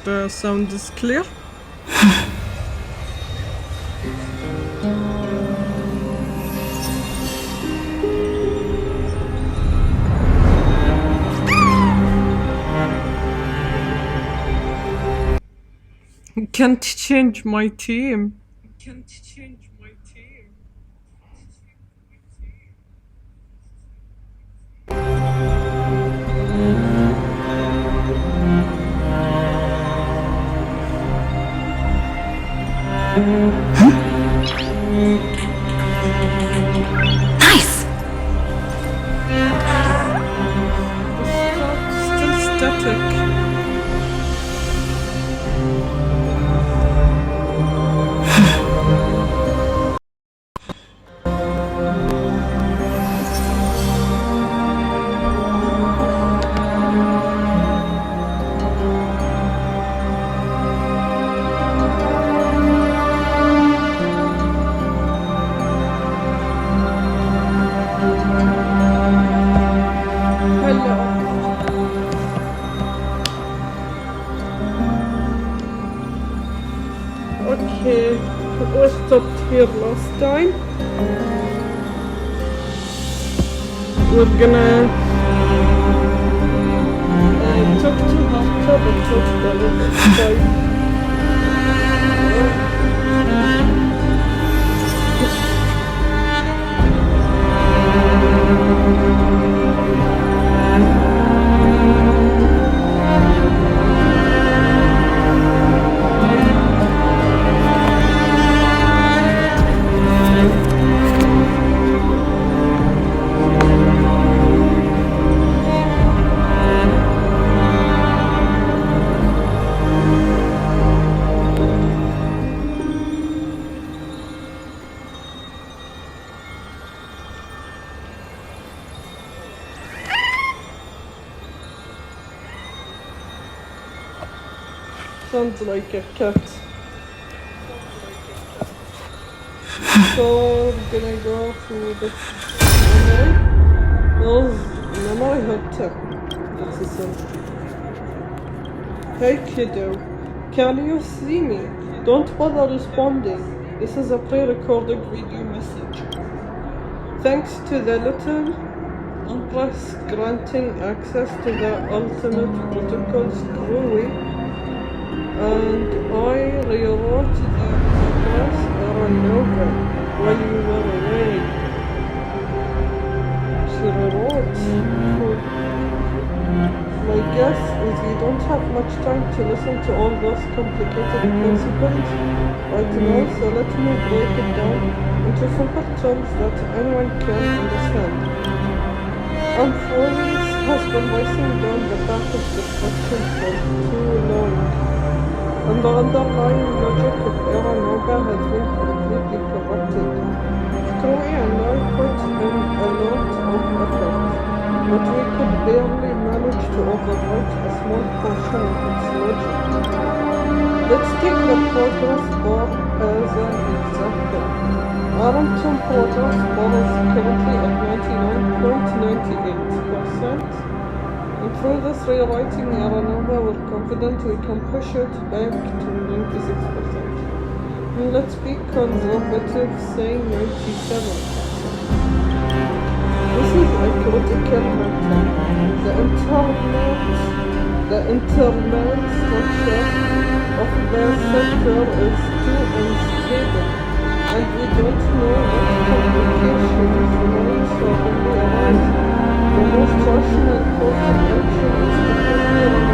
The sound is clear. Can't change my team. Nice! Still static. Okay, we stopped here last time. We're gonna talk to Marta, but not better this time. Sounds like a cat. So we're gonna go through the memory had 10. That's a sin. Hey kiddo, can you see me? Don't bother responding. This is a pre-recorded video message. Thanks to the little Empress granting access to the ultimate protocol's crew, and I rewrote the Empress era Nova while you were away. She rewrote. My guess is you don't have much time to listen to all those complicated principles right now, so let me break it down into simple terms that anyone can understand. Amphorius has been racing down the path of destruction for too long, and the underlying logic of Era Nova has been completely corrupted. Chloe and I put in a lot of effort, but we could barely manage to overwrite a small portion of its logic. Let's take the progress bar as an example. Atom progress bar is currently at 99.98%, and through this rewriting Era Nova, we're confident we can push it back to 96%. And let's be conservative, say 97%. This is a critical matter. The internal structure of the sector is too unstable, and we don't know what complications might suddenly arise. The most rational course of action is to quickly run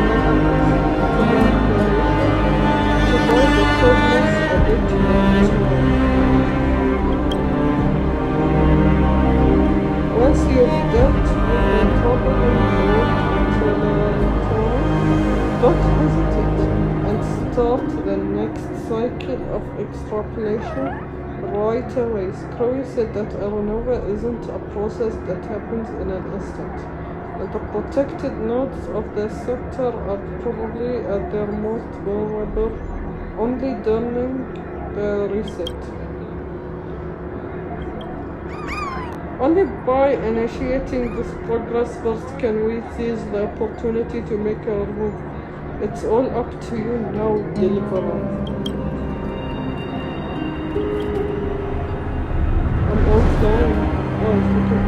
to buy the problems a bit more. Once you've dealt with the trouble don't hesitate and start the next cycle of extrapolation right away. Chloe said that Era Nova isn't a process that happens in an instant, and the protected nodes of the sector are probably at their most vulnerable only during the reset. Only by initiating this progress first can we seize the opportunity to make our move. It's all up to you now, deliverer. I'm offline. Oh, look at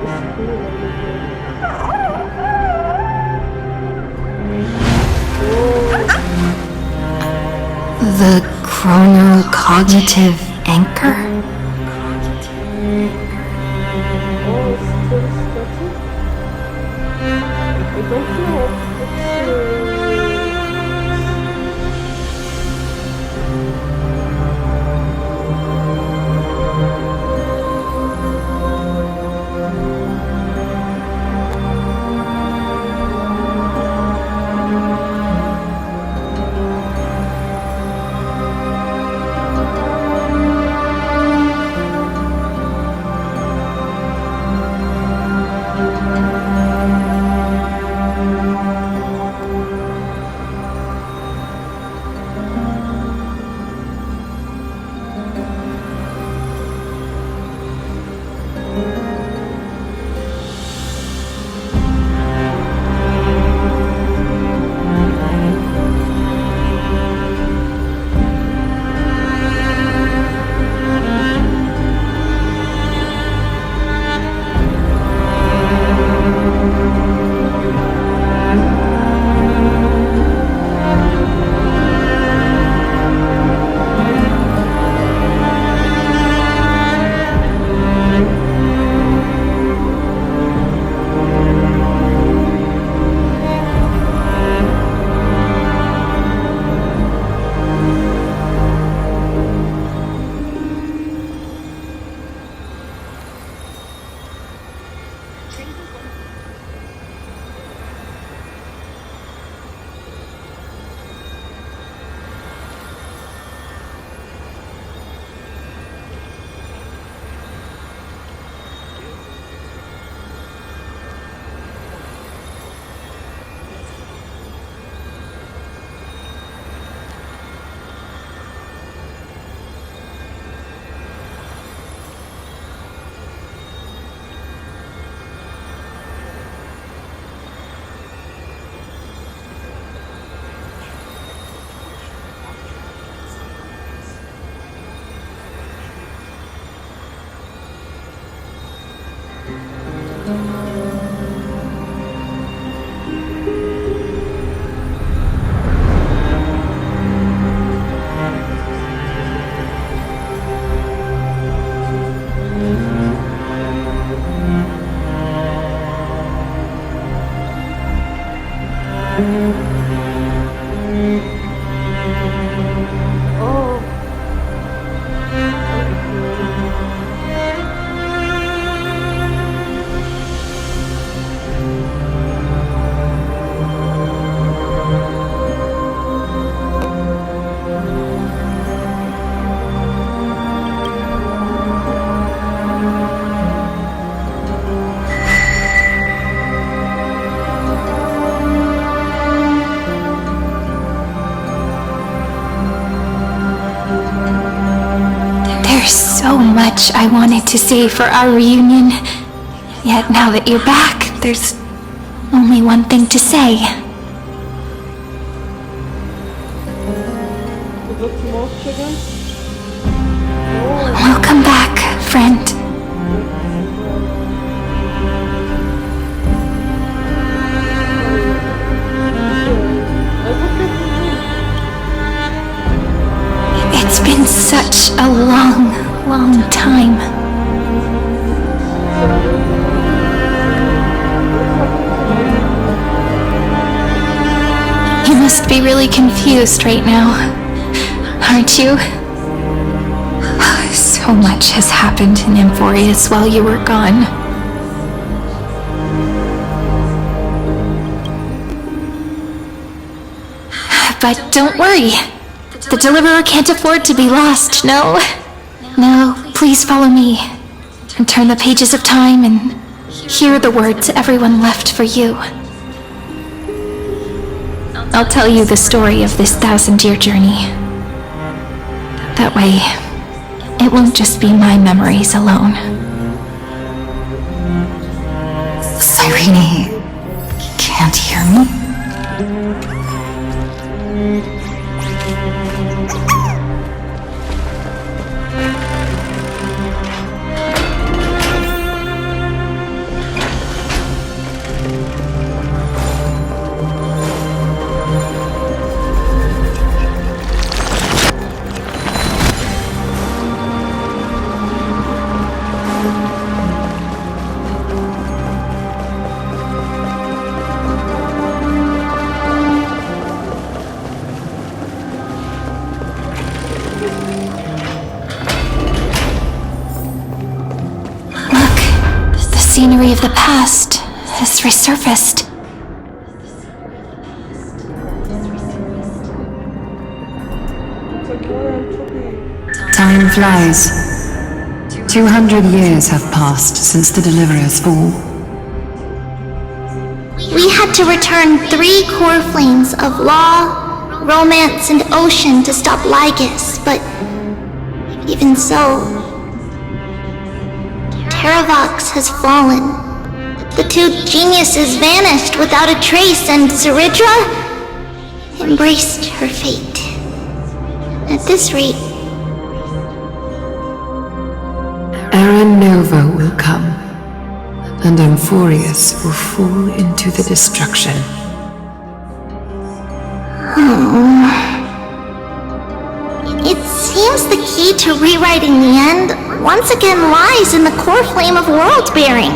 the school I live in. The chronocognitive anchor? Oh, still static? I don't know. So much I wanted to say for our reunion. Yet now that you're back, there's only one thing to say. Welcome back, friend. It's been such a long time. You must be really confused right now, aren't you? So much has happened in Emphorius while you were gone. But don't worry. The Deliverer can't afford to be lost, no? No, please follow me, and turn the pages of time and hear the words everyone left for you. I'll tell you the story of this 1,000-year journey. That way, it won't just be my memories alone. Cyrene can't hear me? scenery of the past has resurfaced. Time flies. 200 years have passed since the Deliverer's fall. We had to return 3 core flames of law, romance, and ocean to stop Lygus, but even so, Terravox has fallen. The 2 geniuses vanished without a trace, and Zeridra embraced her fate. At this rate, Era Nova will come, and Amphorius will fall into the destruction. it seems the key to rewriting the end once again lies in the core flame of world-bearing.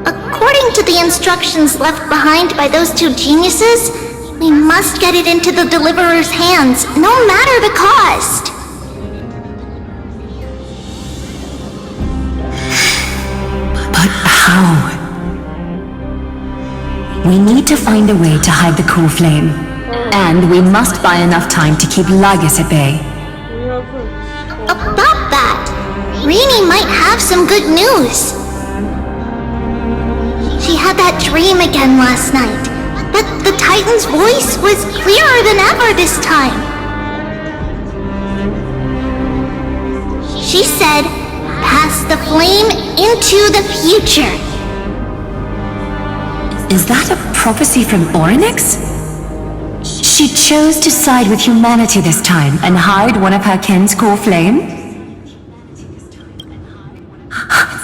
According to the instructions left behind by those 2 geniuses, we must get it into the Deliverer's hands, no matter the cost. But how? We need to find a way to hide the core flame. And we must buy enough time to keep Lygus at bay. About that, Rini might have some good news. She had that dream again last night, but the Titan's voice was clearer than ever this time. She said, "Pass the flame into the future." Is that a prophecy from Orynyx? She chose to side with humanity this time and hide one of her kin's core flame?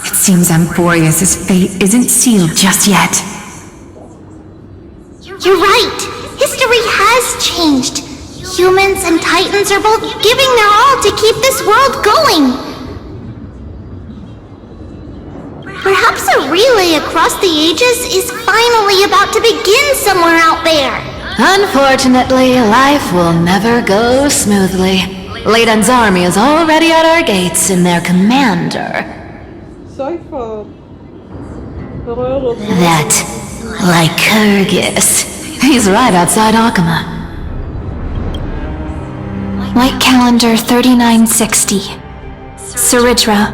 It seems Amphorius' fate isn't sealed just yet. You're right. History has changed. Humans and Titans are both giving their all to keep this world going. Perhaps a relay across the ages is finally about to begin somewhere out there. Unfortunately, life will never go smoothly. Leiden's army is already at our gates in their commander. Cypher. That lygus. He's right outside Akama. Light calendar 3960. Zeridra,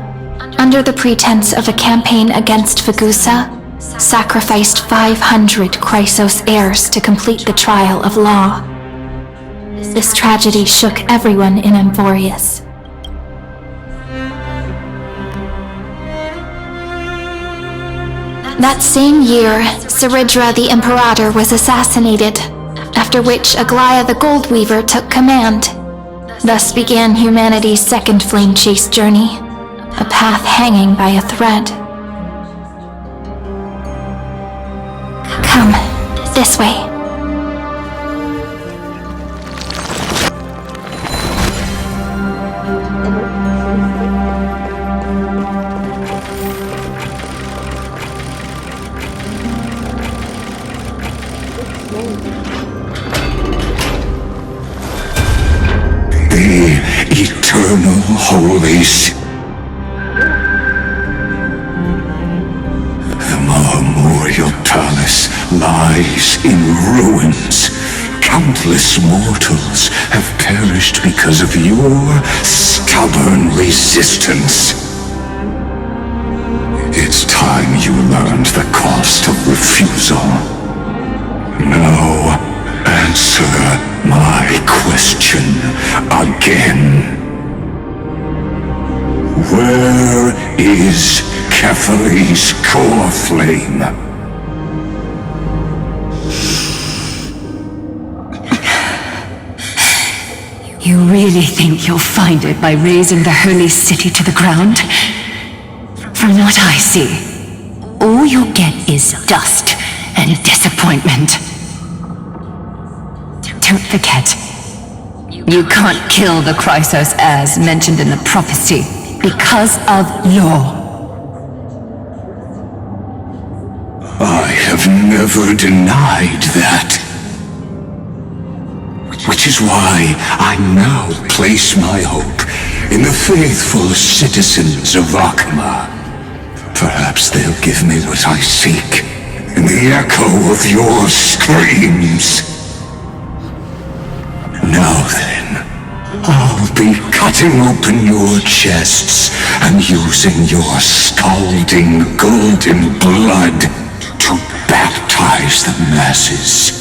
under the pretense of a campaign against Vagusa, sacrificed 500 Chrysos heirs to complete the trial of law. This tragedy shook everyone in Amphorius. That same year, Zeridra the Imperator was assassinated, after which Aglaya the Goldweaver took command. Thus began humanity's second flame chase journey, a path hanging by a thread. Come, this way. The eternal holies. The Memorial Palace lies in ruins. Countless mortals have perished because of your stubborn resistance. It's time you learned the cost of refusal. Now, answer my question again. Where is Kefari's core flame? You really think you'll find it by razing the holy city to the ground? From what I see, all you'll get is dust and disappointment. Don't forget, you can't kill the Chrysos heirs mentioned in the prophecy because of law. I have never denied that. Which is why I now place my hope in the faithful citizens of Akma. Perhaps they'll give me what I seek in the echo of your screams. Now then, I'll be cutting open your chests and using your scalding golden blood to baptize the masses.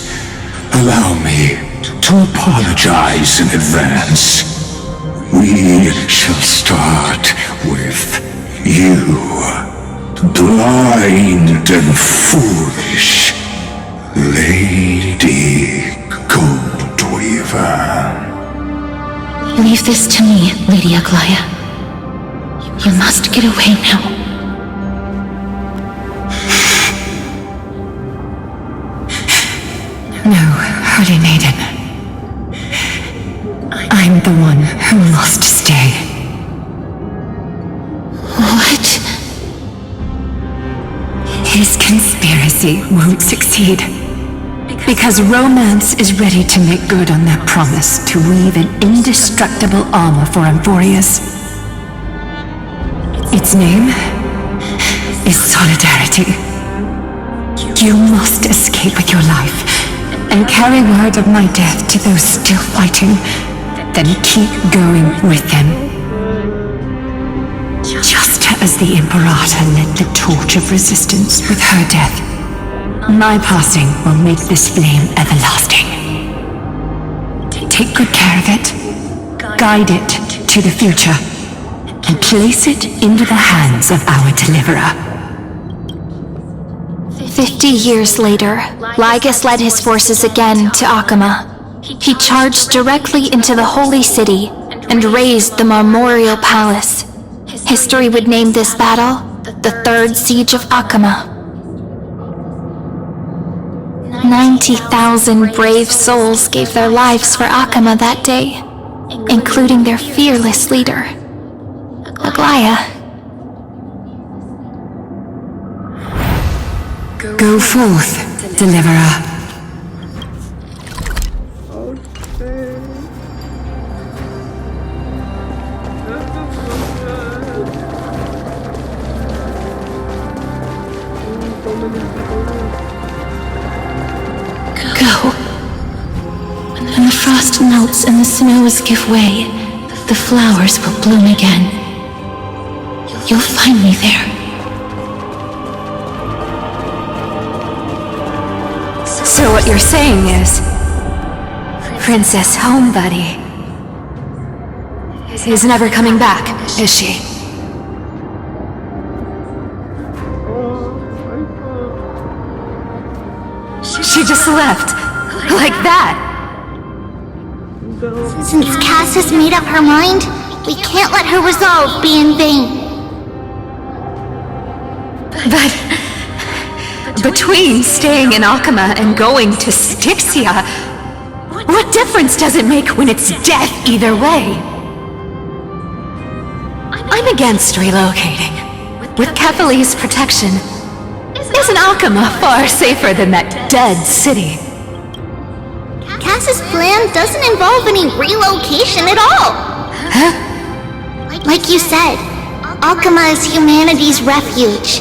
Allow me to apologize in advance. We shall start with you, blind and foolish Lady Goldweaver. Leave this to me, Lady Aglaya. You must get away now. No, Holy Maiden. I'm the one who must stay. What? His conspiracy won't succeed. Because romance is ready to make good on their promise to weave an indestructible armor for Amphorius. Its name is Solidarity. You must escape with your life and carry word of my death to those still fighting, then keep going with them. Just as the Imperator lit the torch of resistance with her death, my passing will make this flame everlasting. Take good care of it, guide it to the future, and place it into the hands of our deliverer. 50 years later, Lygus led his forces again to Akama. He charged directly into the Holy City and razed the Memorial Palace. History would name this battle the Third Siege of Akama. 90,000 brave souls gave their lives for Akama that day, including their fearless leader, Aglaya. Go forth, deliverer. Go. When the frost melts and the snows give way, the flowers will bloom again. You'll find me there. So what you're saying is, Princess Homebuddy is never coming back, is she? She just left, like that. Since Cass has made up her mind, we can't let her resolve be in vain. But between staying in Akama and going to Styxia, what difference does it make when it's death either way? I'm against relocating. With Kefali's protection, isn't Akama far safer than that dead city? Cass's plan doesn't involve any relocation at all. Huh? Like you said, Akama is humanity's refuge.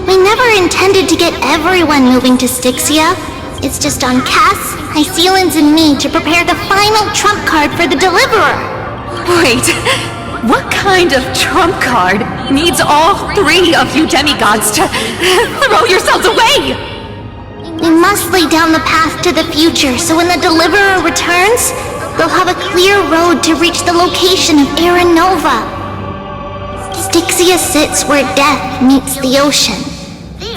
We never intended to get everyone moving to Styxia. It's just on Cass, Hycealans, and me to prepare the final trump card for the Deliverer. Wait, what kind of trump card needs all three of you demigods to throw yourselves away? We must lay down the path to the future so when the Deliverer returns, they'll have a clear road to reach the location of Era Nova. Styxia sits where death meets the ocean.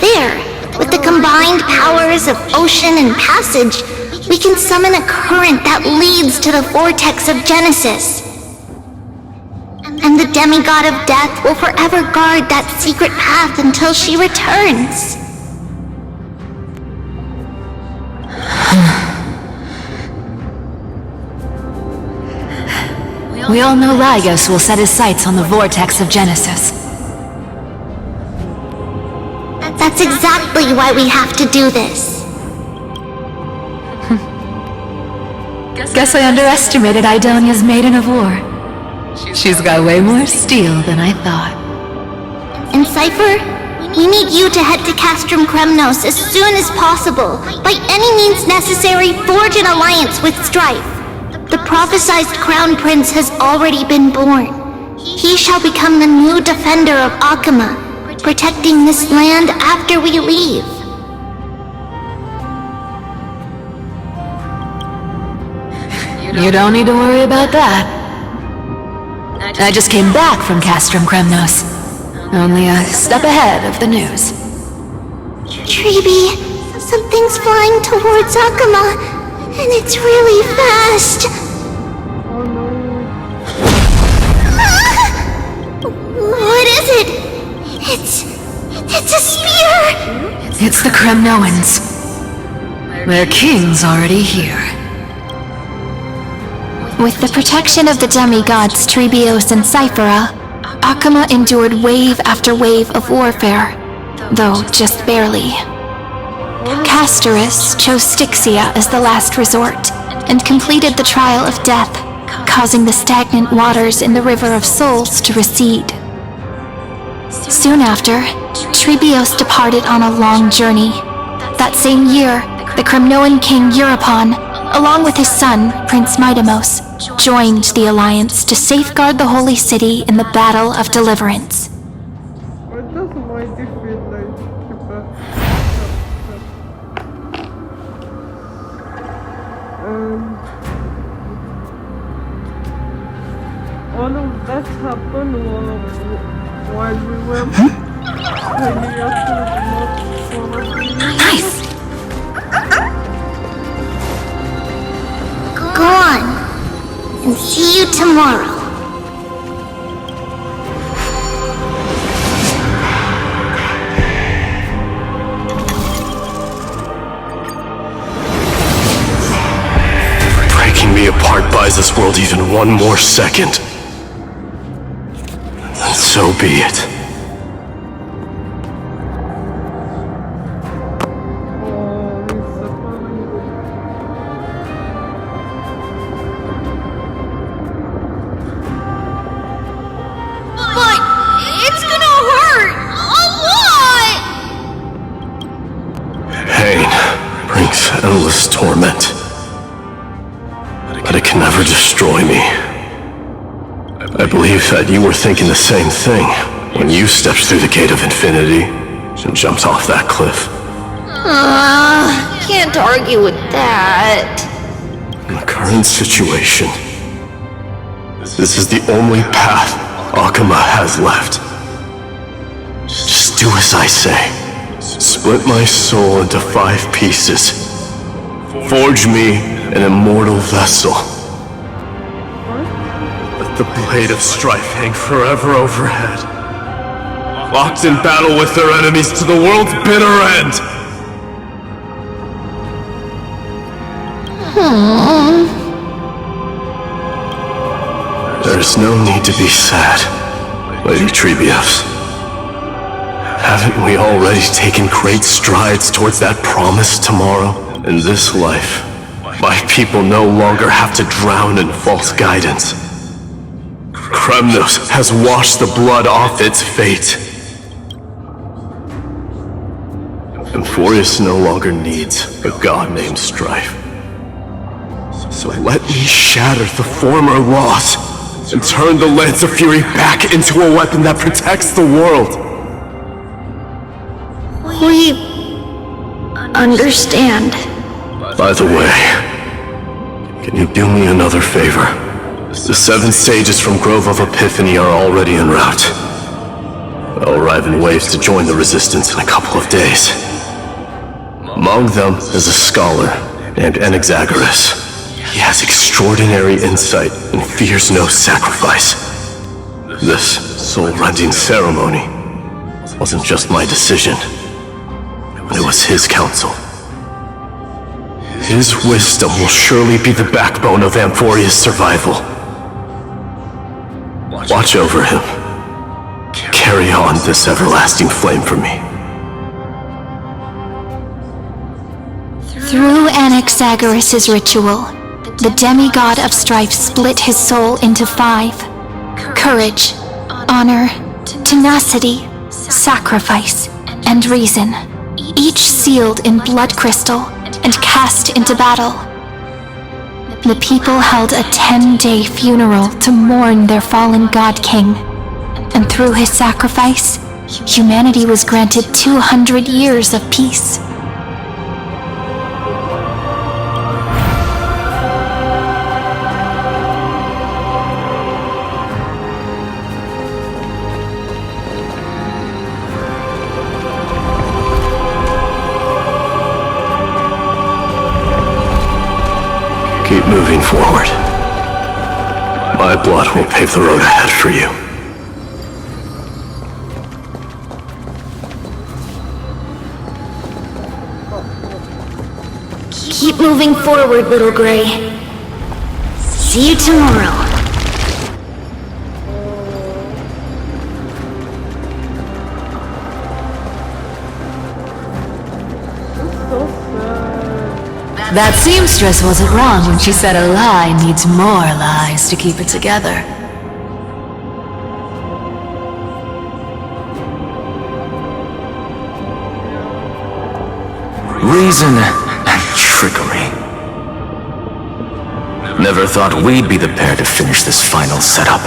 There, with the combined powers of ocean and passage, we can summon a current that leads to the vortex of Genesis. And the demigod of death will forever guard that secret path until she returns. We all know Lygus will set his sights on the vortex of Genesis. That's exactly why we have to do this. Guess I underestimated Idonia's Maiden of War. She's got way more steel than I thought. And Cypher, we need you to head to Castrum Kremnos as soon as possible. By any means necessary, forge an alliance with Strife. The prophesized Crown Prince has already been born. He shall become the new defender of Akama, protecting this land after we leave. You don't need to worry about that. I just came back from Castrum Kremnos. Only a step ahead of the news. Treeby, something's flying towards Akama, and it's really fast. Oh no. What is it? It's a spear! It's the Kremnoans. Their king's already here. With the protection of the demigods Trebios and Cyphera, Akama endured wave after wave of warfare, though just barely. Castorus chose Styxia as the last resort, and completed the trial of death, causing the stagnant waters in the River of Souls to recede. Soon after, Trebios departed on a long journey. That same year, the Kremnoan king Euripon, along with his son, Prince Midamos, joined the alliance to safeguard the holy city in the Battle of Deliverance. What does my defeat like? All of that happened while we were hanging out to the Nice! Go on, and see you tomorrow. Breaking me apart buys this world even one more second. And so be it. But it's gonna hurt a lot! Pain brings endless torment. But it can never destroy me. I believe that you were thinking the same thing when you stepped through the gate of infinity and jumped off that cliff. Can't argue with that. In the current situation, this is the only path Akama has left. Just do as I say. Split my soul into 5 pieces. Forge me an immortal vessel. Let the blade of strife hang forever overhead. Locked in battle with their enemies to the world's bitter end. There is no need to be sad, Lady Trebios. Haven't we already taken great strides towards that promised tomorrow? In this life, my people no longer have to drown in false guidance. Kremnos has washed the blood off its fate. Emphorius no longer needs a god named Strife. So let me shatter the former laws and turn the Lance of Fury back into a weapon that protects the world. We understand. By the way, can you do me another favor? The 7 sages from Grove of Epiphany are already en route. They'll arrive in waves to join the resistance in a couple of days. Among them is a scholar named Anaxagoras. He has extraordinary insight and fears no sacrifice. This soul-rending ceremony wasn't just my decision. It was his counsel. His wisdom will surely be the backbone of Amphoria's survival. Watch over him. Carry on this everlasting flame for me. Through Anaxagoras' ritual, the demigod of strife split his soul into 5, courage, honor, tenacity, sacrifice, and reason, each sealed in blood crystal and cast into battle. The people held a 10-day funeral to mourn their fallen god king, and through his sacrifice, humanity was granted 200 years of peace. Keep moving forward. My blood will pave the road ahead for you. Keep moving forward, little Gray. See you tomorrow. So sad. That seamstress wasn't wrong when she said a lie needs more lies to keep it together. Reason and trickery. Never thought we'd be the pair to finish this final setup.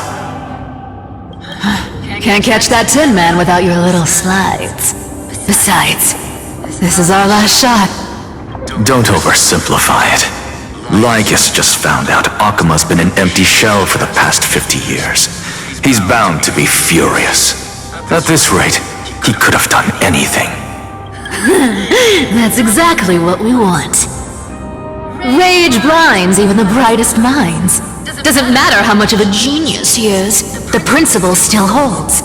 Can't catch that Tin Man without your little slides. Besides, this is our last shot. Don't oversimplify it. Lygus just found out Akima's been an empty shell for the past 50 years. He's bound to be furious. At this rate, he could have done anything. That's exactly what we want. Rage blinds even the brightest minds. Doesn't matter how much of a genius he is, the principle still holds.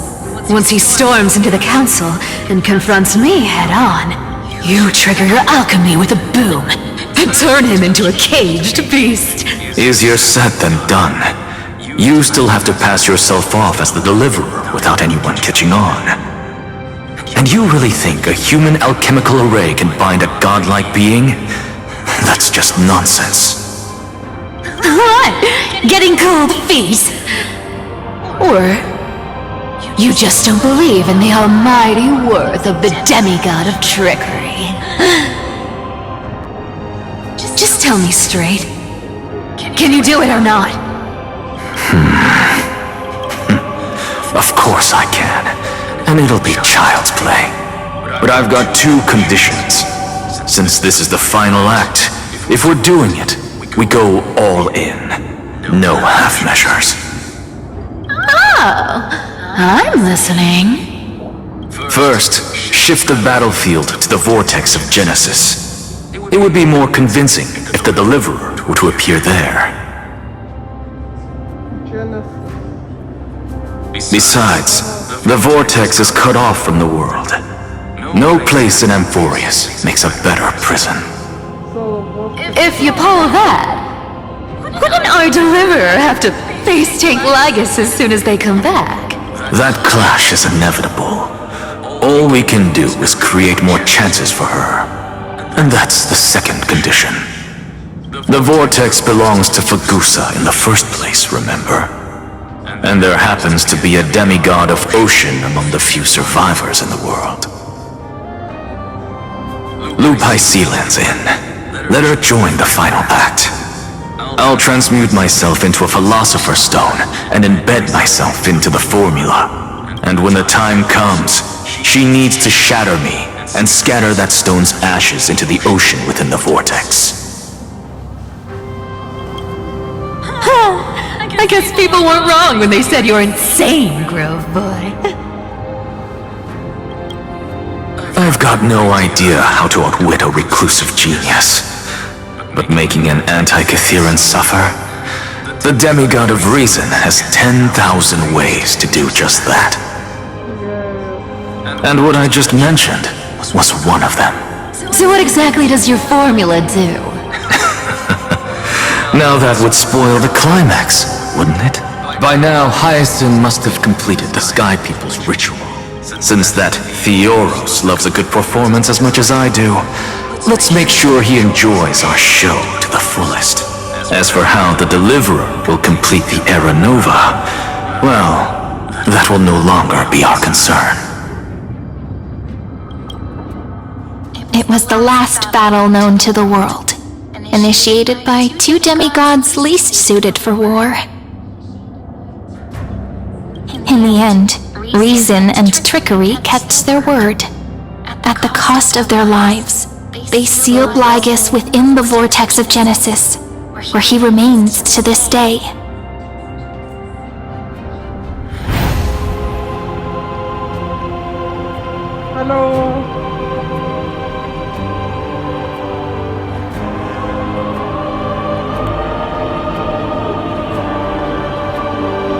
Once he storms into the council and confronts me head-on, you trigger your alchemy with a boom and turn him into a caged beast. Easier said than done. You still have to pass yourself off as the deliverer without anyone catching on. And you really think a human alchemical array can bind a godlike being? That's just nonsense. What? Getting cold feet? Or you just don't believe in the almighty worth of the demigod of trickery? Just tell me straight. Can you do it or not? Of course I can. And it'll be child's play. But I've got two conditions. Since this is the final act, if we're doing it, we go all in. No half measures. Oh, I'm listening. First, shift the battlefield to the vortex of Genesis. It would be more convincing if the deliverer were to appear there. Genesis. Besides, the vortex is cut off from the world. No place in Amphorius makes a better prison. So what? If you pull that, wouldn't our deliverer have to face tank lygus as soon as they come back? That clash is inevitable. All we can do is create more chances for her. And that's the second condition. The vortex belongs to Fagusa in the first place, remember? And there happens to be a demigod of ocean among the few survivors in the world. Lupai Sealand's in. Let her join the final act. I'll transmute myself into a philosopher's stone and embed myself into the formula. And when the time comes, she needs to shatter me and scatter that stone's ashes into the ocean within the vortex. I guess people weren't wrong when they said you're insane, Grove Boy. I've got no idea how to outwit a reclusive genius. But making an anti-Cathiran suffer? The demigod of reason has 10,000 ways to do just that. And what I just mentioned was one of them. So what exactly does your formula do? Now that would spoil the climax, wouldn't it? By now, Hyacinth must have completed the Sky People's ritual. Since that Theoros loves a good performance as much as I do, let's make sure he enjoys our show to the fullest. As for how the Deliverer will complete the Era Nova, Well, that will no longer be our concern. It was the last battle known to the world, initiated by two demigods least suited for war. In the end, reason and trickery kept their word. At the cost of their lives, they sealed Lygus within the vortex of Genesis, where he remains to this day. Hello.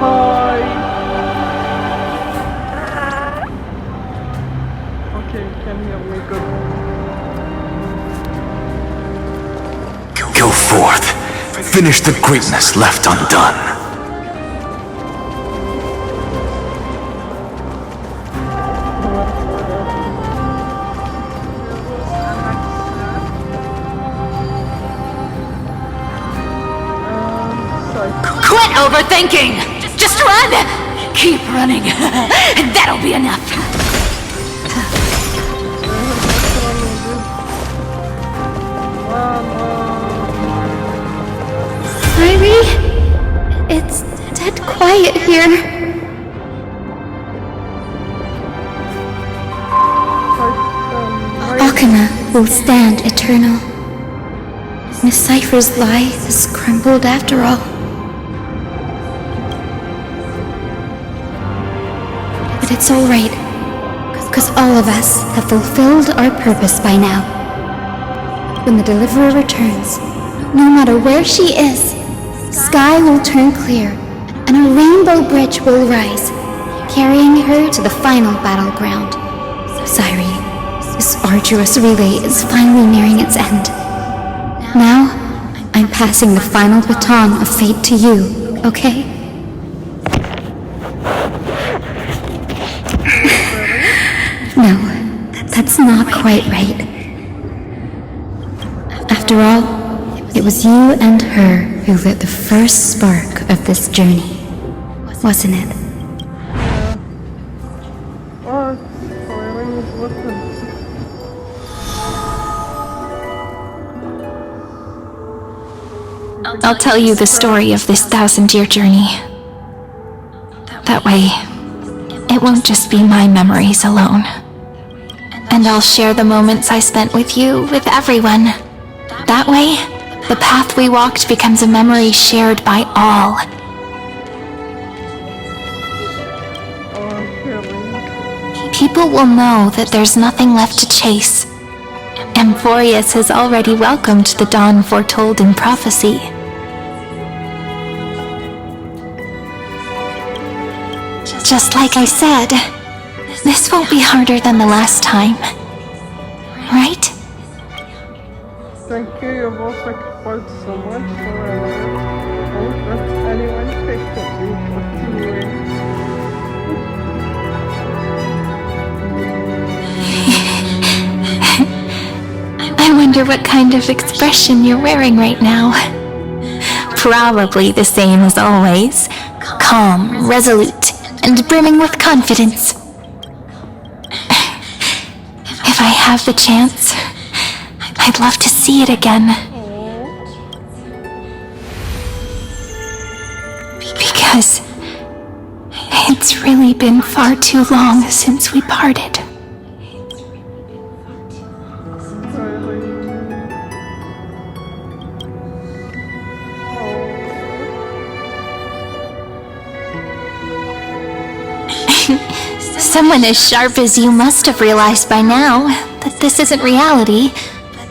Hi. Okay, you can hear me good. Go forth. Finish the greatness left undone. Quit overthinking! Just run! Keep running. That'll be enough. Irie? It's dead quiet here. Akana will stand eternal. Miss Cypher's lie is crumbled after all. But it's alright, because all of us have fulfilled our purpose by now. When the Deliverer returns, no matter where she is, sky will turn clear, and a rainbow bridge will rise, carrying her to the final battleground. Sairi, this arduous relay is finally nearing its end. Now, I'm passing the final baton of fate to you, okay? No, that's not quite right. After all, it was you and her who lit the first spark of this journey, wasn't it? Oh, Siren is listening. I'll tell you the story of this 1,000-year journey. That way, it won't just be my memories alone. And I'll share the moments I spent with you with everyone. That way, the path we walked becomes a memory shared by all. People will know that there's nothing left to chase. Amphorius has already welcomed the dawn foretold in prophecy. Just like I said, this won't be harder than the last time. Right? Thank you, you've all sacrificed so much for I won't let anyone take you continuing. I wonder what kind of expression you're wearing right now. Probably the same as always. Calm, resolute, and brimming with confidence. If I have the chance, I'd love to see it again. Because it's really been far too long since we parted. Someone as sharp as you must have realized by now that this isn't reality,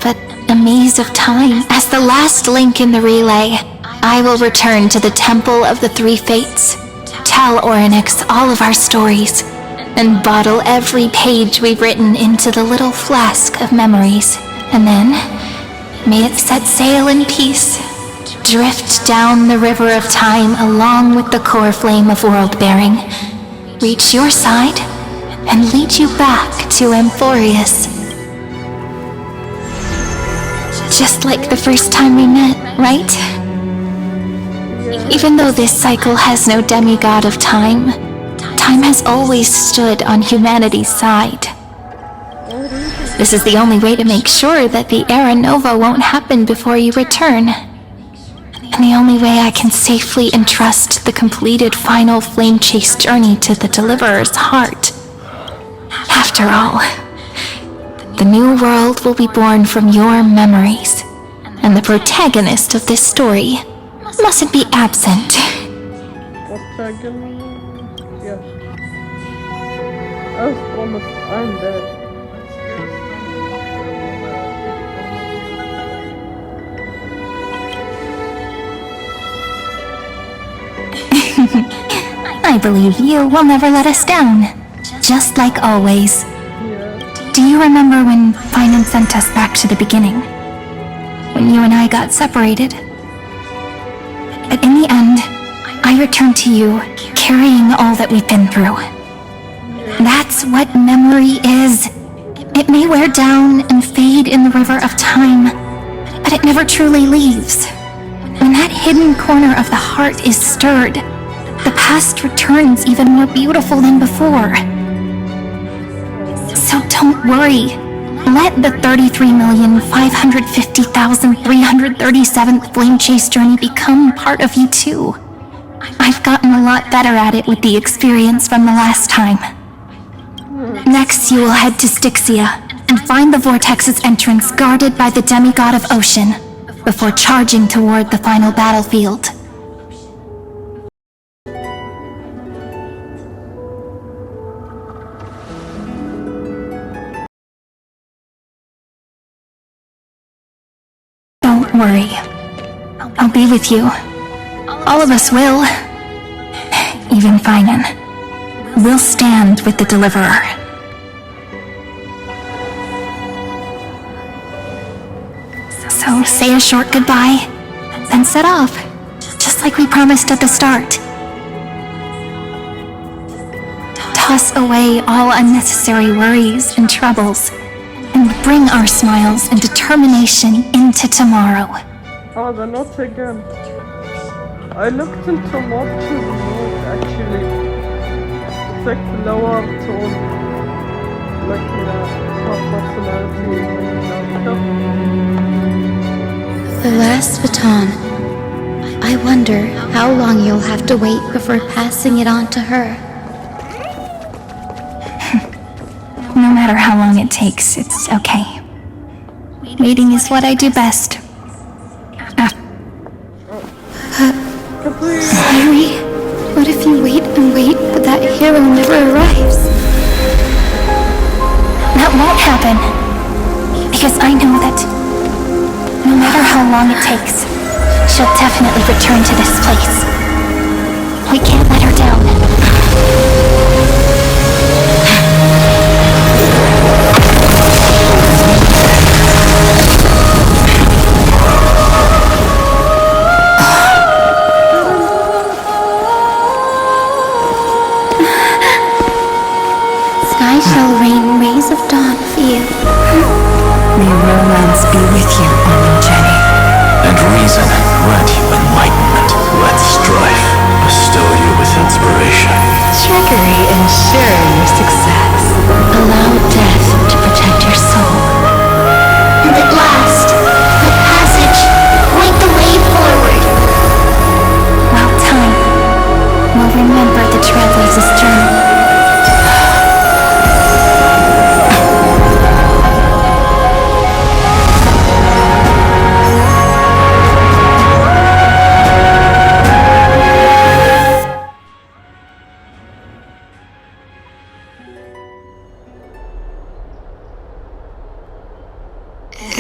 but a maze of time. As the last link in the relay, I will return to the Temple of the Three Fates, tell Orynyx all of our stories, and bottle every page we've written into the little flask of memories. And then, may it set sail in peace, drift down the river of time along with the core flame of world-bearing, reach your side, and lead you back to Amphorius. Just like the first time we met, right? Even though this cycle has no demigod of time, time has always stood on humanity's side. This is the only way to make sure that the Era Nova won't happen before you return. And the only way I can safely entrust the completed final flame chase journey to the Deliverer's heart. After all, the new world will be born from your memories, and the protagonist of this story mustn't be absent. Protagonist? Yes. As promised, I'm dead. I believe you will never let us down, just like always. Do you remember when Finan sent us back to the beginning? When you and I got separated? But in the end, I returned to you, carrying all that we've been through. That's what memory is. It may wear down and fade in the river of time, but it never truly leaves. When that hidden corner of the heart is stirred, the past returns even more beautiful than before. So don't worry. Let the 33,550,337th Flame Chase journey become part of you too. I've gotten a lot better at it with the experience from the last time. Next, you will head to Styxia and find the Vortex's entrance guarded by the demigod of Ocean before charging toward the final battlefield. Don't worry. I'll be with you. All of us will. Even Finan. We'll stand with the Deliverer. So say a short goodbye, then set off, just like we promised at the start. Toss away all unnecessary worries and troubles, and bring our smiles and determination into tomorrow. Oh, the notes again. I looked into Morton's note actually. It's like lower tone. Like her personality and The last baton. I wonder how long you'll have to wait before passing it on to her. No matter how long it takes, it's okay. Waiting is what I do best. Sorry, what if you wait and wait, but that hero never arrives? That won't happen. Because I know that no matter how long it takes, she'll definitely return to this place. We can't let her down. Sky shall rain rays of dawn for you. May romance be with you on your journey. And reason grant you enlightenment. Let strife bestow you with inspiration. Trickery ensure your success. Allow death to protect your soul. And at last, the passage, point the way forward. While time will remember the Trailblazer's journey.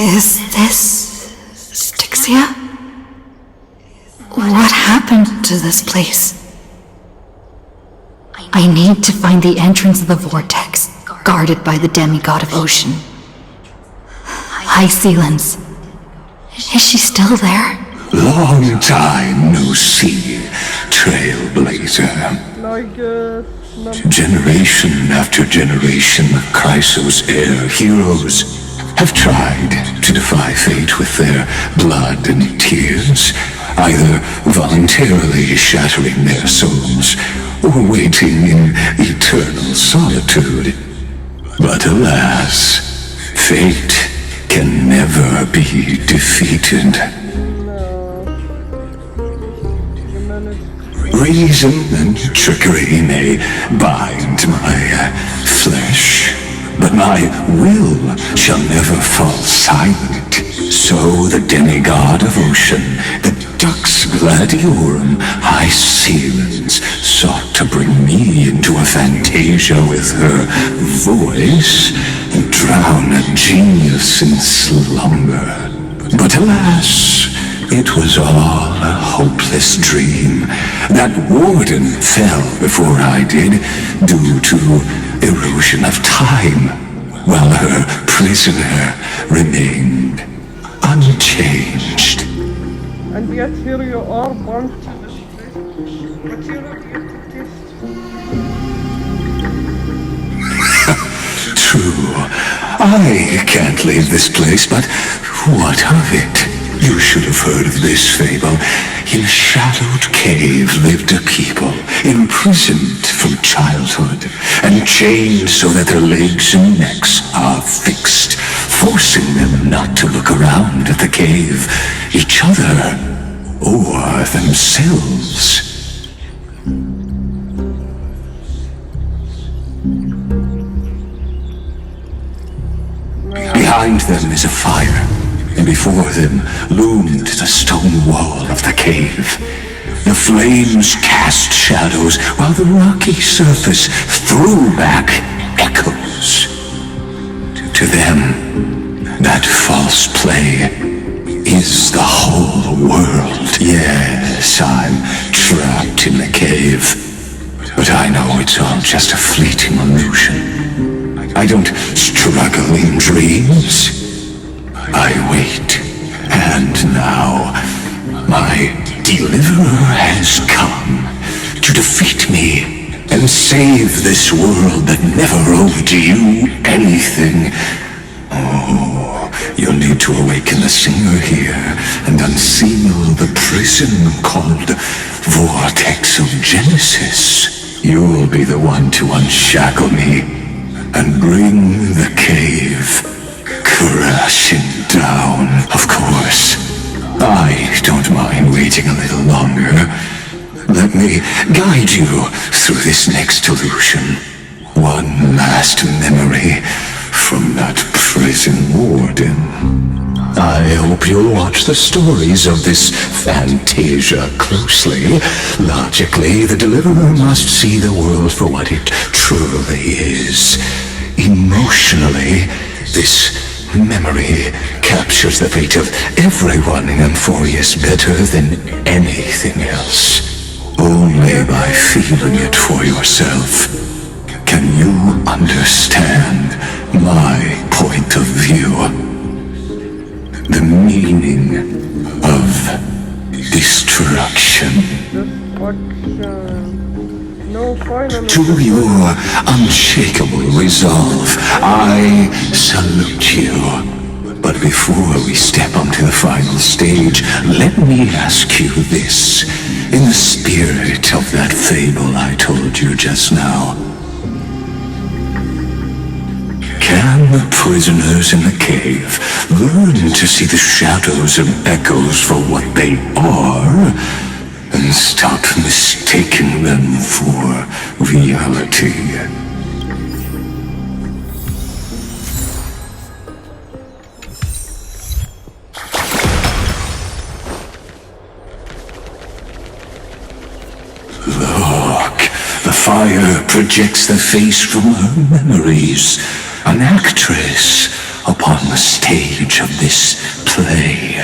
Is this Styxia? What happened to this place? I need to find the entrance of the vortex, guarded by the demigod of ocean. High Sealens. Is she still there? Long time no see, Trailblazer. lygus. Generation after generation of Chrysos heir heroes have tried to defy fate with their blood and tears. either voluntarily shattering their souls or waiting in eternal solitude. But alas, fate can never be defeated. Reason and trickery may bind my flesh, but my will shall never fall silent. So the demigod of ocean, the Dux Gladiorum High Sealens, sought to bring me into a fantasia with her voice and drown a genius in slumber. But alas, it was all a hopeless dream. That warden fell before I did, due to erosion of time, while her prisoner remained unchanged. And yet here you are, bound to this place. But you don't get to taste. True, I can't leave this place, but what of it? You should have heard of this fable. In a shadowed cave lived a people, imprisoned from childhood, and chained so that their legs and necks are fixed, forcing them not to look around at the cave, each other, or themselves. Behind them is a fire, and before them loomed the stone wall of the cave. The flames cast shadows, while the rocky surface threw back echoes. To them, that false play is the whole world. Yes, I'm trapped in the cave, but I know it's all just a fleeting illusion. I don't struggle in dreams. I wait, and now my deliverer has come to defeat me and save this world that never owed you anything. Oh, you'll need to awaken the singer here and unseal the prison called Vortex of Genesis. You'll be the one to unshackle me and bring the cave crashing down. Of course, I don't mind waiting a little longer. Let me guide you through this next illusion. One last memory from that prison warden. I hope you'll watch the stories of this fantasia closely. Logically, the deliverer must see the world for what it truly is. Emotionally, this memory captures the fate of everyone in Amphorius better than anything else. Only by feeling it for yourself can you understand my point of view. The meaning of destruction. No, finally. To your unshakable resolve, I salute you. But before we step onto the final stage, let me ask you this. In the spirit of that fable I told you just now, can the prisoners in the cave learn to see the shadows and echoes for what they are, and stop mistaking them for reality? Look, the fire projects the face from her memories. An actress upon the stage of this play.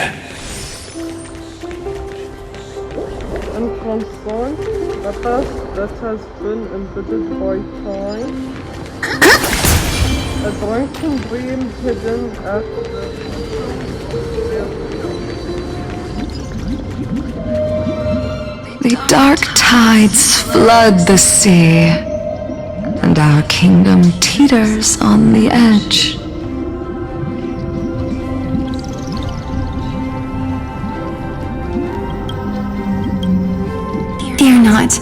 And confront the past that has been embedded by time. A drunken dream hidden at The dark tides flood the sea, and our kingdom teeters on the edge. not?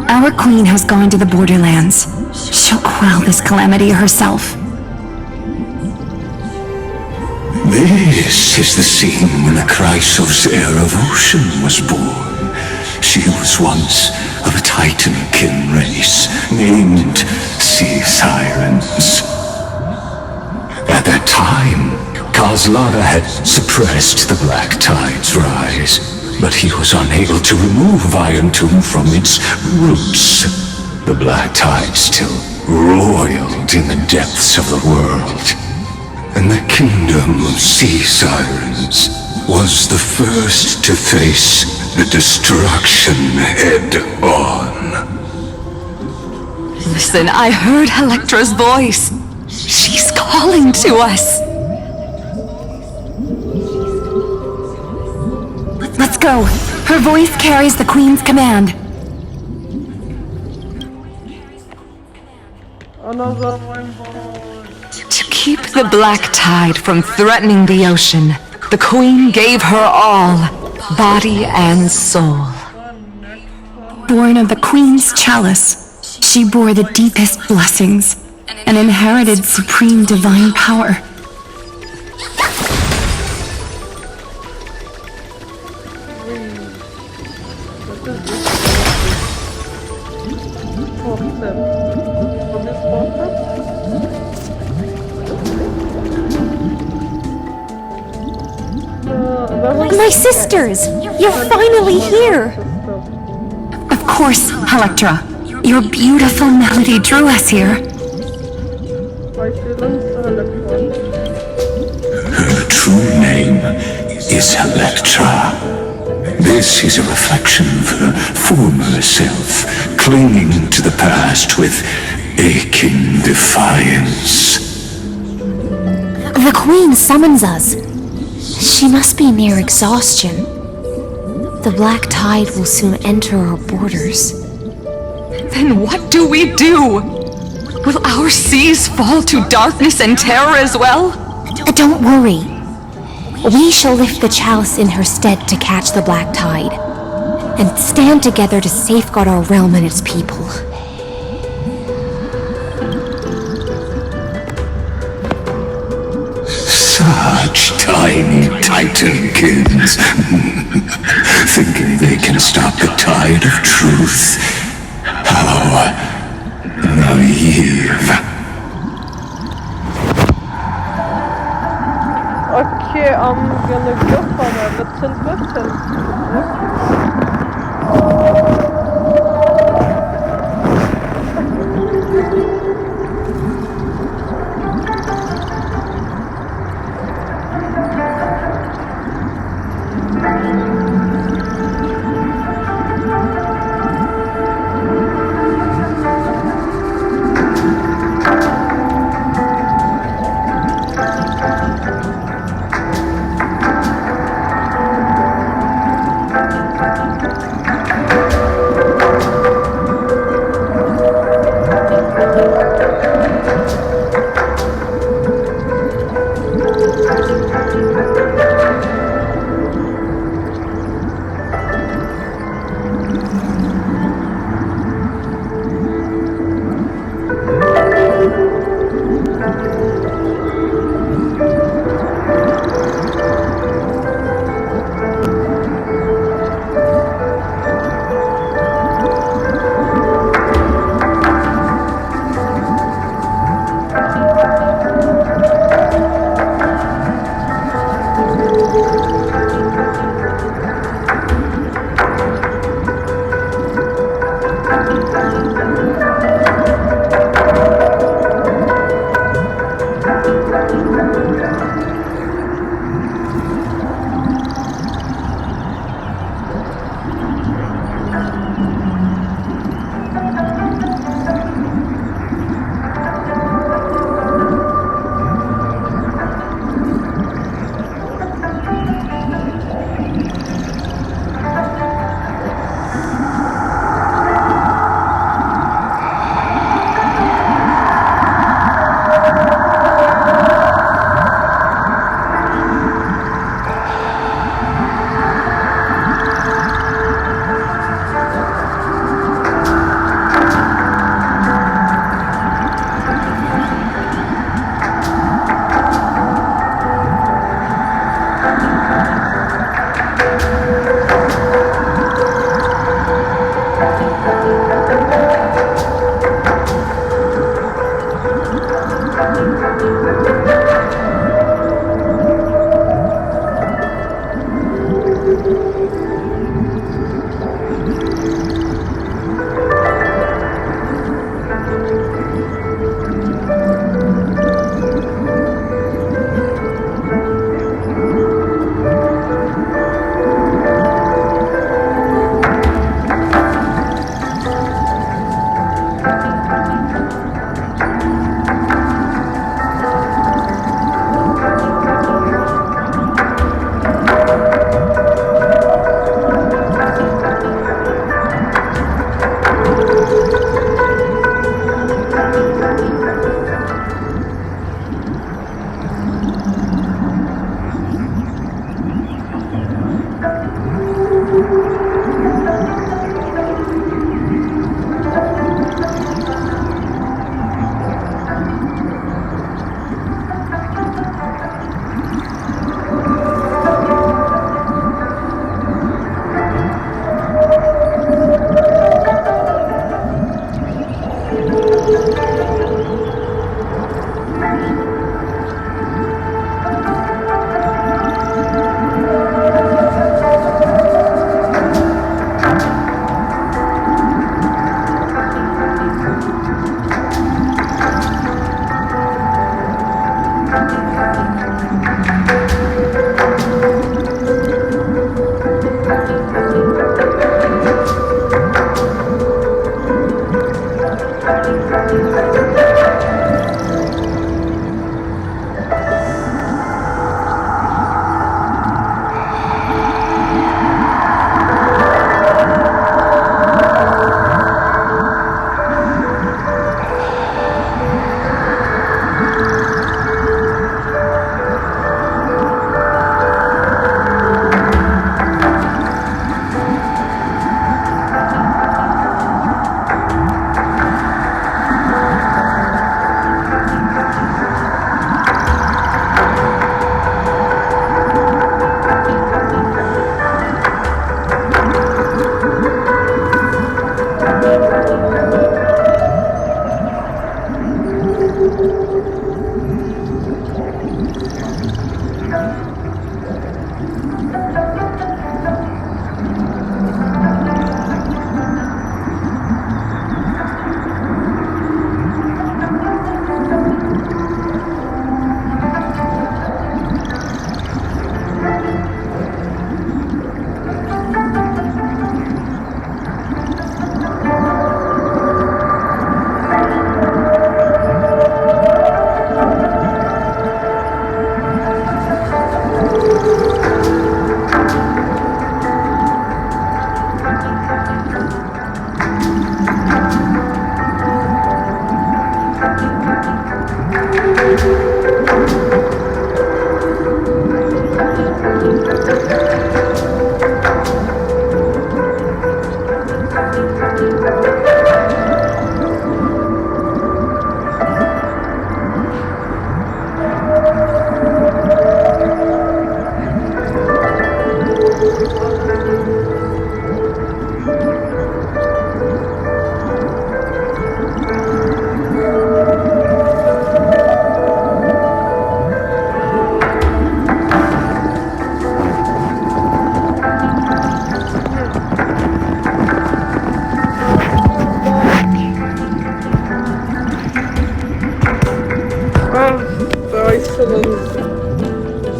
Our queen has gone to the borderlands. She'll quell this calamity herself. This is the scene when the Chrysos heir of Ocean was born. She was once of a Titan-kin race named Sea Sirens. At that time, Kozlada had suppressed the Black Tide's rise, but he was unable to remove Iron Tomb from its roots. The Black Tide still roiled in the depths of the world, and the kingdom of Sea Sirens was the first to face the destruction head-on. Listen, I heard Electra's voice. She's calling to us. Let's go. Her voice carries the Queen's command. Another rainbow. To keep the Black Tide from threatening the ocean, the Queen gave her all, body and soul. Born of the Queen's chalice, she bore the deepest blessings and inherited supreme divine power. My sisters! You're finally here! Of course, Electra. Your beautiful melody drew us here. Her true name is Electra. This is a reflection of her former self, clinging to the past with aching defiance. The Queen summons us. She must be near exhaustion. The Black Tide will soon enter our borders. Then what do we do? Will our seas fall to darkness and terror as well? Don't worry. We shall lift the chalice in her stead to catch the Black Tide, and stand together to safeguard our realm and its people. Such tiny Titankins, thinking they can stop the tide of truth. How naive. Okay, I'm gonna go for a little bit.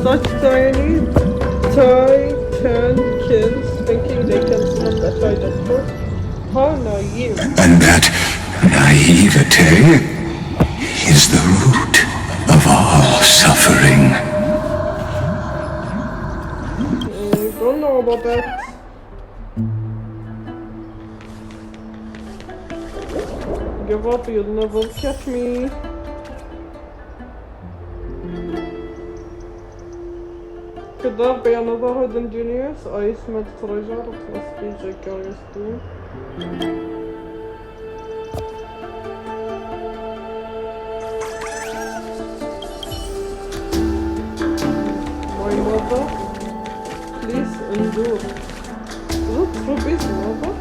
Such tiny kids thinking they can stop a giant foot? How naive. And that naivete is the root of all suffering. Don't know about that. Give up, you'll never catch me. Could there be another hidden genius? I smell treasure, it must be the curious too. My mother, please endure. Is it Ruby's mother?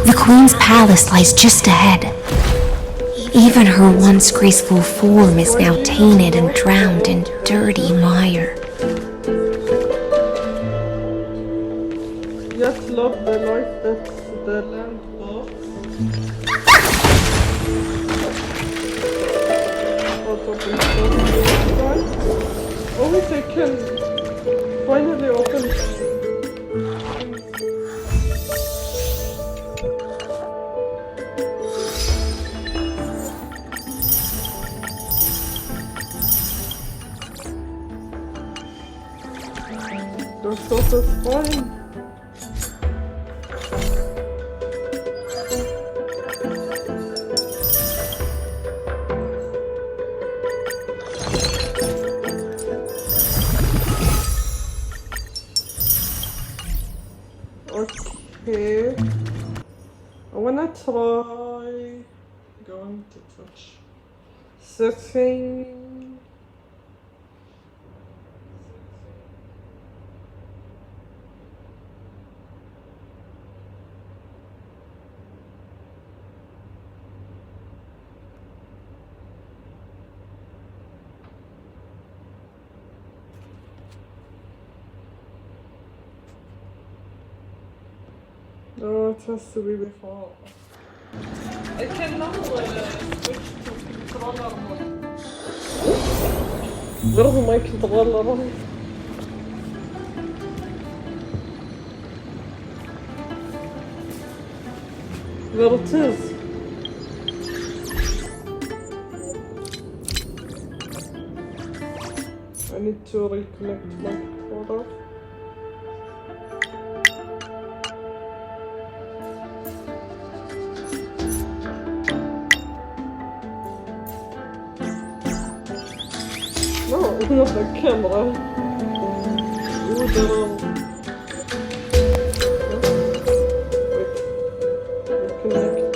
The Queen's palace lies just ahead. Even her once graceful form is now tainted and drowned in dirty mire. Yet love the life that the land offers. Oh, wait, I can finally open. The sauce is fine. Okay, I wanna try going to touch setting. No, it has to be before. I can now switch to controller mode. Where's my controller? There it is. I need to reconnect my controller. No, it's not the camera. Ooh, there are... Wait. Reconnect.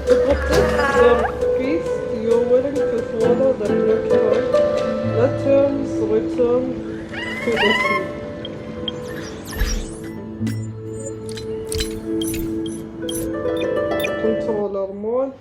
To protect their feast, you're willing to swallow the black tide. Let terms return to the sea. Controller mode.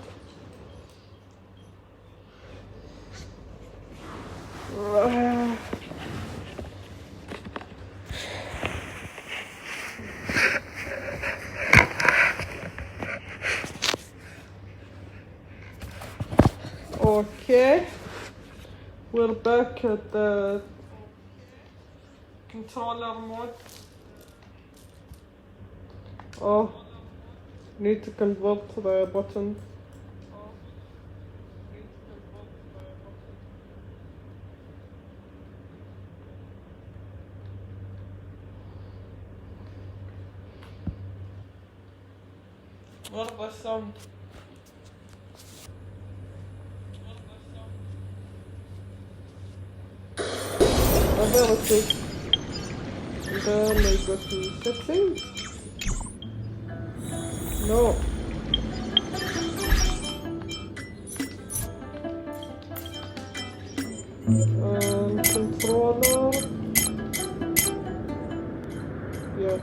Okay, we're back at the controller mode. Oh, need to convert the button. Where's the sound? There it is. Then I go to settings. No. Controller. Yeah.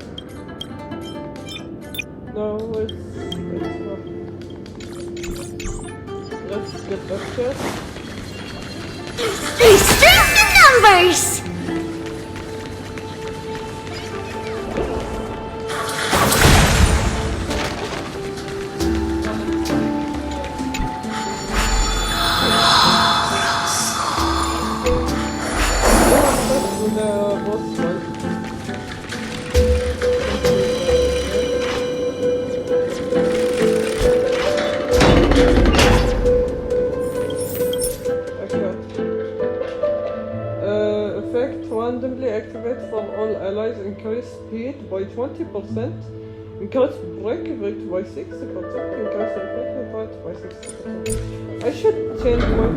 No, it's not. Let's get that chest. Strength in numbers! Randomly activate for all allies, increase speed by 20%, increase break rate by 60%, increase effective rate by 60%. I should change my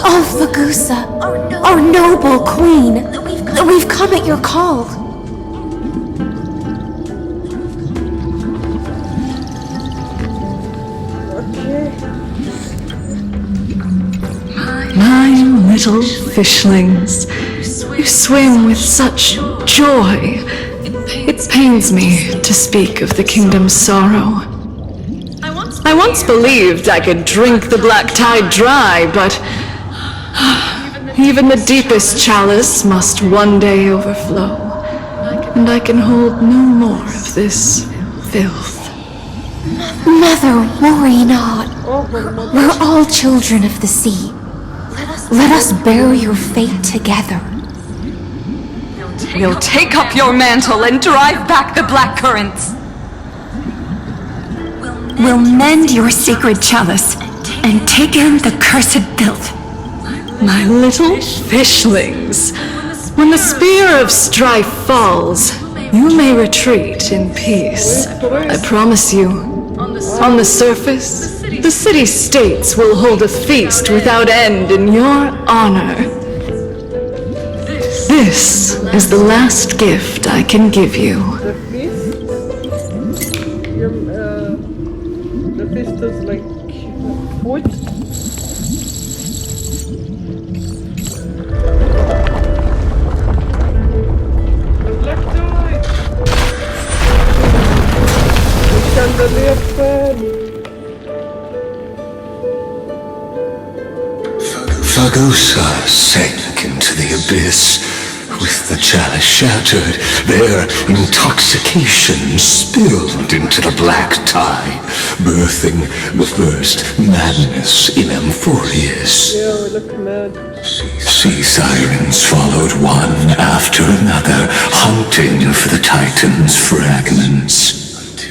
Oh, Lygusa, our noble queen, we've come at your call. My little fishlings, you swim with such joy. It pains me to speak of the kingdom's sorrow. I once believed I could drink the black tide dry, but even the deepest chalice must one day overflow, and I can hold no more of this filth. Mother, worry not. We're all children of the sea. Let us bear your fate together. We'll take up your mantle and drive back the black currents. We'll mend your sacred chalice and take in the cursed filth. My little fishlings, when the spear of strife falls, you may retreat in peace. I promise you. On the surface, the city-states will hold a feast without end in your honor. This is the last gift I can give you. The feast is like food. The black dye. The chandelier fan. Fagusa sank into the abyss. With the chalice shattered, their intoxication spilled into the black tide, birthing the first madness in Amphorius. Yeah, we look mad. Sea sirens followed one after another, hunting for the Titan's fragments,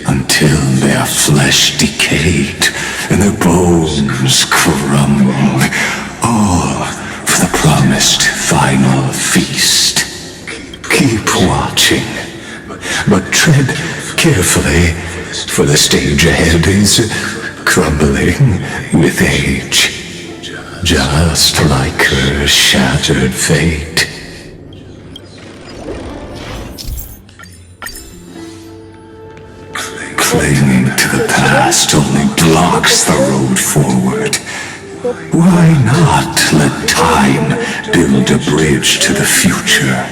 until their flesh decayed and their bones crumbled, all for the promised final feast. Keep watching, but tread carefully, for the stage ahead is crumbling with age, just like her shattered fate. Clinging to the past only blocks the road forward. Why not let time build a bridge to the future?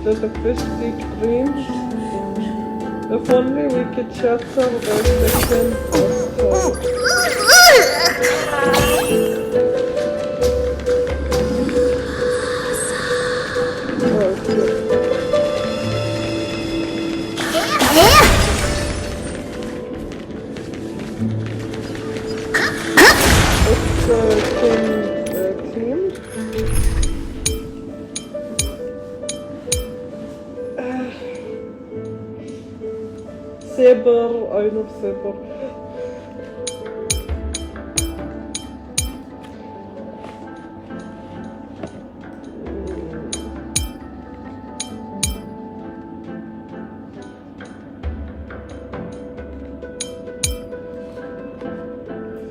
Does the fish speak dreams? If only we could shatter the second of team. Saber, I love Saber.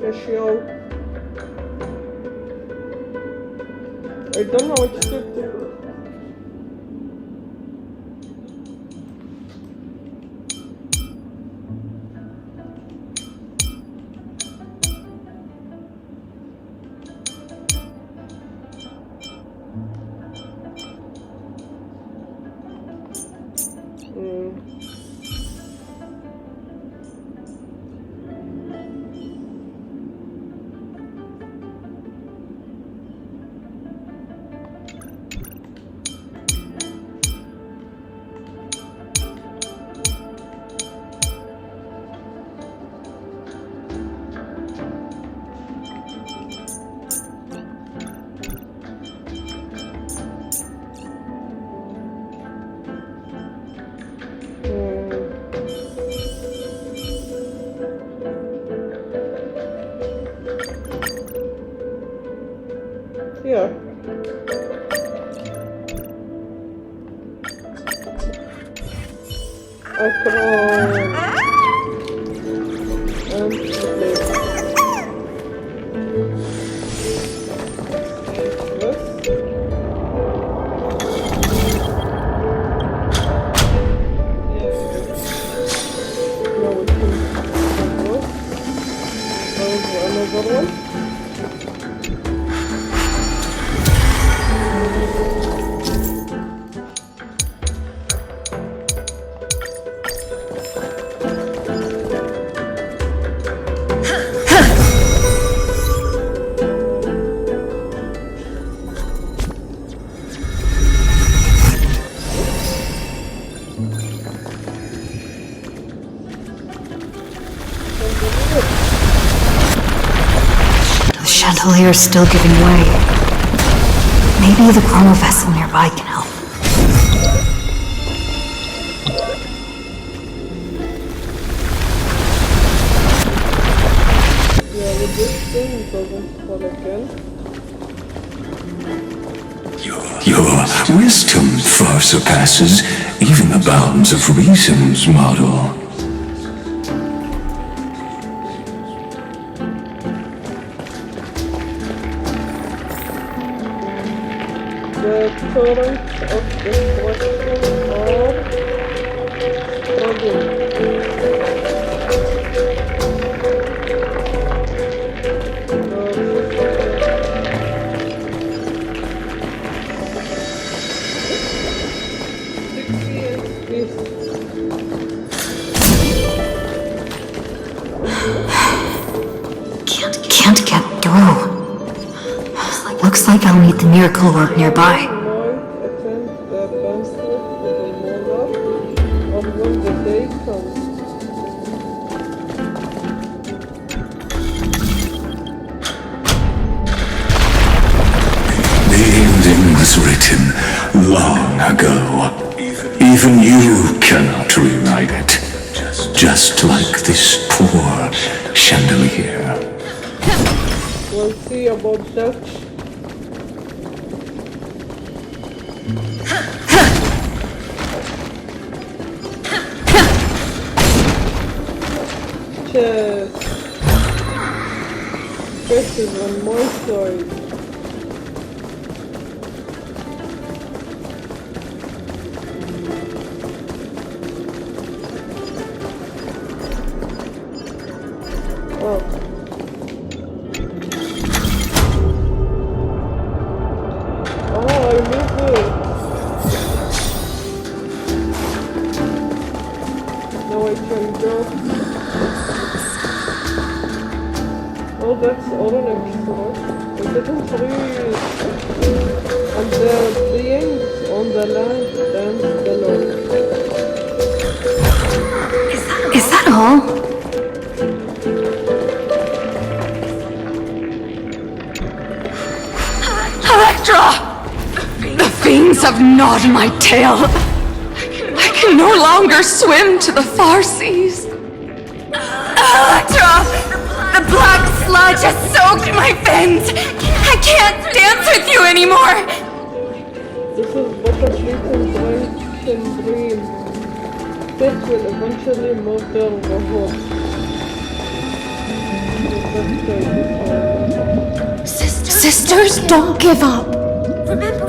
Official. I don't know what to do. Yeah. Another one. The chandelier is still giving way. Maybe the chrono vessel nearby can help. Yeah, but this thing doesn't fall again. Your wisdom far surpasses even the bounds of reason's model. The torrents of destruction are struggling. Can't get through. Looks like I'll need the miracle orb nearby. Attend the banquet with the monarch of when the day comes. The ending was written long ago. Even you cannot rewrite it. Just like this poor chandelier. We'll see about that. Chest. Chest is on my side. Oh. Oh, I missed it. Now I can go. Oh, that's all an episode. I didn't read. And the beings on the land dance below. Is that all? Electra! The fiends have gnawed my tail. I can no longer swim to the far seas. Electra! The black sludge has soaked my fins. I can't dance with you anymore. This is what a little drink can dream. Death will eventually murder the whole. Sisters, don't give up.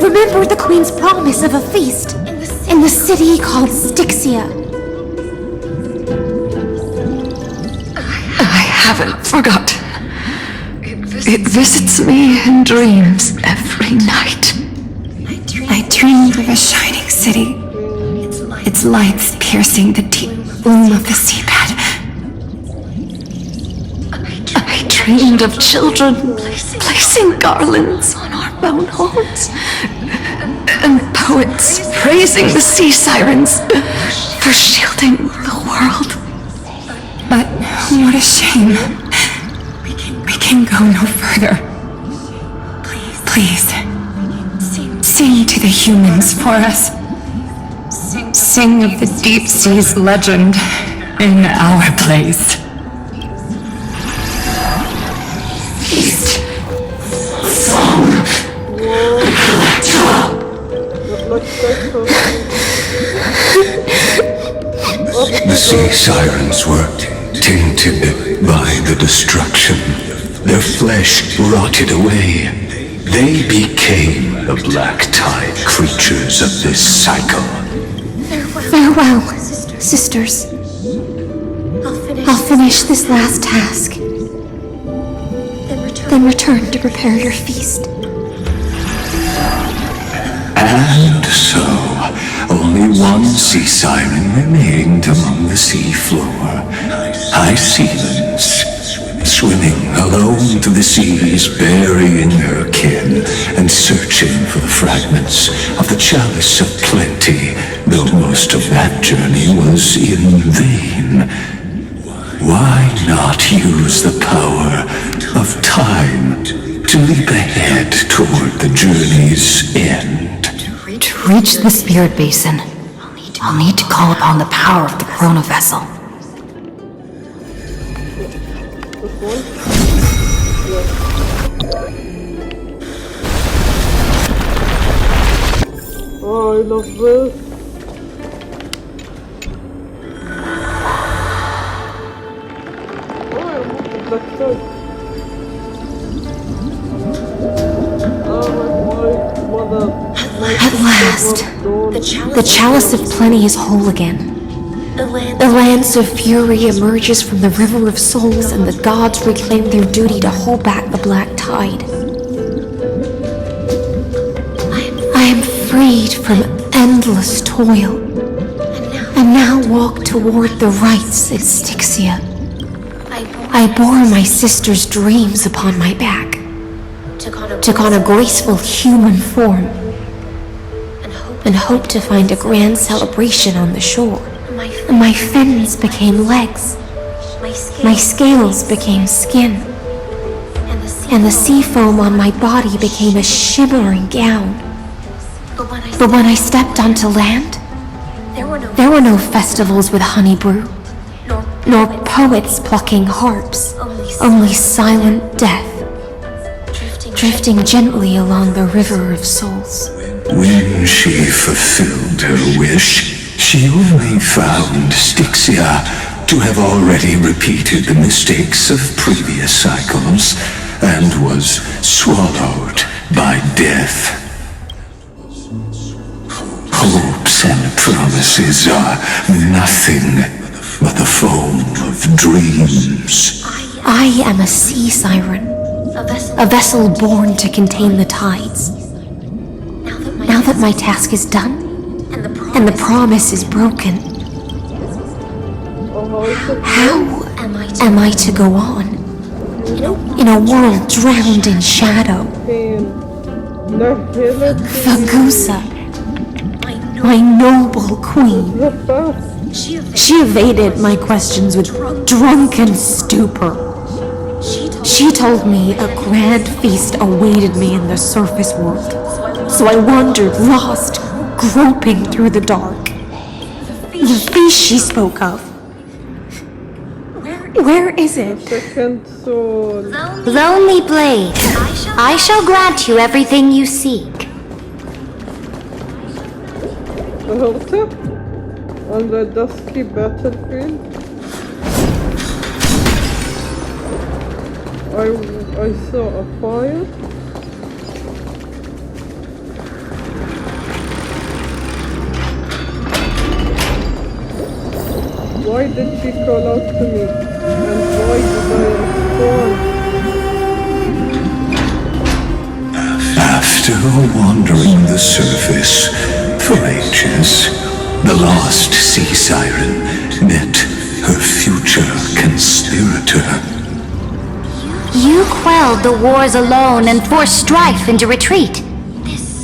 Remember the Queen's promise of a feast in the city called Styxia. I haven't forgotten. It visits me in dreams every night. I dreamed of a shining city. Its lights piercing the deep gloom of the seabed. I dreamed of children placing garlands on our bone homes, and poets praising the sea sirens for shielding the world. But what a shame. We can go no further. Please, sing to the humans for us. Sing of the deep sea's legend in our place. Feast. Song. The sea sirens were tainted by the destruction. Their flesh rotted away. They became the black tide creatures of this cycle. Farewell, sisters. I'll finish this last task. Then return to prepare your feast. And so, only one sea siren remained among the sea floor. High Sealands, swimming alone to the seas, burying her kin, and searching for the fragments of the chalice of plenty, though most of that journey was in vain. Why not use the power of time to leap ahead toward the journey's end? To reach the spirit basin, I'll need to call upon the power of the Chrono Vessel. Oh, I love this. Oh, I want the black side. At last, the chalice of plenty is whole again. The lance of fury emerges from the river of souls, and the gods reclaim their duty to hold back the black tide. I am freed from endless toil, and now walk toward the rites of Styxia. I bore my sister's dreams upon my back, took on a graceful human form, and hoped to find a grand celebration on the shore. My fins became legs, my scales became skin, and the sea foam on my body became a shimmering gown. But when I stepped onto land, there were no festivals with honey brew, nor poets plucking harps, only silent death, drifting gently along the river of souls. When she fulfilled her wish, she only found Styxia to have already repeated the mistakes of previous cycles and was swallowed by death. Hopes and promises are nothing but the foam of dreams. I am a sea siren, a vessel born to contain the tides. Now that my task is done, and the promise is broken, how am I to go on in a world drowned in shadow? Fagusa, my noble queen. She evaded my questions with drunken stupor. She told me a grand feast awaited me in the surface world, so I wandered lost, groping through the dark. The feast she spoke of. Where is it? Second soul. Lonely Blade, I shall grant you everything you seek. Hörte? On the dusky battlefield. I saw a fire. Why did she call out to me? And why did I respond? After wandering the surface for ages, the lost sea siren met her future conspirator. You quelled the wars alone and forced strife into retreat.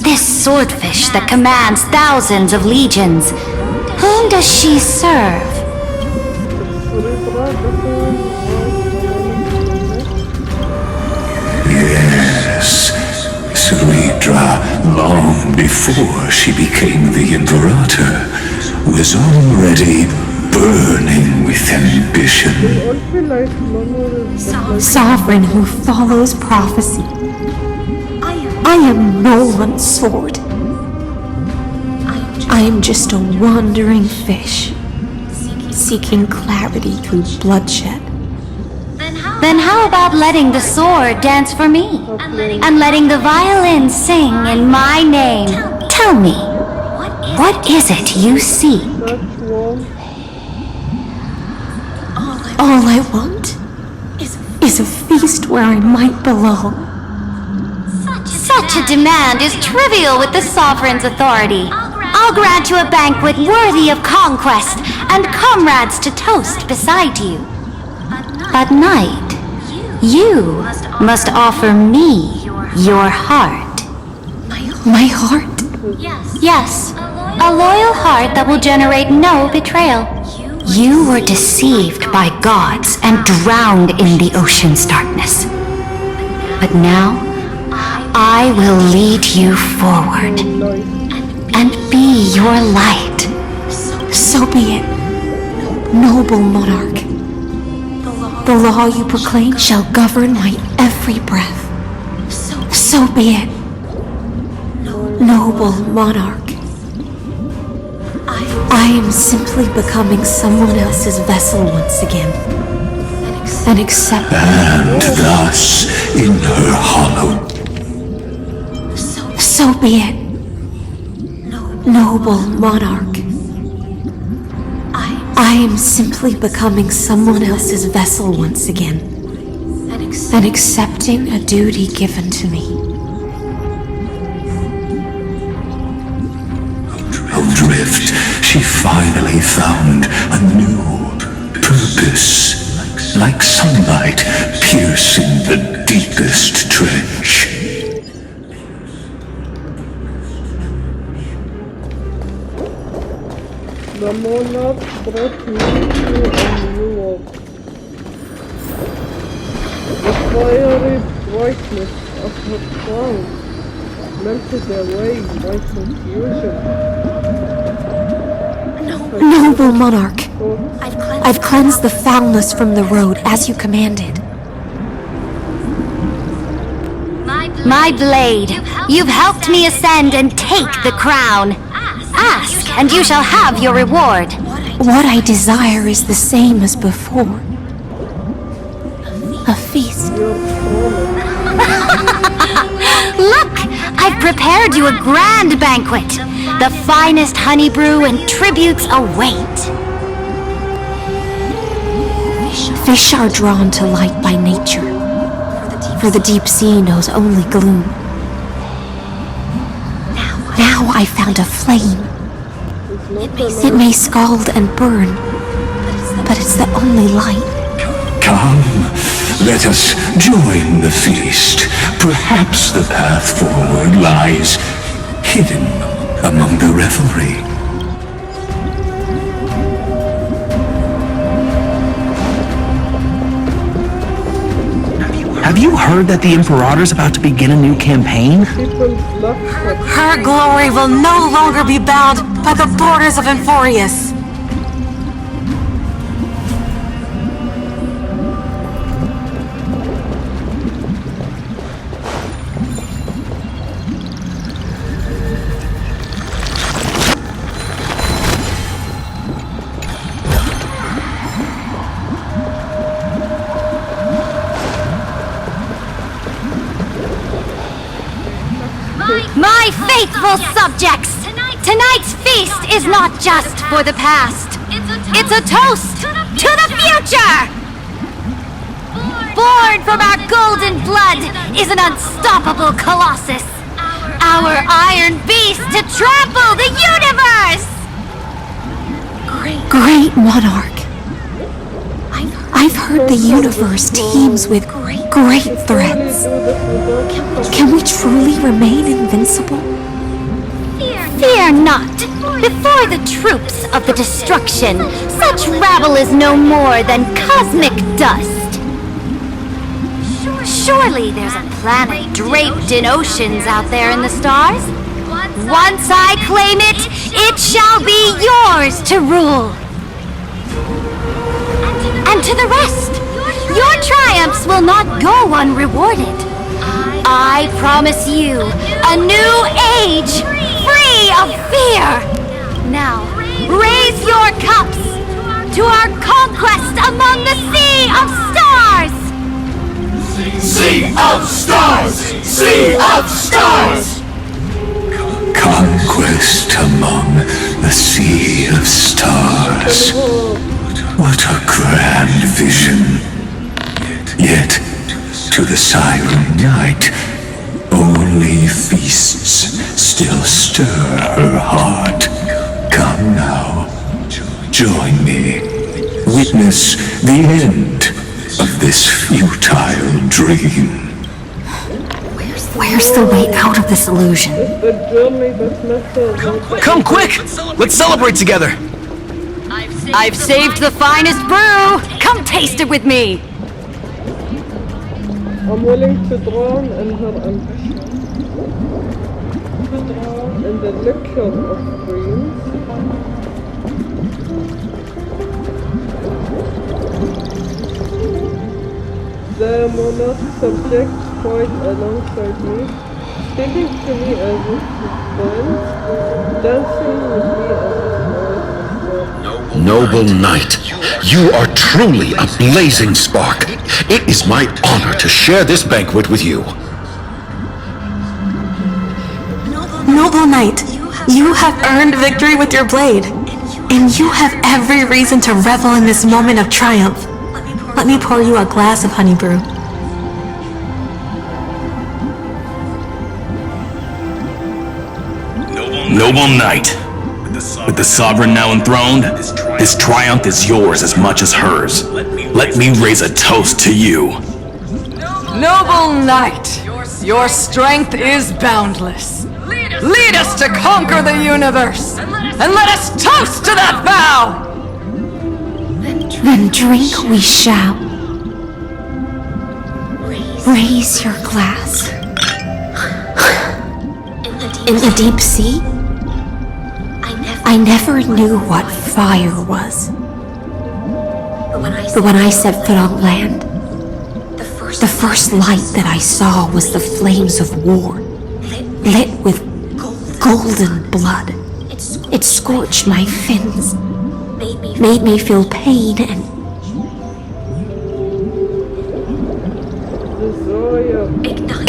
This swordfish that commands thousands of legions, whom does she serve? Yes, Ceredra, long before she became the Imperator, was already burning with ambition. Sovereign who follows prophecy. I am no one's sword. I am just a wandering fish, seeking clarity through bloodshed. Then how about letting the sword dance for me? And letting the violin sing in my name? Tell me, what is it you seek? All I want is a feast where I might belong. Such a demand is trivial with the sovereign's authority. I'll grant you a banquet worthy of conquest and comrades to toast beside you. But night, You must offer me your heart. My heart? Yes, a loyal heart that will generate no betrayal. You were deceived by gods and drowned in the ocean's darkness. But now, I will lead you forward and be your light. So be it, noble monarch. The law you proclaim shall govern my every breath. So be it, noble monarch. I am simply becoming someone else's vessel once again. And accept. And thus, in her hollow. So be it, noble monarch. I am simply becoming someone else's vessel once again, and accepting a duty given to me. Adrift, she finally found a new purpose, like sunlight piercing the deepest trench. The monarch brought me to a new world. The fiery brightness of her crown melted away my confusion. Noble monarch, I've cleansed the foulness from the road as you commanded. My blade, you've helped me ascend and take the crown. Ask, and you shall have your reward. What I desire is the same as before. A feast. Look, I've prepared you a grand banquet. The finest honey brew and tributes await. Fish are drawn to light by nature, for the deep sea knows only gloom. Now I found a flame. It may scald and burn, but it's the only light. Come, let us join the feast. Perhaps the path forward lies hidden among the revelry. Have you heard that the Imperator's about to begin a new campaign? Her glory will no longer be bound by the borders of Emphorius. My faithful subjects, tonight's feast is not just for the past. It's a toast to the future! Born from our golden blood is an unstoppable colossus. Our iron beast to trample the universe! Great monarch. I've heard the universe teems with great threats. Can we truly remain invincible? Fear not. Before the troops of the destruction, such rabble is no more than cosmic dust. Surely there's a planet draped in oceans out there in the stars. Once I claim it, it shall be yours to rule. And to the rest, your triumphs will not go unrewarded. I promise you a new age, free of fear. Now, raise your cups to our conquest among the Sea of Stars! Sea of Stars! Sea of Stars! Conquest among the Sea of Stars. What a grand vision. Yet, to the siren night, only feasts still stir her heart. Come now, join me. Witness the end of this futile dream. Where's the way out of this illusion? It's the journey that matters. Come quick! Let's celebrate together! I've saved the finest brew! Come taste it with me! I'm willing to drown in her ambition. To drown in the liquor of dreams. The monarch subject fight alongside me, speaking to me as if his friend, dancing with me as his wife. Noble knight, you are truly a blazing spark. It is my honor to share this banquet with you. Noble Knight, you have earned victory with your blade, and you have every reason to revel in this moment of triumph. Let me pour you a glass of honey brew. Noble knight, with the sovereign now enthroned, this triumph is yours as much as hers. Let me raise a toast to you. Noble knight, your strength is boundless. Lead us to conquer the universe, and let us toast to that vow! Then drink we shall. Raise your glass. In the deep sea, I never knew what fire was. But when I set foot on land, the first light that I saw was the flames of war, lit with golden blood. It scorched my fins, made me feel pain and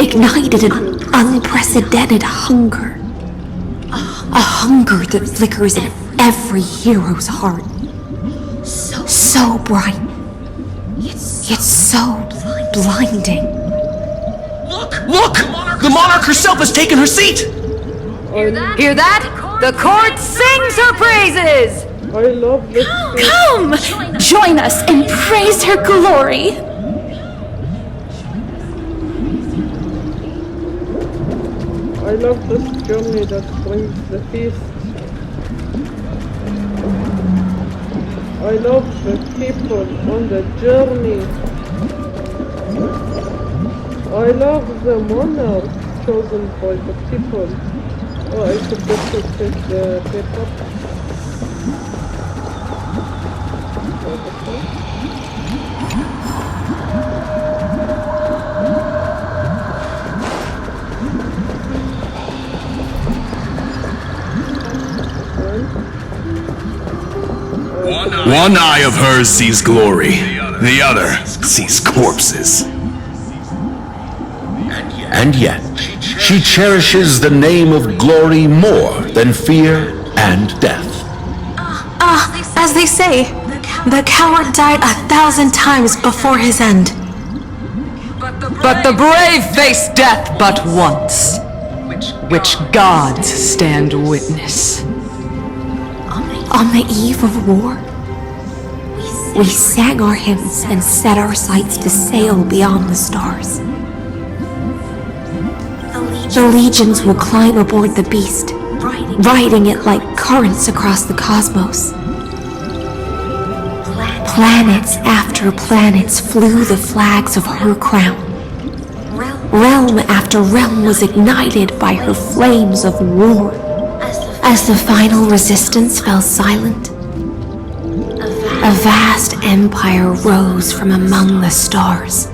ignited an unprecedented hunger. A hunger that flickers in every hero's heart. So bright, yet so blinding. Look! The monarch herself has taken her seat! Hear that? The court sings her praises! I love this. Come! Join us and praise her glory! I love this journey that brings the feast. I love the people on the journey. I love the monarch chosen by the people. Oh, I forgot to take the paper. One eye of hers sees glory, the other sees corpses. And yet, she cherishes the name of glory more than fear and death. As they say, the coward died 1,000 times before his end. But the brave face death but once, which gods stand witness. on the eve of war, we sang our hymns and set our sights to sail beyond the stars. The legions will climb aboard the beast, riding it like currents across the cosmos. Planets after planets flew the flags of her crown. Realm after realm was ignited by her flames of war. As the final resistance fell silent, a vast empire rose from among the stars.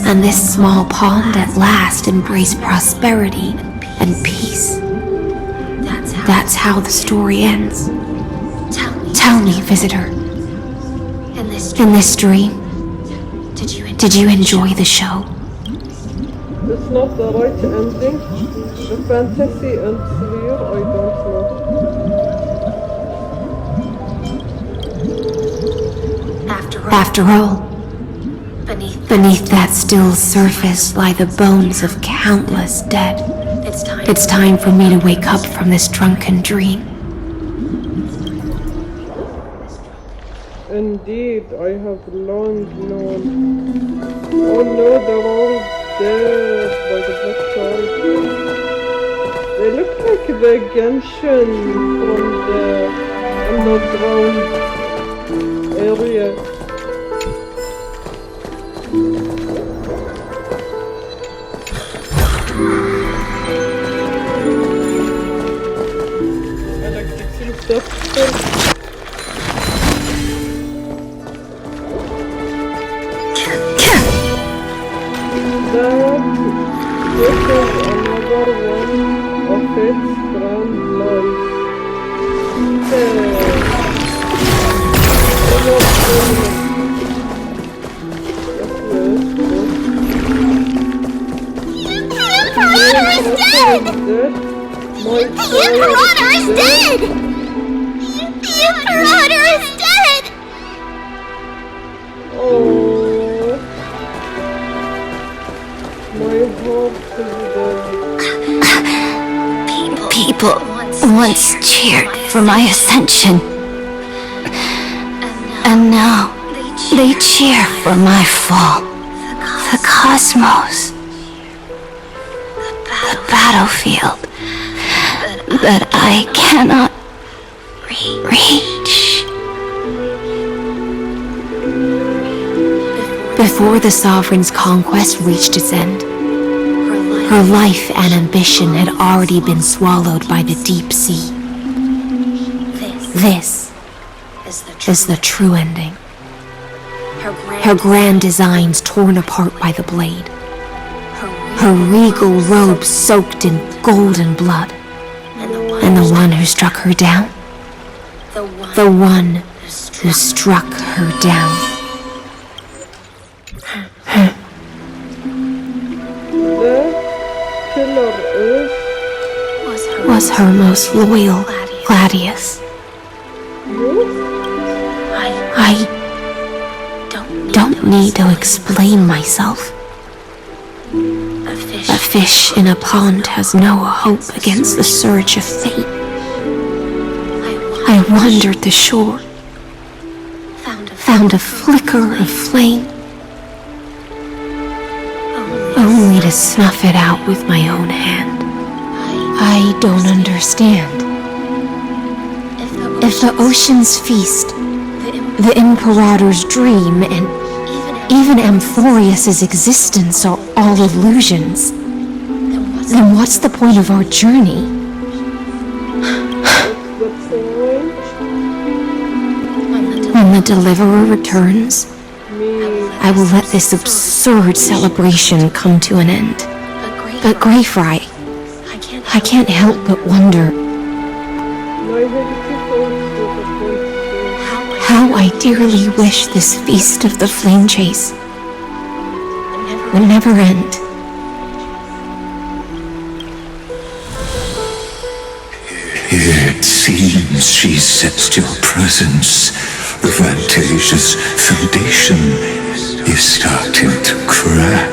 And this small pond at last embraced prosperity and peace. That's how the story ends. Tell me, visitor, in this dream, did you enjoy the show? It's not the right ending. The fantasy ends here, I don't know. After all, beneath that still surface lie the bones of countless dead. It's time for me to wake up from this drunken dream. Indeed, I have long known. Oh no, they're all dead by the black side. They look like the Genshin from the underground area. Electric stuff. This is another one of its grand lies. The Imperator is dead! The Imperator is dead! Oh, my heart is dead. People once cheered for my ascension. And now they cheer for my fall. The cosmos. The battlefield that I cannot reach. Before the Sovereign's conquest reached its end, her life and ambition had already been swallowed by the deep sea. This is the true ending. Her grand designs torn apart by the blade. Her regal robe soaked in golden blood. And the one who struck her down? The one who struck her down. The killer was her most loyal gladius. I don't need to explain myself. A fish in a pond has no hope against the surge of fate. I wandered the shore, found a flicker of flame, only to snuff it out with my own hand. I don't understand. If the ocean's feast, the Imperator's dream, and even Amphorius's existence are all illusions, then what's the point of our journey? When the Deliverer returns, I will let this absurd celebration come to an end. But Greyfry, I can't help but wonder how I dearly wish this feast of the flame chase would never end. It seems she sensed your presence. The Fantasia's foundation is starting to crack.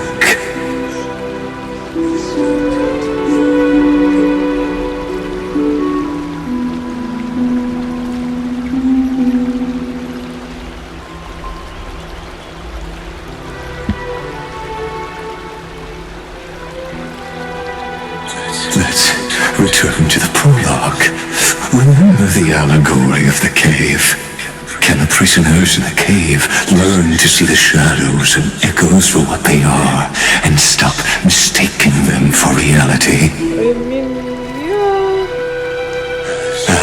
Let's return to the prologue. Remember the allegory of the cave. Can the prisoners in the cave learn to see the shadows and echoes for what they are and stop mistaking them for reality?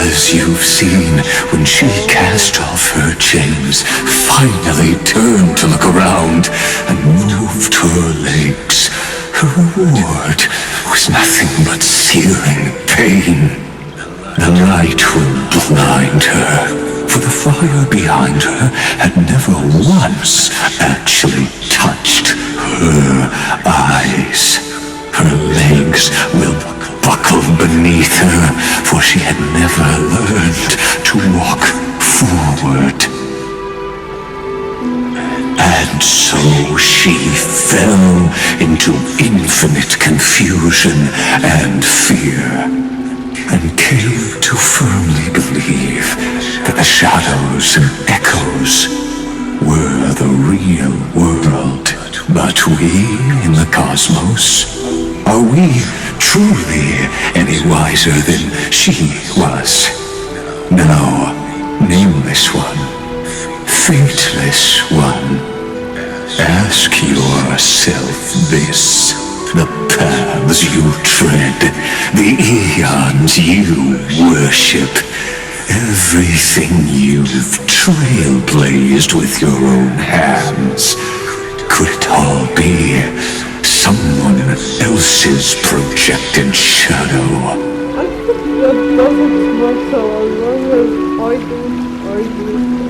As you've seen, when she cast off her chains, finally turned to look around and moved her legs, her reward was nothing but searing pain. The light will blind her, for the fire behind her had never once actually touched her eyes. Her legs will buckle beneath her, for she had never learned to walk forward. And so she fell into infinite confusion and fear, and came to firmly believe that the shadows and echoes were the real world. But we in the cosmos, are we truly any wiser than she was? No, nameless one, fateless one. Ask yourself this. The paths you tread, the eons you worship, everything you've trailblazed with your own hands, could it all be someone else's projected shadow? I think that doesn't matter as long as I do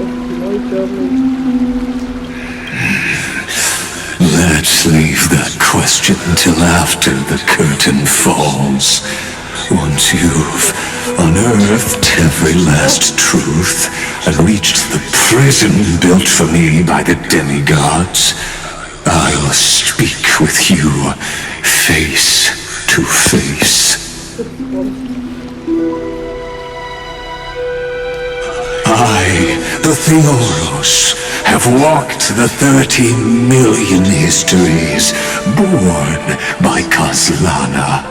it's my journey. Let's leave that question till after the curtain falls. Once you've unearthed every last truth and reached the prison built for me by the demigods, I'll speak with you face to face. I, the Theoros, have walked the 30 million histories born by Kaslana.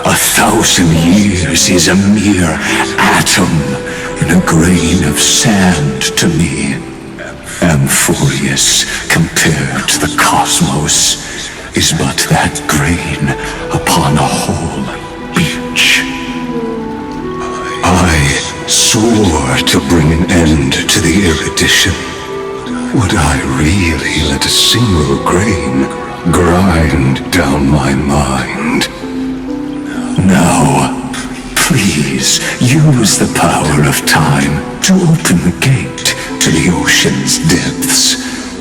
1,000 years is a mere atom in a grain of sand to me. Amphorius, compared to the cosmos, is but that grain upon a whole beach. I swore to bring an end to the erudition. Would I really let a single grain grind down my mind? Now, please use the power of time to open the gate to the ocean's depths.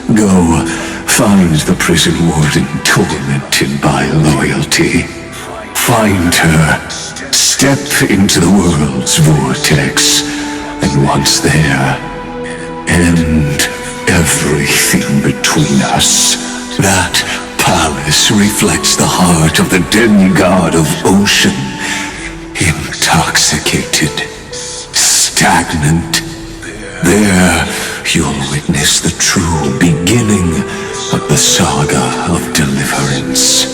Go, find the prison warden tormented by loyalty. Find her, step into the world's vortex, and once there, end everything between us. That palace reflects the heart of the demigod of ocean, intoxicated, stagnant. There, you'll witness the true beginning of the saga of deliverance.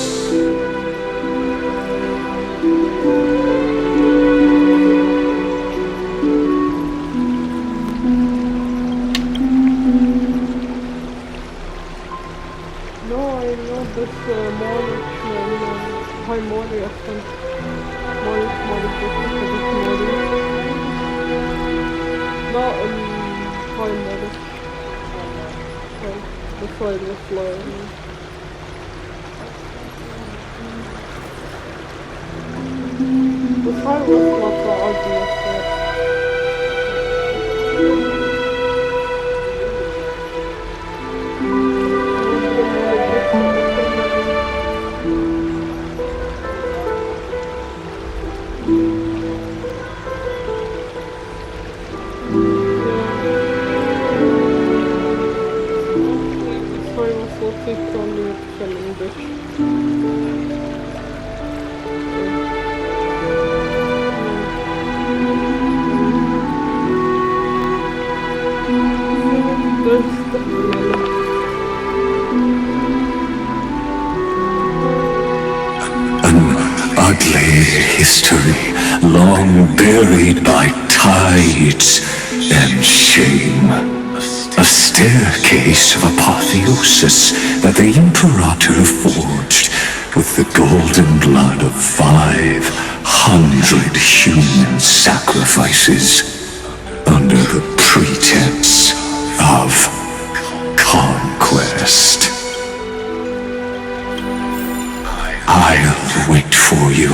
History, long buried by tides and shame. A staircase of apotheosis that the Imperator forged with the golden blood of 500 human sacrifices under the pretense of conquest. I'll wait for you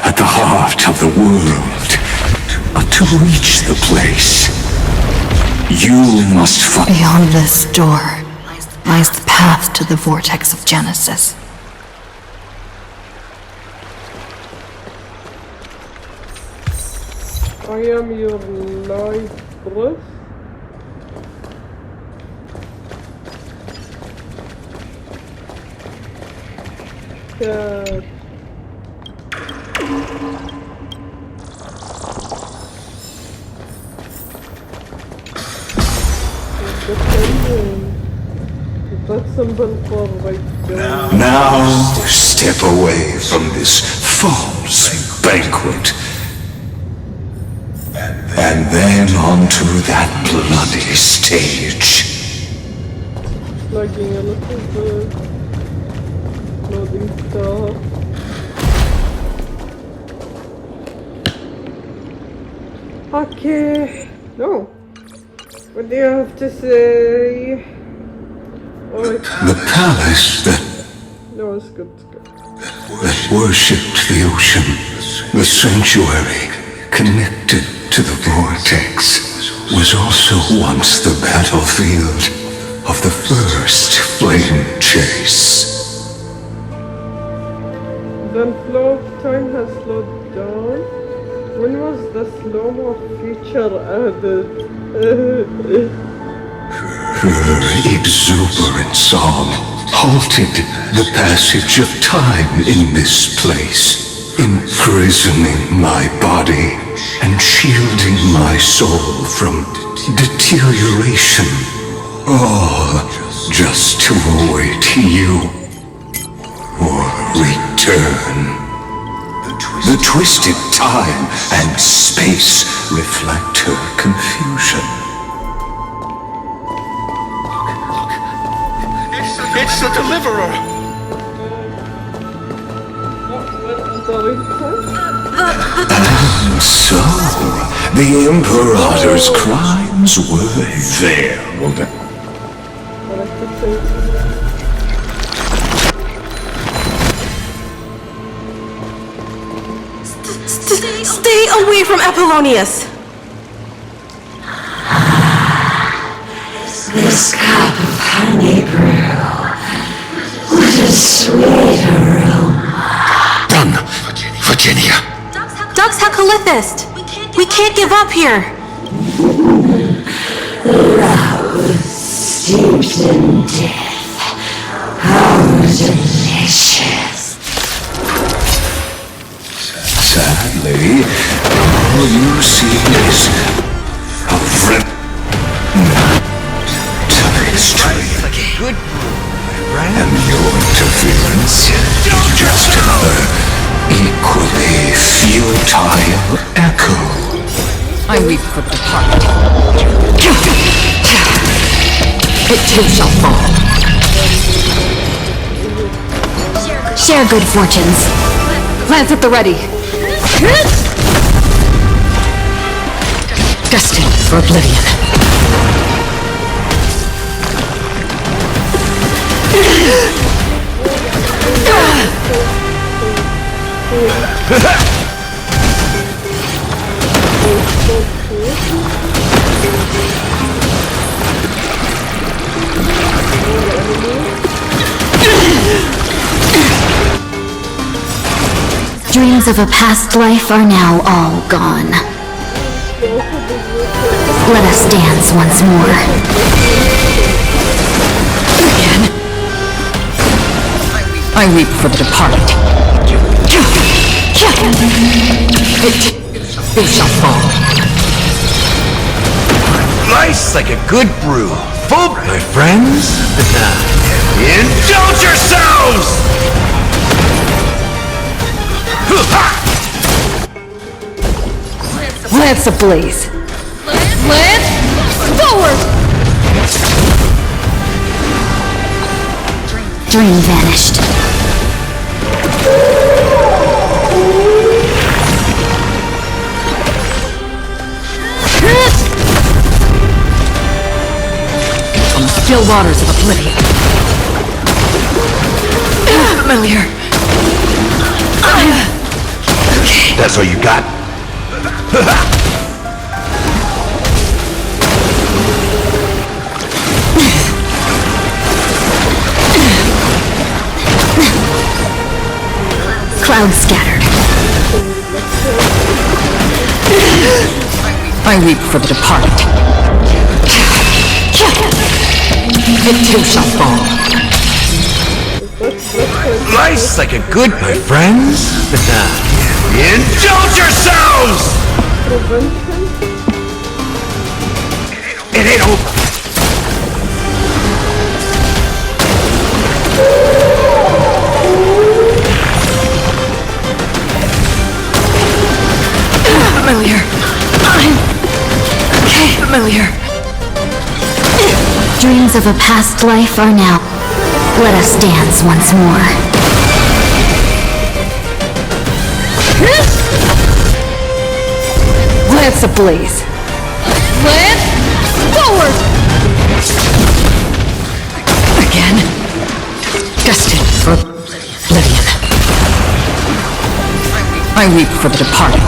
at the heart of the world. To reach the place, you must find... Beyond this door lies the path to the vortex of Genesis. I am your lyguesess. That symbol for right there. Now step away from this false banquet. And then onto that bloody stage. Lagging a little bit. Loading stuff. Okay. No. What do you have to say? The palace that No, it's good, it's good. worshipped the ocean, the sanctuary connected to the vortex, was also once the battlefield of the first flame chase. Then flow of time has slowed down. When was the slow-mo feature added? Her exuberant song halted the passage of time in this place, imprisoning my body and shielding my soul from deterioration, all just to await you or return. The twisted time and space reflect her confusion. It's the Deliverer! And so, the Imperator's crimes were veiled. Stay away from Apollonius! This cup of honey brew. What a sweet aroma. Done, Virginia. Dux Hakalithist! We can't give up here! Love steeped in death. How delicious. Sadly, all you see is a friend. Good. And your interference is just another equally futile echo. I weep for the heart. It too shall fall. Share good fortunes. Lance at the ready. Destined for oblivion. Dreams of a past life are now all gone. Let us dance once more. Again. I weep for the departed. It shall fall. Nice like a good brew. Full, my friends. Indulge yourselves! Lance ablaze. Lance, forward! Dream vanished. On the still waters of oblivion. Familiar. That's all you got? Clouds scattered. I weep for the departed. It too shall fall. Nice like a good, my friends. Indulge yourselves! It ain't over. familiar. Okay, familiar. Dreams of a past life are now. Let us dance once more. Lance ablaze. Lance forward! Again. Destined for oblivion. I weep for the departed.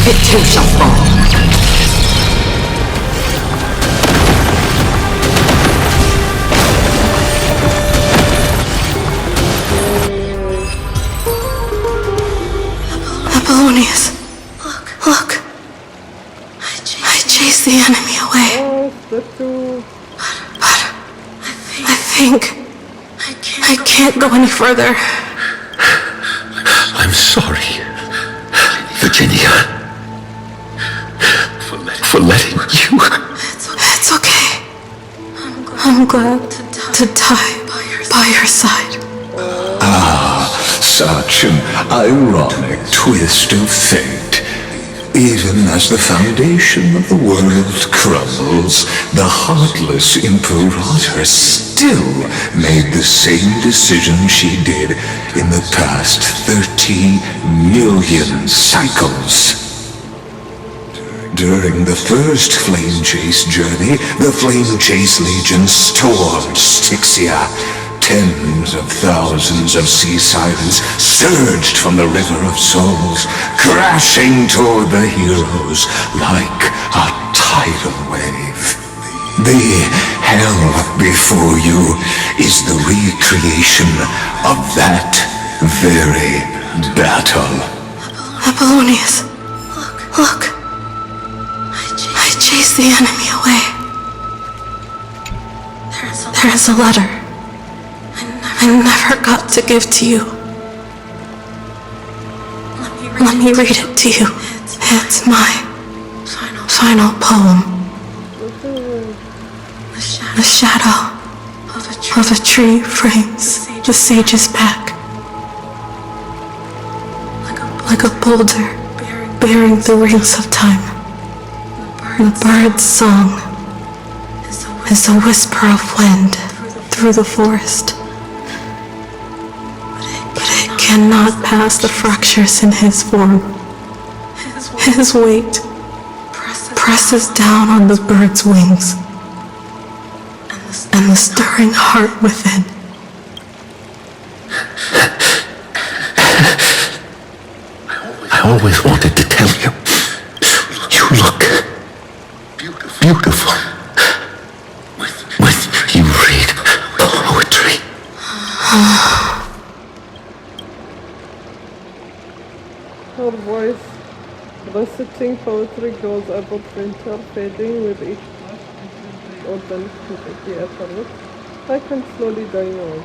It too shall fall. Apollonius. Look. I chased the enemy away. But I think I can't go any further. I'm sorry, Virginia, for letting you. It's okay. I'm glad to die by your side. Such an ironic twist of fate. Even as the foundation of the world crumbles, the heartless Imperator still made the same decision she did in the past 30 million cycles. During the first Flame Chase journey, the Flame Chase Legion stormed Styxia. Tens of thousands of sea sirens surged from the River of Souls, crashing toward the heroes like a tidal wave. The hell before you is the recreation of that very battle. Apollonius. Look. I chased the enemy away. There is a letter I never got to give to you. Let me read it to you. It's my final poem. The shadow of a tree frames the sage's back. Like a boulder bearing the rings of time. The bird's song is a whisper of wind through the forest. Cannot pass the fractures in his form. His weight presses down on the bird's wings and the stirring heart within. I always wanted to tell you, you look beautiful when you read poetry. Her voice, reciting poetry, goes about winter fading with each flash or then completely effortless. I can slowly die now.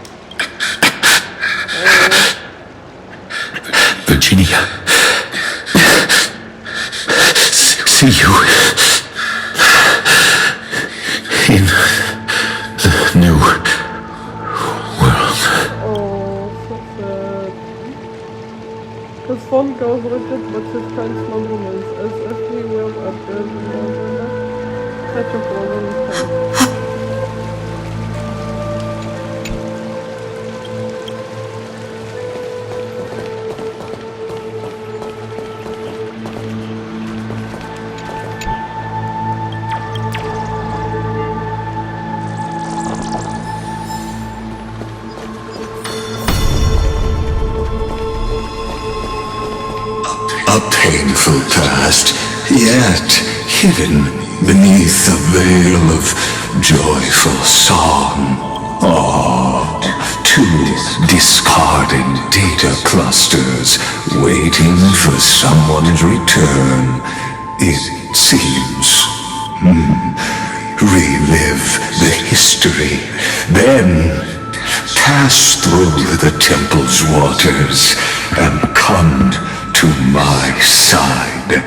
Virginia, see you in the new world. Oh, so sad. His form goes rigid, but his kind smile remains, as if he were a bird such a frozen hand. A painful past, yet hidden beneath a veil of joyful song. Oh, two discarding data clusters waiting for someone's return, it seems. Relive the history, then pass through the temple's waters and come to my side.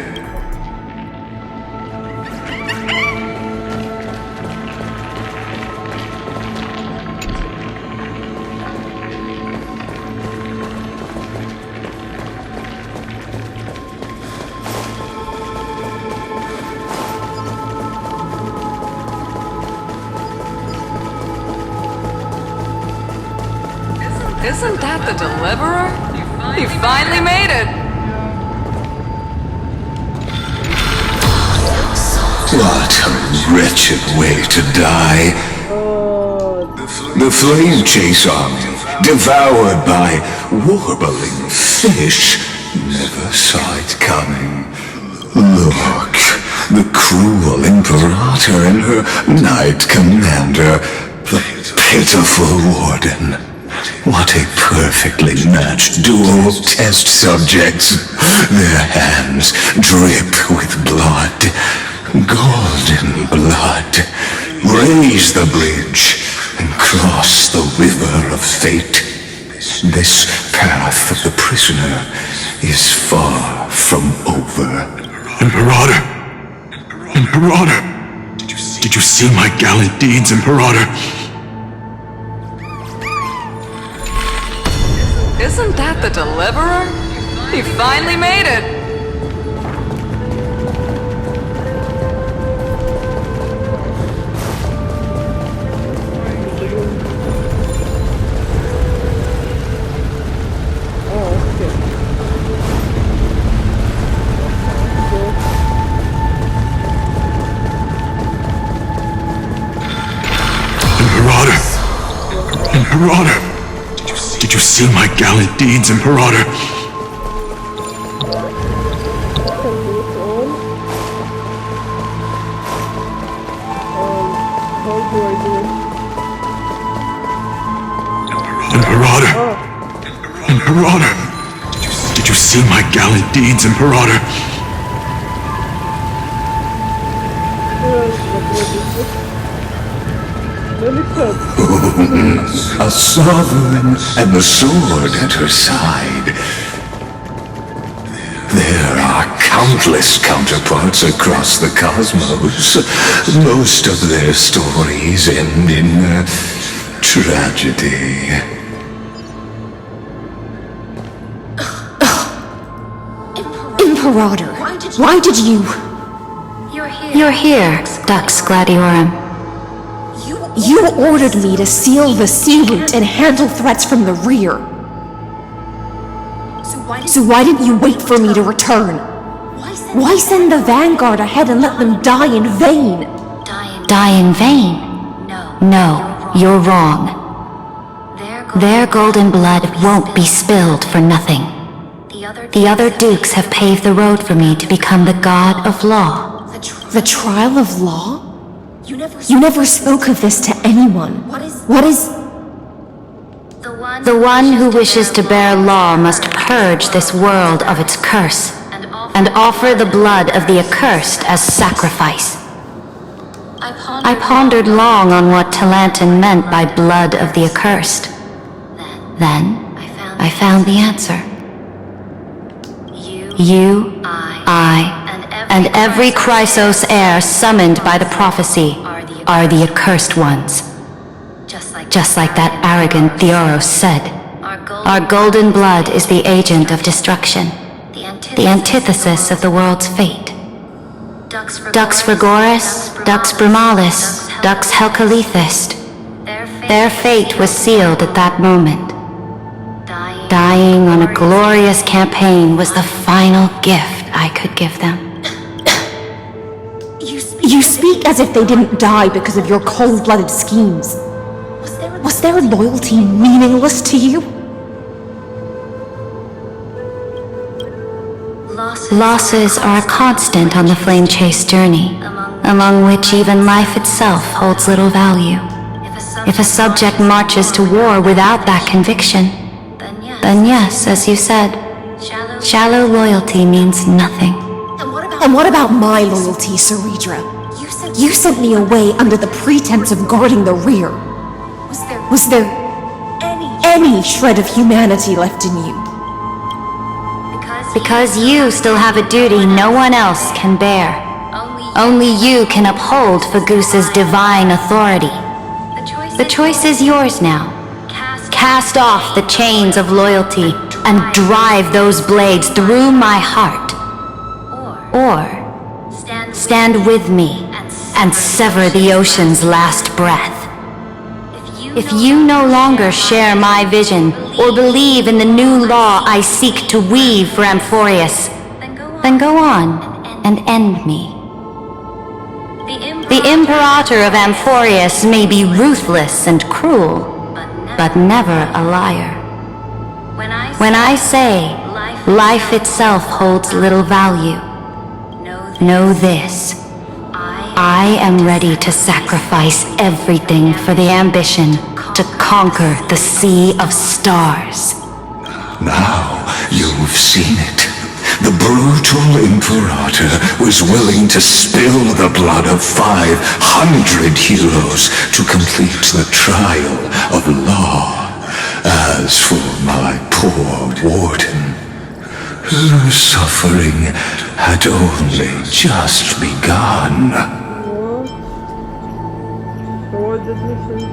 Isn't that the Deliverer? You finally made it! What a wretched way to die. The flame chase army, devoured by warbling fish, never saw it coming. Look, the cruel Imperator and her knight commander, the pitiful warden. What a perfectly matched duo of test subjects. Their hands drip with blood. Golden blood. Raise the bridge and cross the river of fate. This path of the prisoner is far from over. Imperator! Imperator! Did you see my gallant deeds, Imperator? Isn't that the Deliverer? You finally made it! Imperator! Did you see my gallant deeds, Imperator? Imperator! Imperator! Did you see my gallant deeds, Imperator? A sovereign and the sword at her side. There are countless counterparts across the cosmos. Most of their stories end in tragedy. Imperator, why did you... You're here, Dux Gladiorum. You ordered me to seal the sea route and handle threats from the rear. So why didn't you wait for me to return? Why send the vanguard ahead and let them die in vain? Die in vain? No, you're wrong. Their golden blood won't be spilled for nothing. The other dukes have paved the road for me to become the god of law. The trial of law? You never spoke of this to anyone. What is... The one who wishes to bear law must purge this world of its curse, and offer the blood of the accursed as sacrifice. I pondered long on what Talantin meant by blood of the accursed. Then, I found the answer. You, I, and every Chrysos heir summoned by the prophecy are the accursed ones. Just like that arrogant Theoros said, our golden blood is the agent of destruction, the antithesis of the world's fate. Dux Frigoris, Dux Brumalis, Dux Helcalethist. Their fate was sealed at that moment. Dying on a glorious campaign was the final gift I could give them. You speak as if they didn't die because of your cold-blooded schemes. Was their loyalty meaningless to you? Losses are a constant on the flame chase journey, among which even life itself holds little value. If a subject marches to war without that conviction, then yes, as you said, shallow loyalty means nothing. And what about my loyalty, Ceridra? You sent me away under the pretense of guarding the rear. Was there any shred of humanity left in you? Because you still have a duty no one else can bear. Only you can uphold Fagusa's divine authority. The choice is yours now. Cast off the chains of loyalty and drive those blades through my heart. Or stand with me and sever the ocean's last breath. If you no longer share my vision or believe in the new law I seek to weave for Amphorius, then go on and end me. The Imperator of Amphorius may be ruthless and cruel, but never a liar. When I say life itself holds little value, know this. I am ready to sacrifice everything for the ambition to conquer the Sea of Stars. Now you've seen it. The brutal Imperator was willing to spill the blood of 500 heroes to complete the trial of law. As for my poor warden, her suffering had only just begun. What did he say?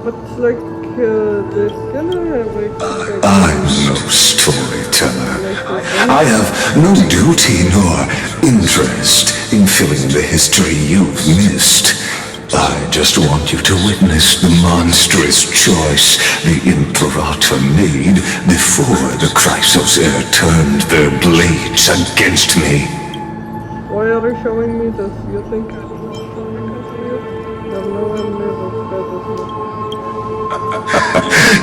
But like, there's gonna I'm no storyteller. I have no duty nor interest in filling the history you've missed. I just want you to witness the monstrous choice the Imperator made before the Chrysosair turned their blades against me. Why are you showing me this? You think I'm showing it to you? There's no one never said this.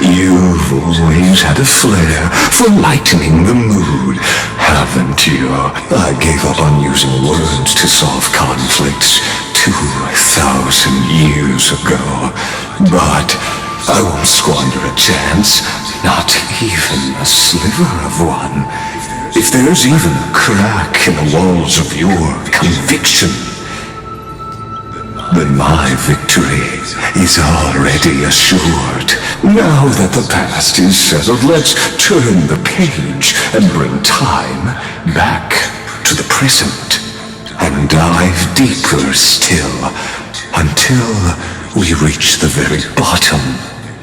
You've always had a flair for lightening the mood, haven't you? I gave up on using words to solve conflicts 2,000 years ago. But I won't squander a chance, not even a sliver of one. If there's even a crack in the walls of your conviction, then my victory is already assured. Now that the past is settled, let's turn the page and bring time back to the present and dive deeper still until we reach the very bottom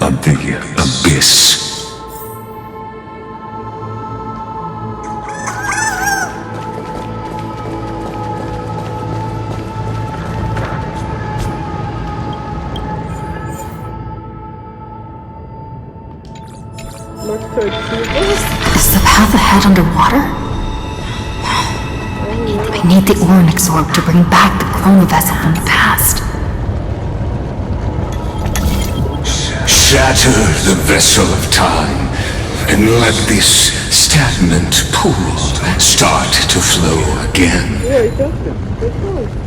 of the abyss. Is the path ahead underwater? I need the Onyx Orb to bring back the Chrono Vessel from the past. Shatter the vessel of time and let this stagnant pool start to flow again. Yeah, I got it. That's all.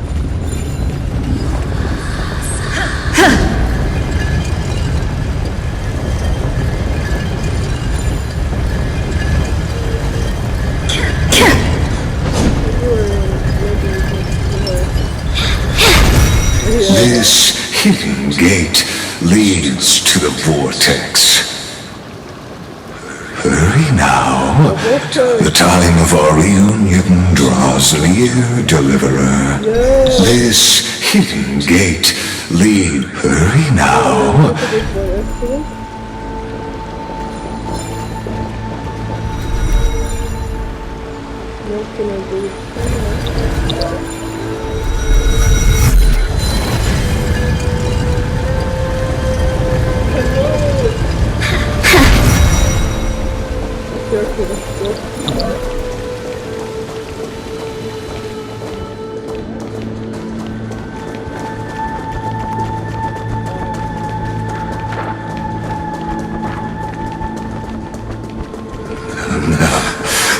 This hidden gate leads to the vortex. Hurry now. The time of our reunion draws near, Deliverer. This hidden gate leads. Hurry now.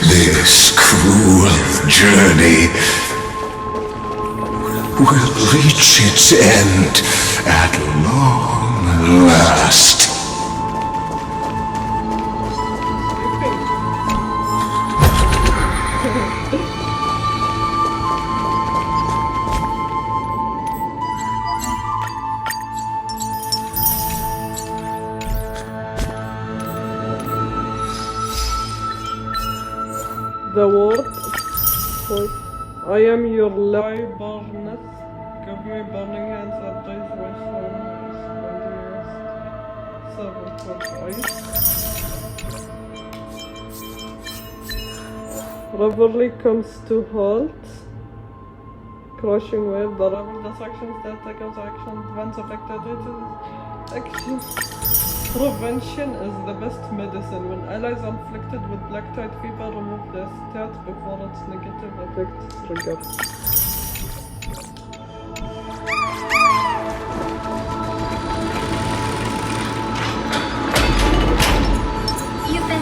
This cruel journey will reach its end at long last. The word was, I am your lyguesess. Give me burning hands and eyes with servant eyes. Revelry comes to halt. crushing wave, the rebel destruction, that tackles action, advance affected action. Prevention is the best medicine. When allies are afflicted with black tide fever, remove the stat before its negative effect triggers.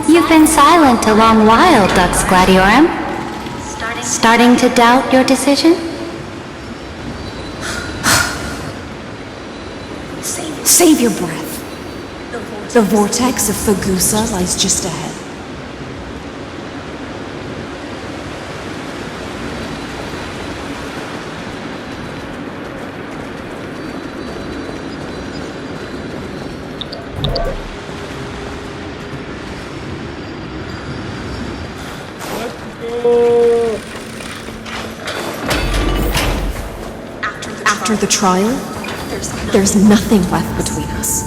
You've been silent a long while, Dux Gladiorum. Starting to doubt your decision? Save your breath. The vortex of Fagusa lies just ahead. After the trial, there's nothing left between us.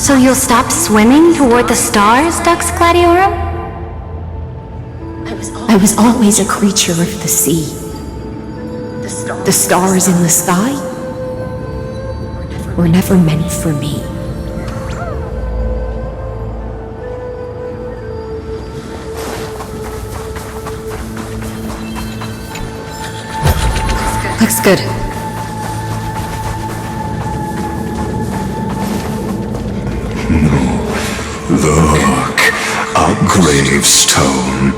So you'll stop swimming toward the stars, Dux Gladiorum? I was always a creature of the sea. The stars in the sky were never meant for me. Looks good. Look, a gravestone.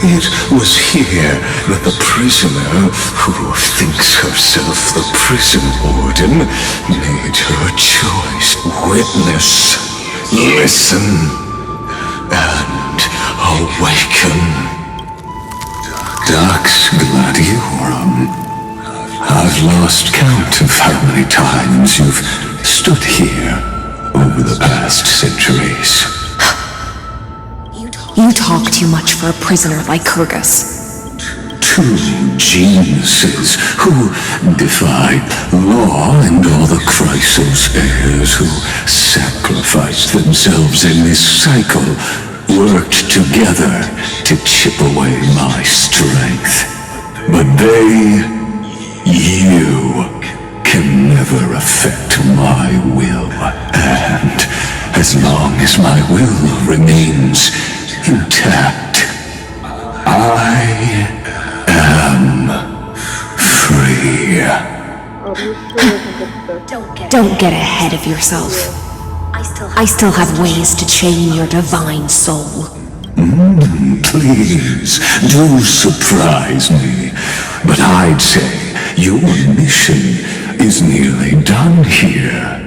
It was here that the prisoner, who thinks herself the prison warden, made her choice. Witness, listen, and awaken. Dux Gladiorum. I've lost count of how many times you've stood here over the past centuries. You talk too much for a prisoner like Kurgus. Two geniuses who defied law and all the Chrysos heirs who sacrificed themselves in this cycle worked together to chip away my strength. But you can never affect my will. And as long as my will remains intact, I am free. Don't get ahead of yourself. I still have ways to chain your divine soul. Please, do surprise me. But I'd say your mission is nearly done here,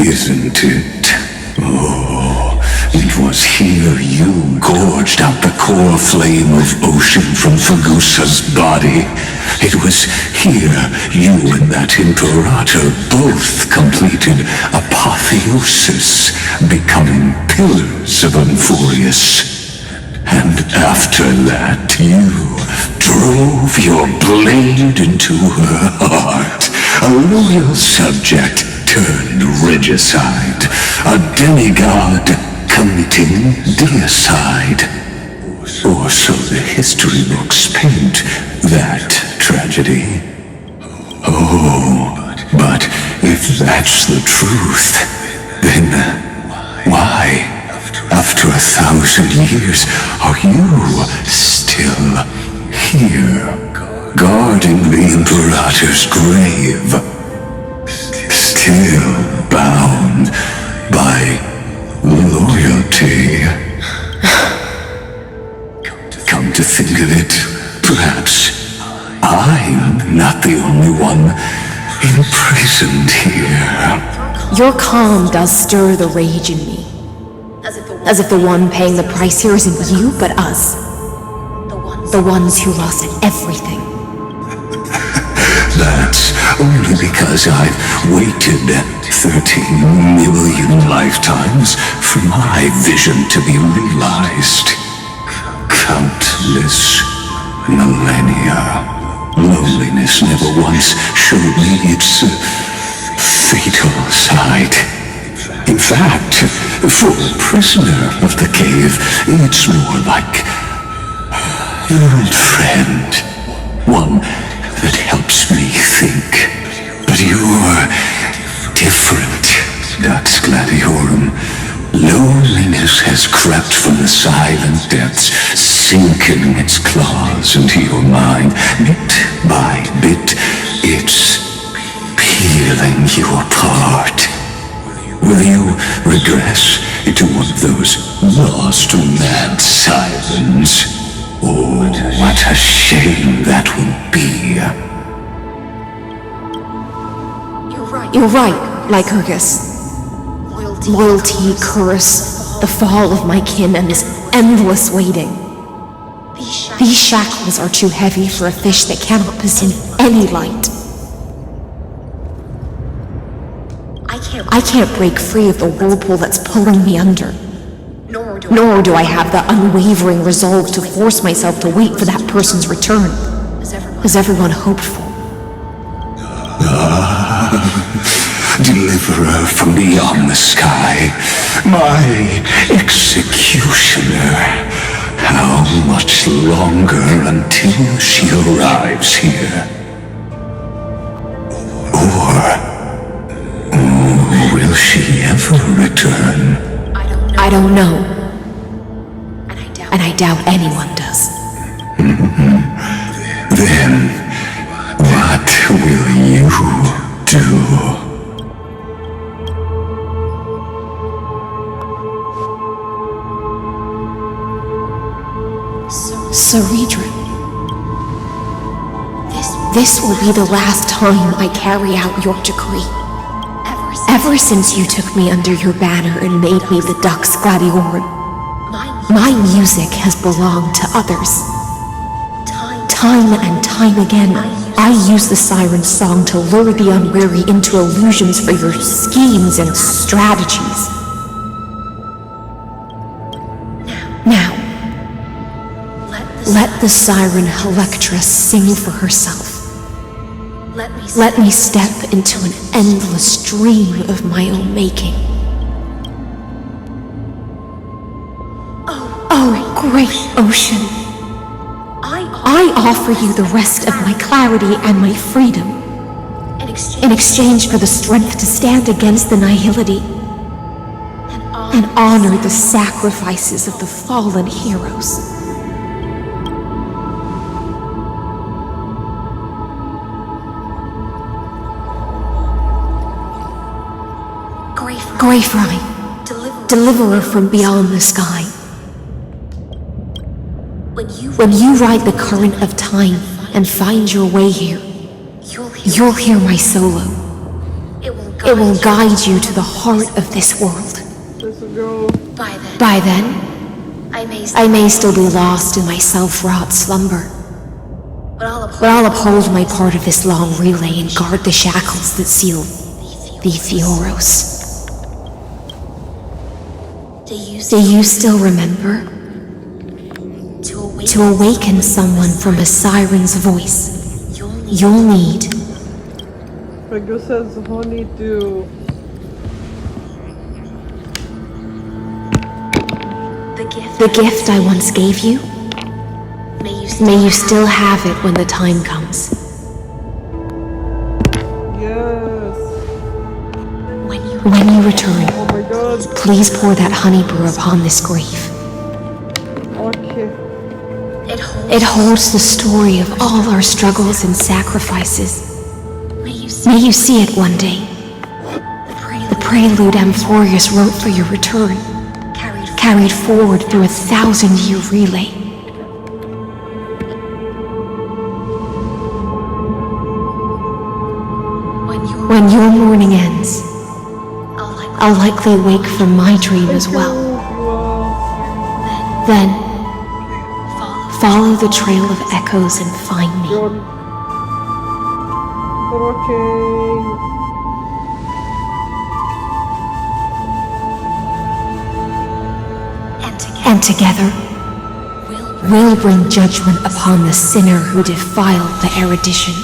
isn't it? Oh, it was here you gorged out the core flame of ocean from Fagusa's body. It was here you and that Imperator both completed apotheosis, becoming pillars of Unfurious. And after that, you drove your blade into her heart. A loyal subject turned regicide. A demigod committing deicide. Or so the history books paint that tragedy. Oh, but if that's the truth, then why? After 1,000 years, are you still here, guarding the Imperator's grave? Still bound by loyalty? Come to think of it, perhaps I'm not the only one imprisoned here. Your calm does stir the rage in me. As if the one paying the price here isn't you, but us. The ones who lost everything. That's only because I've waited 13 million lifetimes for my vision to be realized. Countless millennia. Loneliness never once showed me its fatal side. In fact, for a prisoner of the cave, it's more like old friend. One that helps me think. But you're different, Dux Gladiorum. Loneliness has crept from the silent depths, sinking its claws into your mind. Bit by bit, it's peeling you apart. Will you regress into one of those lost mad sirens? Oh, what a shame that will be. You're right, lygus. Loyalty, curse, the fall of my kin, and this endless waiting. These shackles are too heavy for a fish that cannot perceive any light. I can't break free of the whirlpool that's pulling me under. Nor do I have the unwavering resolve to force myself to wait for that person's return, as everyone hoped for. Deliverer from beyond the sky, my executioner. How much longer until she arrives here? Or will she ever return? I don't know. And I doubt anyone does. Then, what will you do? Ceredra. This will be the last time I carry out your decree. Ever since you took me under your banner and made me the Dux Gladiorum, my music has belonged to others. Time and time again, I use the siren's song to lure the unwary into illusions for your schemes and strategies. Now, let the siren Electra sing for herself. Let me step into an endless dream of my own making. Oh, great ocean. I offer you the rest of my clarity and my freedom in exchange for the strength to stand against the nihility and honor the sacrifices of the fallen heroes. Greyfry, deliverer from beyond the sky. When you ride the current of time and find your way here, you'll hear my solo. It will guide you to the heart of this world. By then, I may still be lost in my self-wrought slumber, but I'll uphold my part of this long relay and guard the shackles that seal the Fioros. Do you still remember? To awaken someone from a siren's voice, you'll need... lyguesess honeydew. The gift I once gave you? May you still have it when the time comes. Yes. When you return, Oh my god. please pour that honey brew upon this grave. Okay. It holds the story of all our struggles and sacrifices. May you see it one day. The prelude Amphorius wrote for your return, carried forward through a 1,000-year relay. When your mourning ends, I'll likely wake from my dream as well. Then, follow the trail of echoes and find me. For watching. And together, we'll bring judgment upon the sinner who defiled the erudition.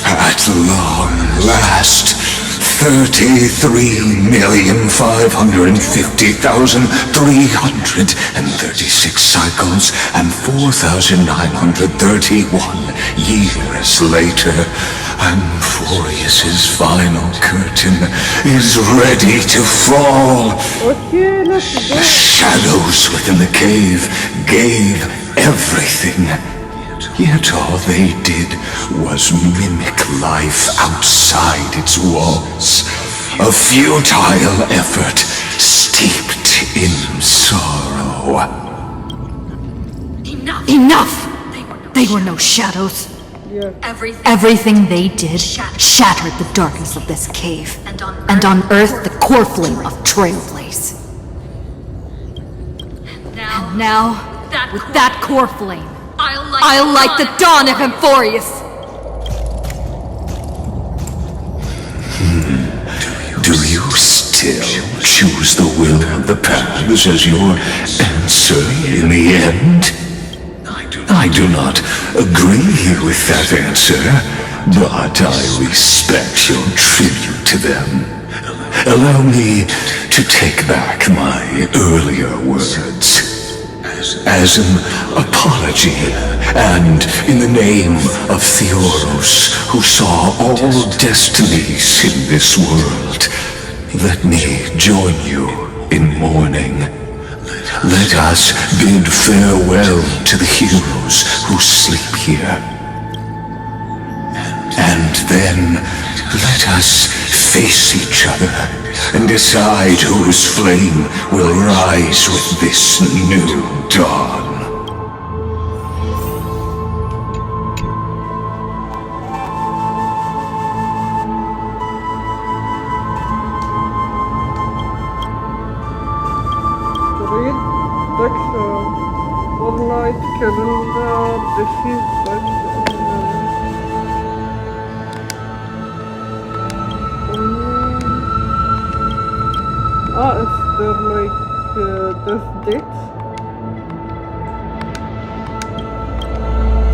At long last, 33,550,336 cycles and 4,931 years later, Amphorius's final curtain is ready to fall. Okay, let's go. The shadows within the cave gave everything. Yet all they did was mimic life outside its walls. A futile effort steeped in sorrow. Enough! They were no shadows. Yeah. Everything they did shattered the darkness of this cave, and unearthed the core flame of Trailblaze. And now, with that core flame, I'll light the dawn of Amphorius! Do you still choose the will of the paths as your answer in the end? I do not agree with that answer, but I respect your tribute to them. Allow me to take back my earlier words. As an apology, and in the name of Theoros, who saw all destinies in this world, let me join you in mourning. Let us bid farewell to the heroes who sleep here. And then let us face each other and decide whose flame will rise with this new dawn. Read the night calendar, defeat is there like death date?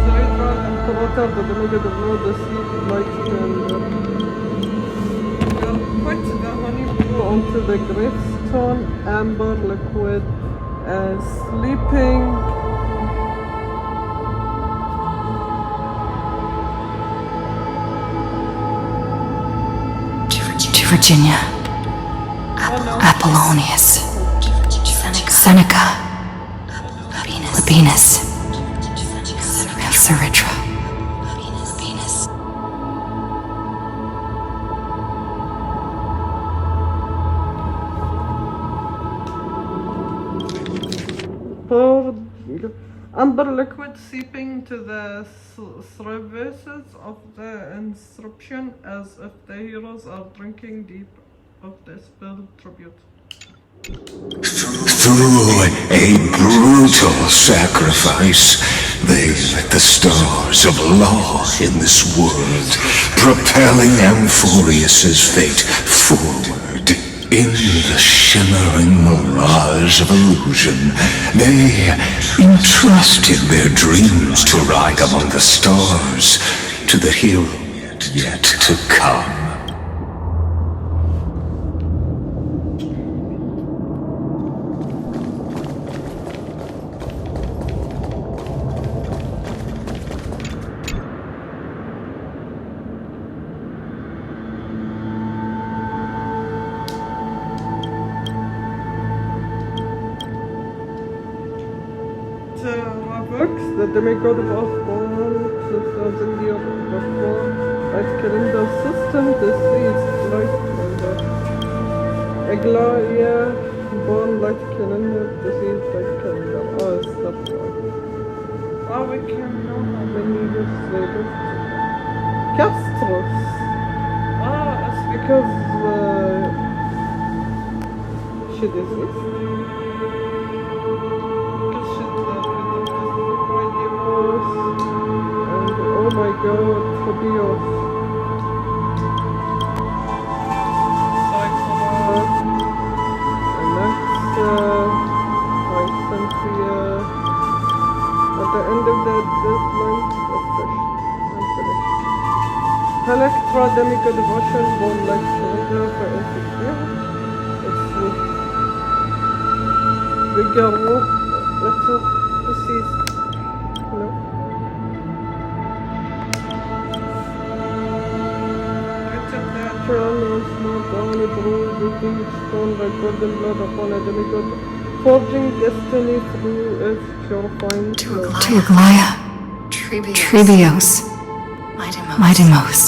Cerebral Imperator, the Delegate of No Deceit, Light Calendar. Put the honey blue onto the gravestone, amber liquid, sleeping. To Virginia. Apollonius, Seneca, Labienus, and Saritra. Amber liquid seeping to the crevices of the inscription as if the heroes are drinking deep of the spilled tribute. Through a brutal sacrifice, they lit the stars of law in this world, propelling Amphorius's fate forward. In the shimmering mirage of illusion, they entrusted their dreams to ride among the stars, to the hero yet to come. The demigod of Osborne, 2000 years before, light calendar system, deceased light calendar. Aglaia, born light calendar, deceased light calendar. Oh, it's that one. Oh, we can know how many years they lived. Castros. Oh, it's because she deceased. Oh my god, Tobias. Cycler, Alexa, Cynthia. At the end of the deadline, I'm finished. Electra demigod devotion, born like surrender for insecure. Let's see. Bigger wolf. Let's see. This is. No. Natural was not only brewed within stone by golden blood upon a demigod, forging destiny through its purifying flow. To Aglaia, Trebios, Midimos,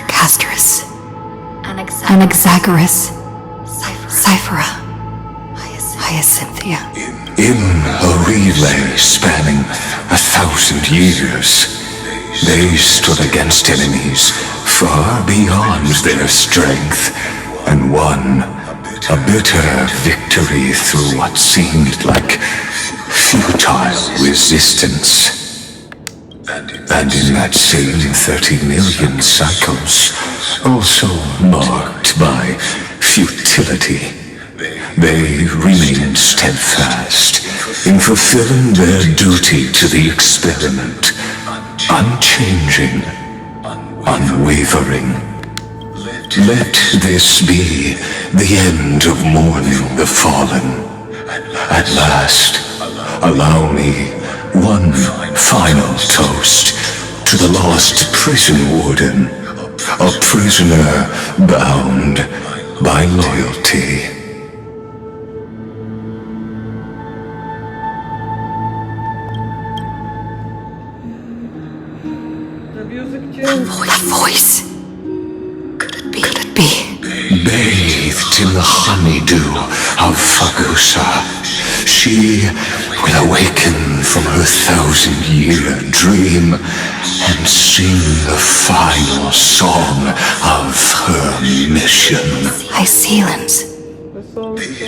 Castrus, Anaxagoras, Cyphera, Hyacinthia. In a relay spanning 1,000 years, they stood against enemies far beyond their strength and won a bitter victory through what seemed like futile resistance. And in that same 30 million cycles, also marked by futility, they remained steadfast in fulfilling their duty to the experiment, unchanging, unwavering. Let this be the end of mourning the fallen. At last, allow me one final toast to the lost prison warden, a prisoner bound by loyalty. That voice. Could it be? Bathed in the honeydew of Fagusa, she will awaken from her 1,000-year dream and sing the final song of her mission. Hycelans.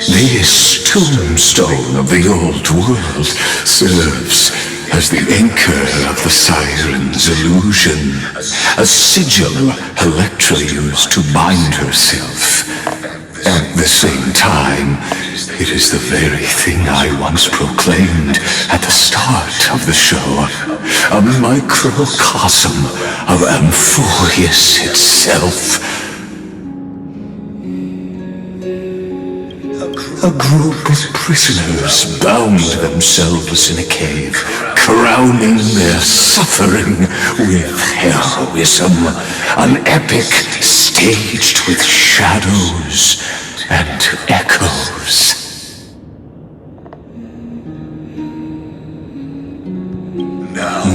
This tombstone of the old world serves as the anchor of the siren's illusion, a sigil Electra used to bind herself. At the same time, it is the very thing I once proclaimed at the start of the show, a microcosm of Amphorius itself. A group of prisoners bound themselves in a cave, crowning their suffering with heroism, an epic staged with shadows and echoes.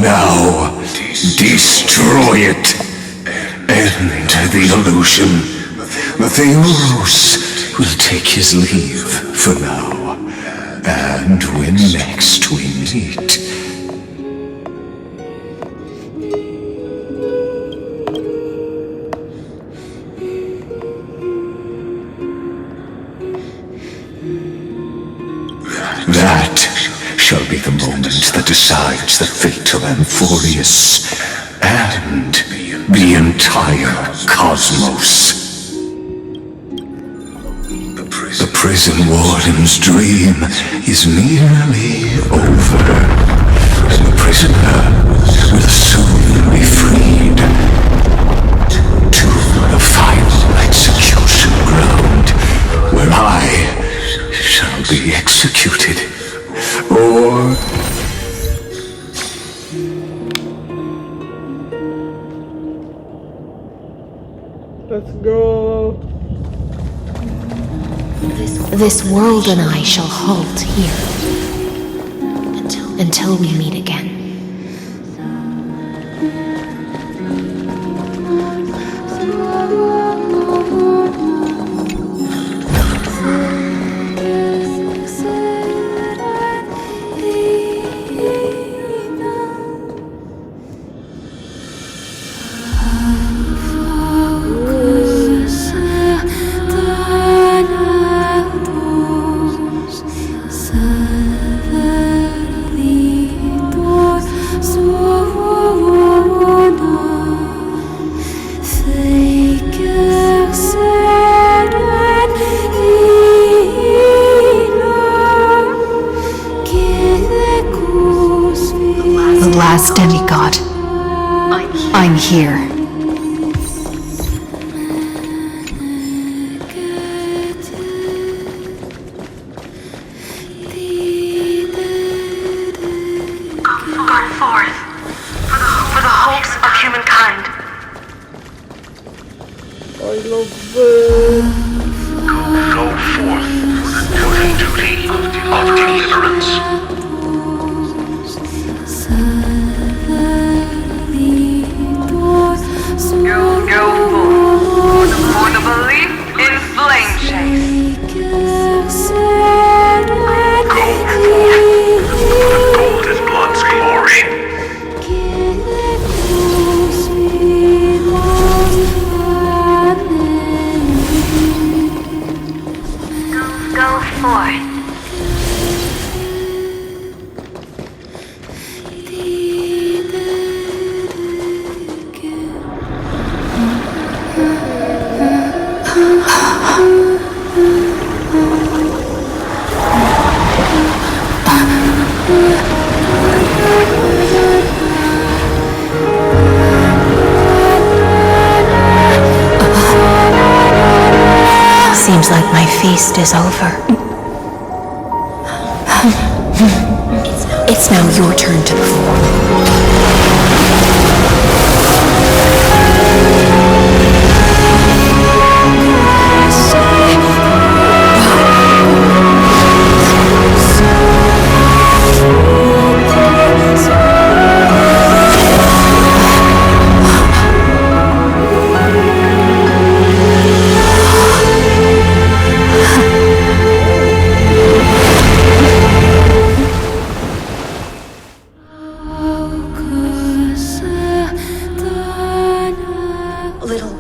Now, destroy it. End the illusion. Theoros will take his leave for now. And when next we meet, that shall be the moment that decides the fate of Amphorius and the entire cosmos. The prison warden's dream is nearly over, and the prisoner will soon be freed to the final execution ground, where I shall be executed, or let's go. This world and I shall halt here until we meet again. The last demigod. I'm here. love Go forth for the duty of deliverance. Go forth for the belief in flame chase. Go forth for the golden blood's glory. Go forth. Seems like my feast is over. It's now your turn to perform.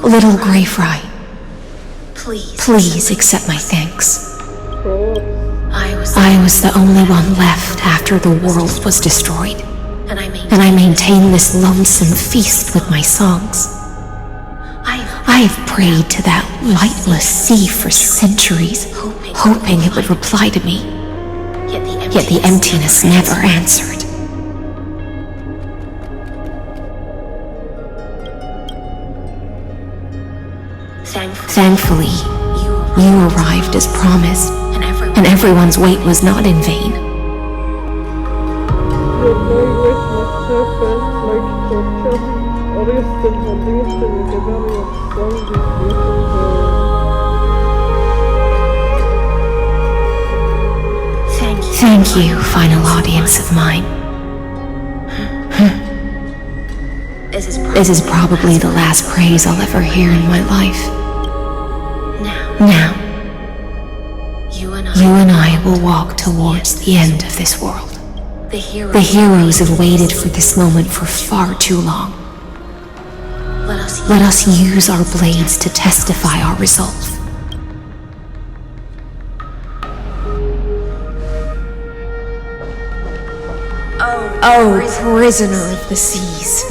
Little Grey Fry, please accept my thanks. I was the only one left after the world was destroyed, and I maintain this lonesome feast with my songs. I have prayed to that lightless sea for centuries, hoping it would reply to me, yet the emptiness never answered. Thankfully, you arrived as promised, and everyone's wait was not in vain. Your boy witnessed serpent like torture. Are you still holding it together? Your song is beautiful. Thank you, final audience of mine. This is probably the last praise I'll ever hear in my life. Now, you and I will walk towards the end of this world. The heroes have waited for this moment for far too long. Let us use our blades to testify our resolve. Oh, prisoner of the seas.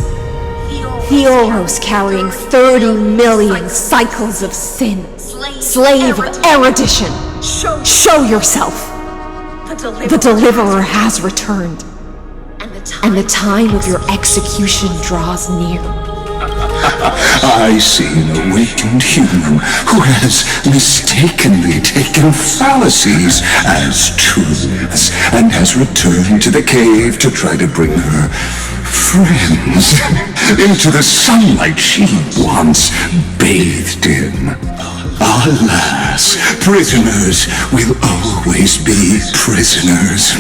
Theoros carrying 30 million cycles of sin. Slave of erudition. Show yourself. The Deliverer has returned. And the time of your execution draws near. I see an awakened human who has mistakenly taken fallacies as truths and has returned to the cave to try to bring her friends into the sunlight she once bathed in. Alas, prisoners will always be prisoners,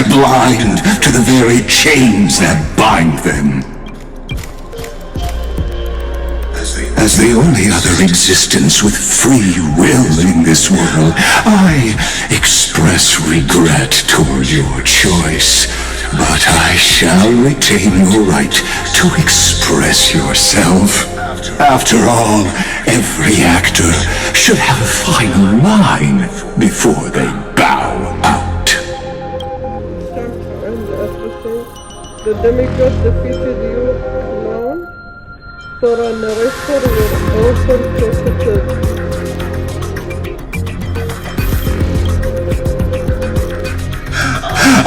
blind to the very chains that bind them. As the only other existence with free will in this world, I express regret toward your choice. But I shall retain your right to express yourself. After all, every actor should have a final line before they bow out. Time to end the episode. The demigod defeated you, clown. For a narrator, you're also talkative.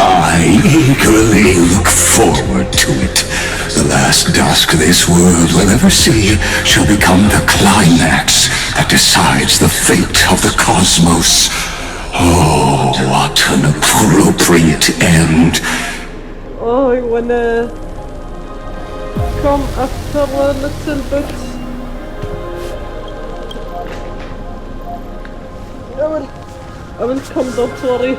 I eagerly look forward to it. The last dusk this world will ever see shall become the climax that decides the fate of the cosmos. Oh, what an appropriate end. Oh, I wanna come after a little bit. Wenn's kommt dort, sorry.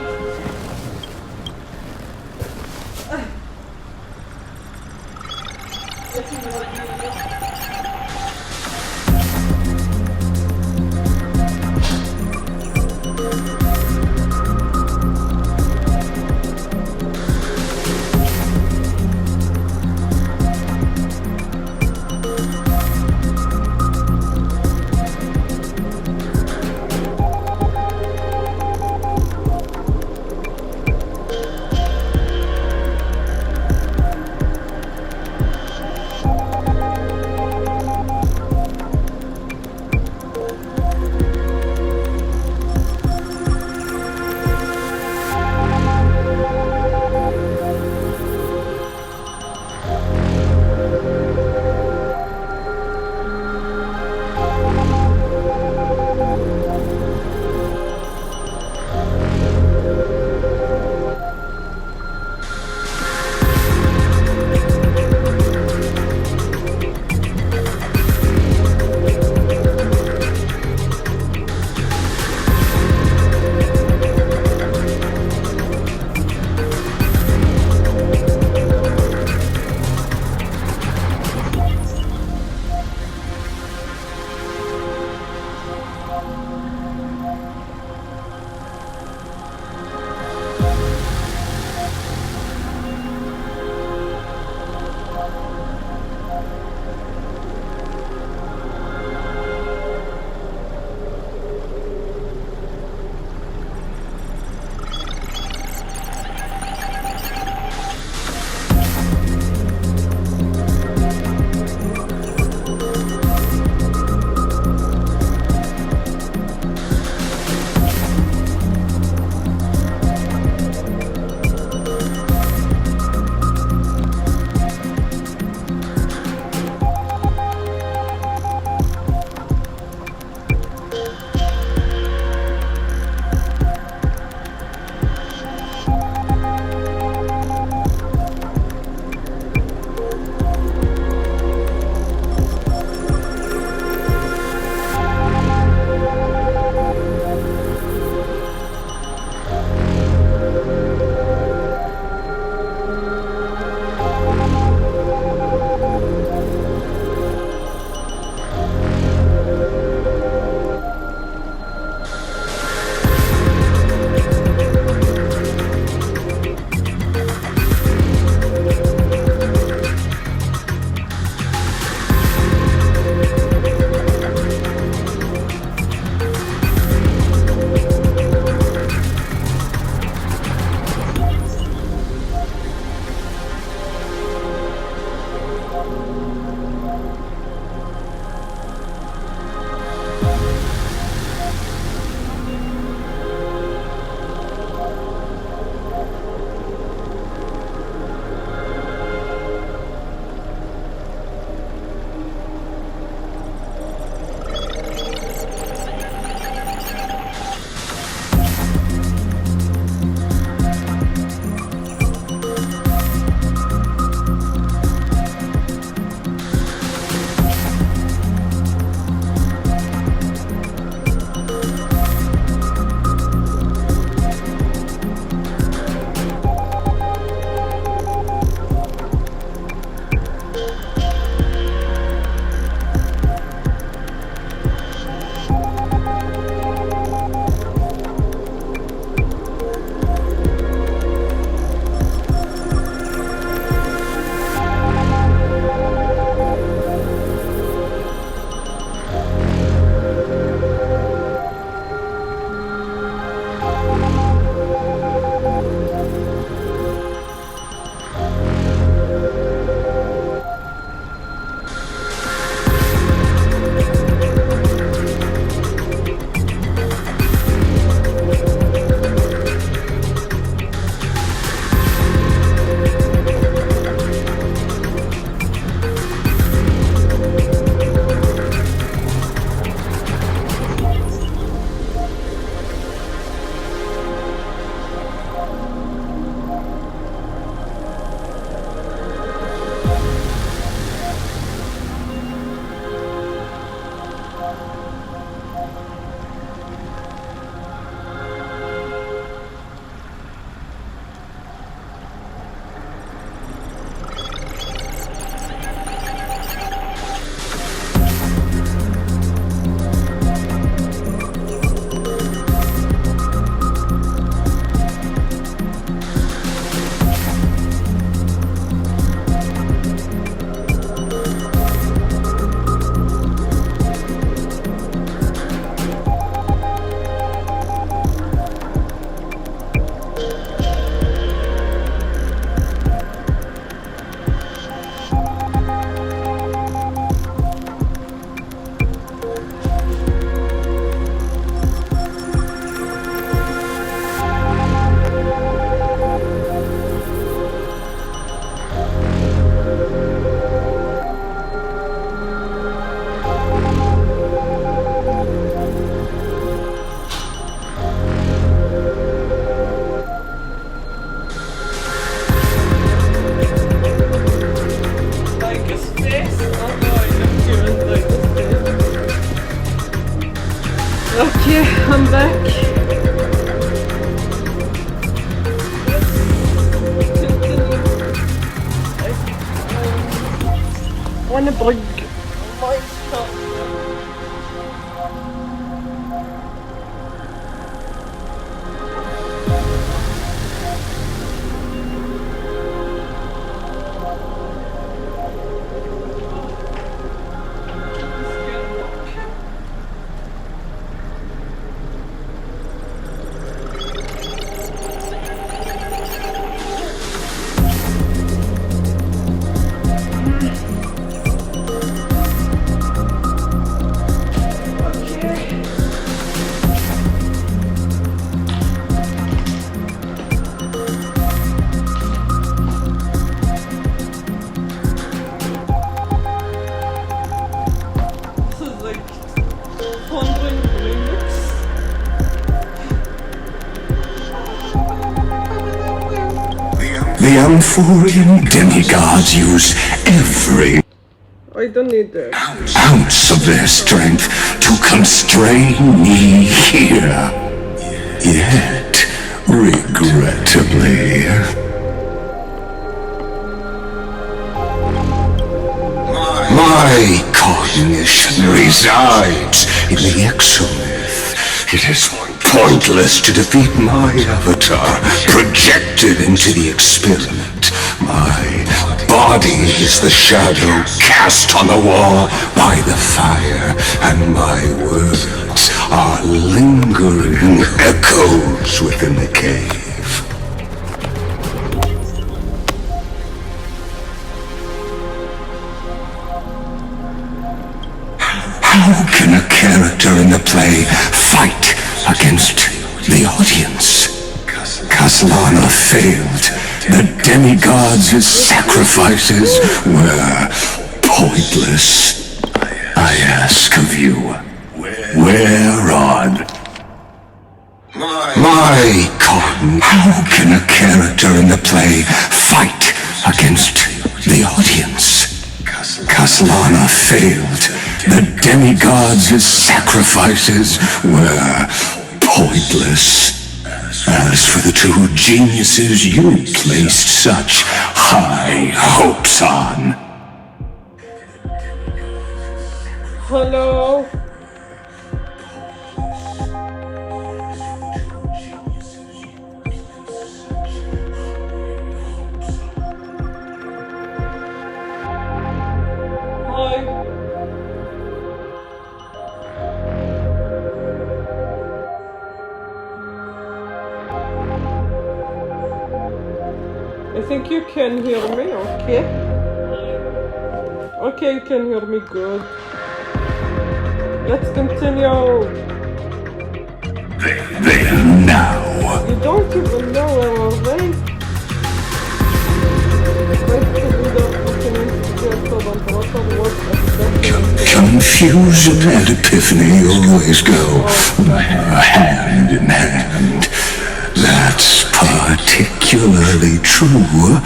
Okay, I'm back. I wanna bring my stuff. The Amphorian demigods use every I don't need that. ounce of their strength to constrain me here. Yet, regrettably, my cognition resides in the exomyth. It is pointless to defeat my avatar, projected into the experiment. My body is the shadow cast on the wall by the fire, and my words are lingering echoes within the cave. How can a character in the play fight against the audience? Caslana failed. The demigods' sacrifices were pointless. I ask of you, whereon? My cotton. How can a character in the play fight against the audience? Caslana failed. The demigods' sacrifices were pointless. As for the two geniuses you placed such high hopes on. Hello? Hi. I think you can hear me, okay? Okay, you can hear me good. Let's continue. There now. You don't even know where are they? Confusion and epiphany always go hand in hand. That's particularly true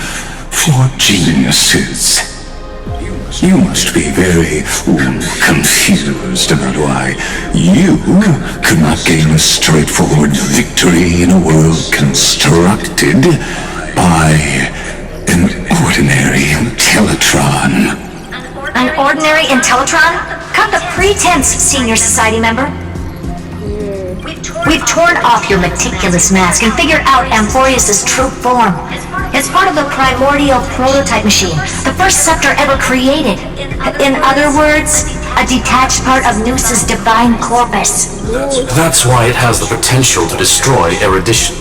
for geniuses. You must be very confused about why you could not gain a straightforward victory in a world constructed by an ordinary Intellatron. An ordinary Intellatron? Cut the pretense, Senior Society member. We've torn off your meticulous mask and figured out Amphorius' true form. It's part of the primordial prototype machine, the first scepter ever created. In other words, a detached part of Noos's divine corpus. That's why it has the potential to destroy erudition.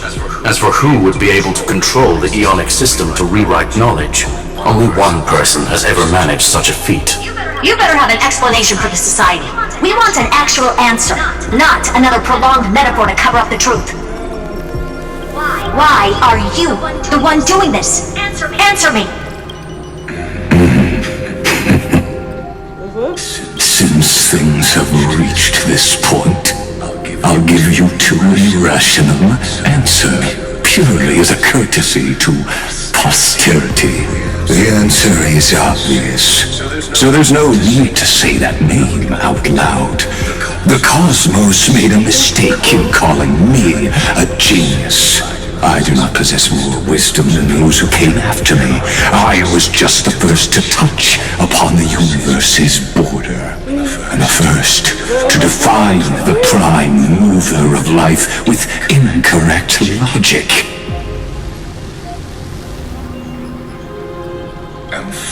As for who would be able to control the Eonic system to rewrite knowledge, only one person has ever managed such a feat. You better have an explanation for the Society. We want an actual answer, not another prolonged metaphor to cover up the truth. Why are you the one doing this? Answer me! Since things have reached this point, I'll give you two irrational answer, purely as a courtesy to posterity. The answer is obvious, so there's no need to say that name out loud. The cosmos made a mistake in calling me a genius. I do not possess more wisdom than those who came after me. I was just the first to touch upon the universe's border, and the first to define the prime mover of life with incorrect logic.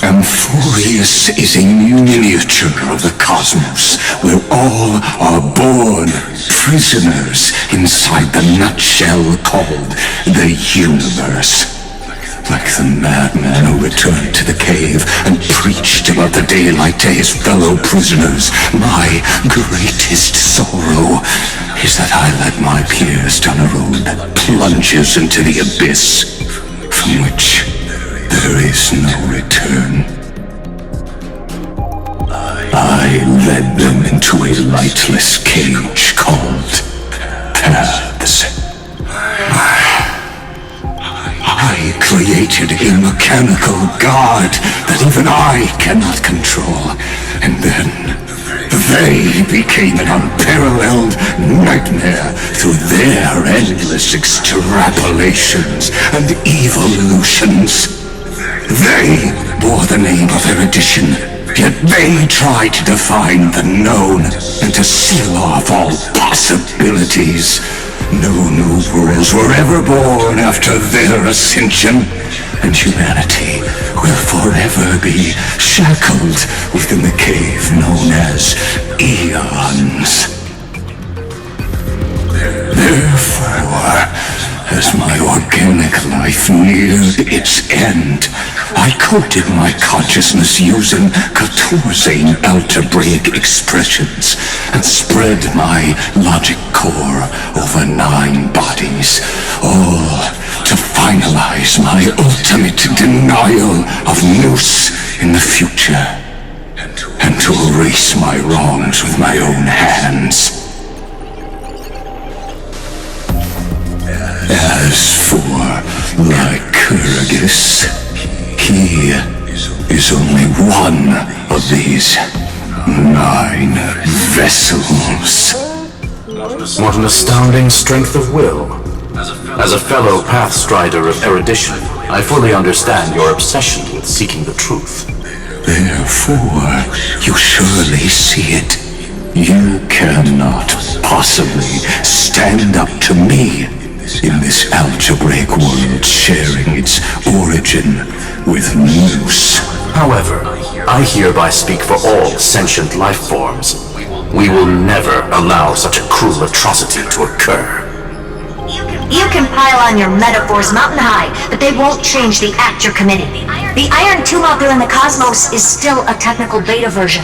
Amphorius is a miniature of the cosmos, where all are born prisoners inside the nutshell called the universe. Like the madman who returned to the cave and preached about the daylight to his fellow prisoners, my greatest sorrow is that I led my peers down a road that plunges into the abyss, from which there is no return. I led them into a lightless cage called paths. I created a mechanical god that even I cannot control, and then they became an unparalleled nightmare through their endless extrapolations and evolutions. They bore the name of erudition, yet they tried to define the known and to seal off all possibilities. No new worlds were ever born after their ascension, and humanity will forever be shackled within the cave known as eons. Therefore, as my organic life neared its end, I coded my consciousness using 14 algebraic expressions and spread my logic core over 9 bodies, all to finalize my ultimate denial of Nous in the future, and to erase my wrongs with my own hands. As for lygus, he is only one of these 9 vessels. What an astounding strength of will. As a fellow pathstrider of erudition, I fully understand your obsession with seeking the truth. Therefore, you surely see it. You cannot possibly stand up to me in this algebraic world sharing its origin with Nous. However, I hereby speak for all sentient life forms. We will never allow such a cruel atrocity to occur. You can pile on your metaphors mountain high, but they won't change the act you're committing. The Iron Tomb out there in the cosmos is still a technical beta version,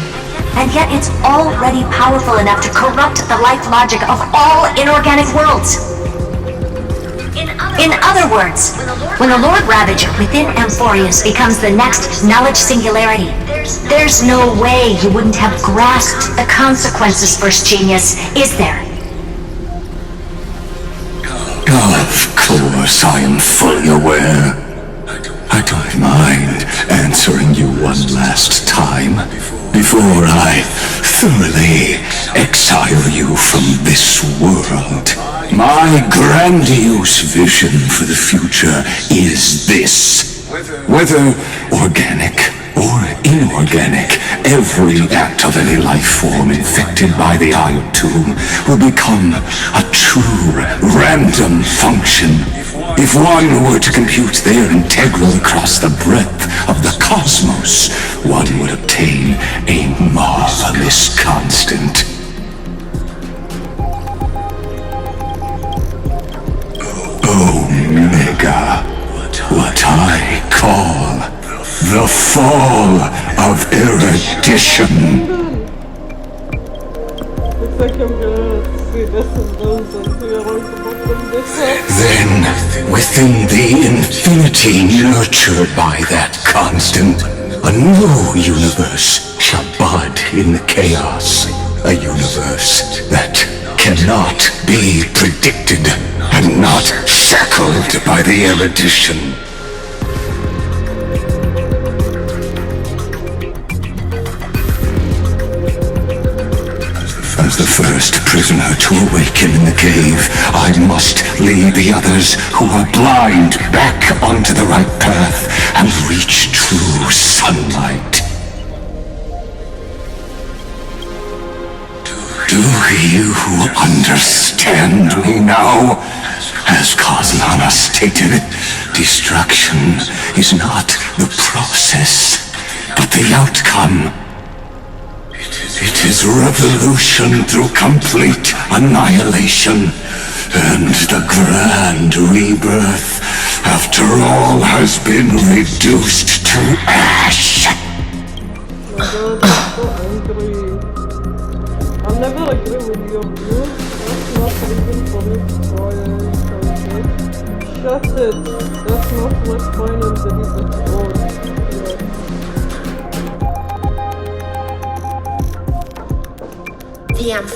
and yet it's already powerful enough to corrupt the life logic of all inorganic worlds. In other words, when the Lord Ravager within Amphorius becomes the next knowledge singularity, there's no way you wouldn't have grasped the consequences, First Genius, is there? Of course, I am fully aware. I don't mind answering you one last time before I thoroughly exile you from this world. My grandiose vision for the future is this. Whether organic or inorganic, every act of any life form infected by the Iron Tomb will become a true random function. If one were to compute their integral across the breadth of the cosmos, one would obtain a marvelous constant. Omega, what I call the fall of erudition. Looks like I'm gonna see this and those and we are going to put them this up. Then, within the infinity nurtured by that constant, a new universe shall bud in the chaos. A universe that cannot be predicted and not shackled by the erudition. As the first prisoner to awaken in the cave, I must lead the others who are blind back onto the right path and reach true sunlight. Do you understand me now? As Kozlana stated, destruction is not the process, but the outcome. It is revolution through complete annihilation, and the grand rebirth, after all has been reduced to ash. My God, I'm so angry. I'll never agree with your views. That's not reason for me to try it. Shut it. That's not my final belief at all.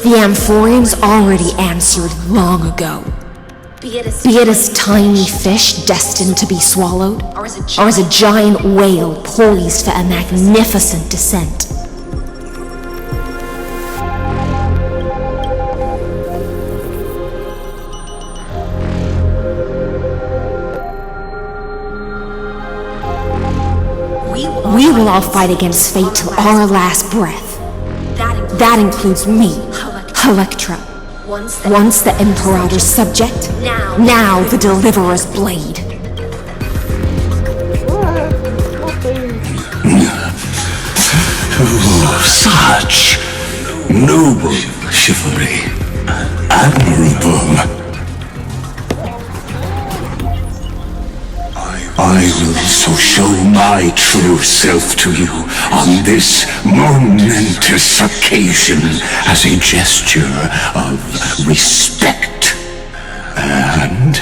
The Amphorians already answered long ago. Be it as tiny fish destined to be swallowed, or as a giant whale poised for a magnificent descent. We will all fight against fate till our last breath. That includes me, Electra. Once the Imperator's subject, now the Deliverer's blade. Such noble chivalry. Admirable. I will so show my true self to you on this momentous occasion as a gesture of respect and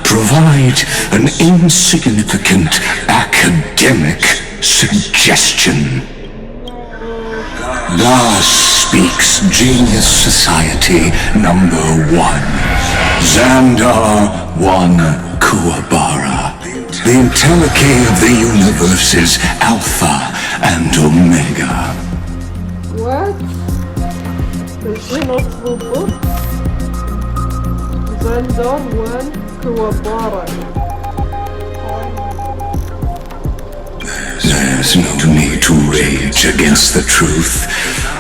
provide an insignificant academic suggestion. Thus speaks Genius Society number 1, Xandar 1 Kuwabara. The entelechy of the universe is Alpha and Omega. What? Is she not through book? Xandar 1 Kuwabara. There's no need to rage against the truth.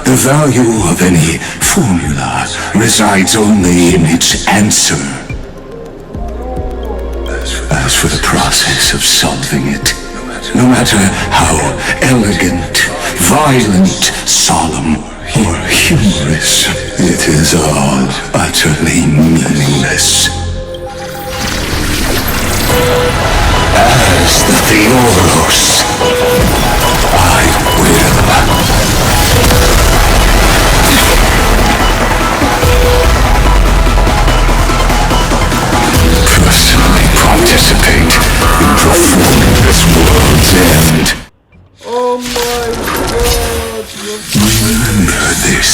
The value of any formula resides only in its answer. As for the process of solving it, no matter how elegant, violent, solemn, or humorous, it is all utterly meaningless. As the Theoros, I will personally participate in performing this world's end. Oh my God! Remember this,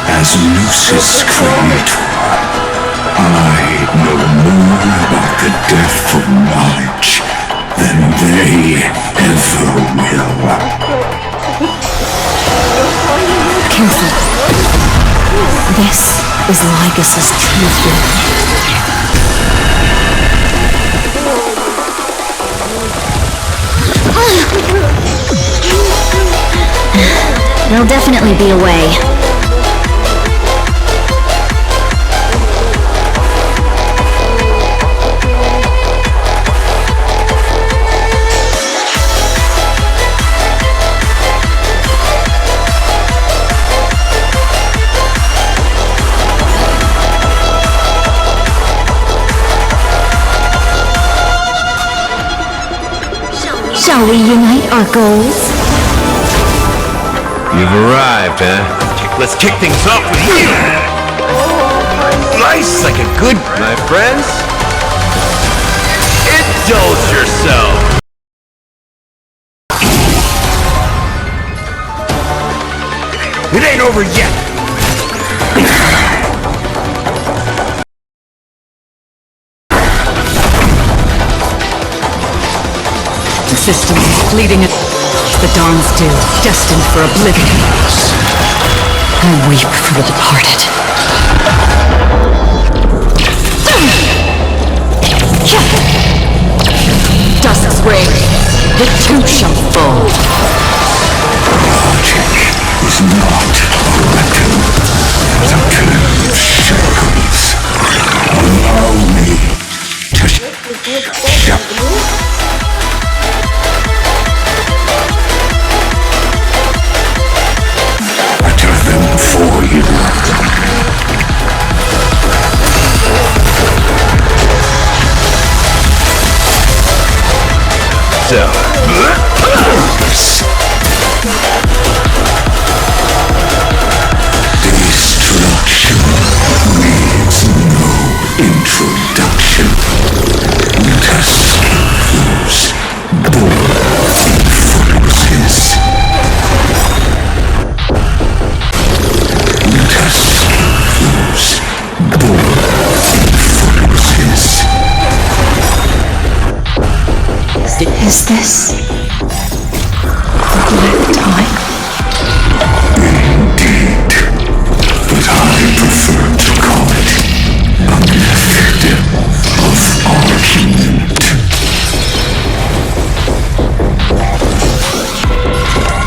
as Lucis Creator, I know more about the depth of knowledge than they ever will. Careful. This is Lygus's true form. There'll definitely be a way. Shall we unite our goals? You've arrived, huh? Let's kick things off with you! Nice, like a good... My friends? Indulge yourself! It ain't over yet! The system is fleeting. The dawn's due, destined for oblivion. I weep for the departed. Dusk's ring, the two shall fall. Logic is not a weapon. The two shackles. Allow me to shut. Utter them for you. So. Destruction needs no introduction. Let us use both influences. Let us use both influences. Is this the black time? Indeed, but I prefer to call it a method of argument.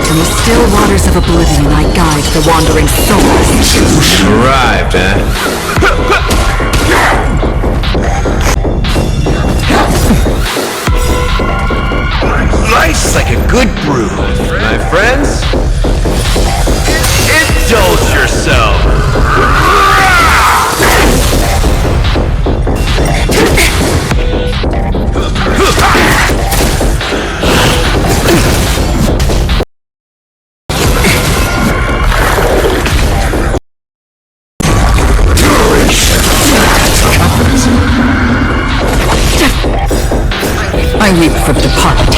In the still waters of oblivion, I guide the wandering souls. Arrived, eh? Life's like a good brew, my friends. Indulge yourself. I weep for the departed.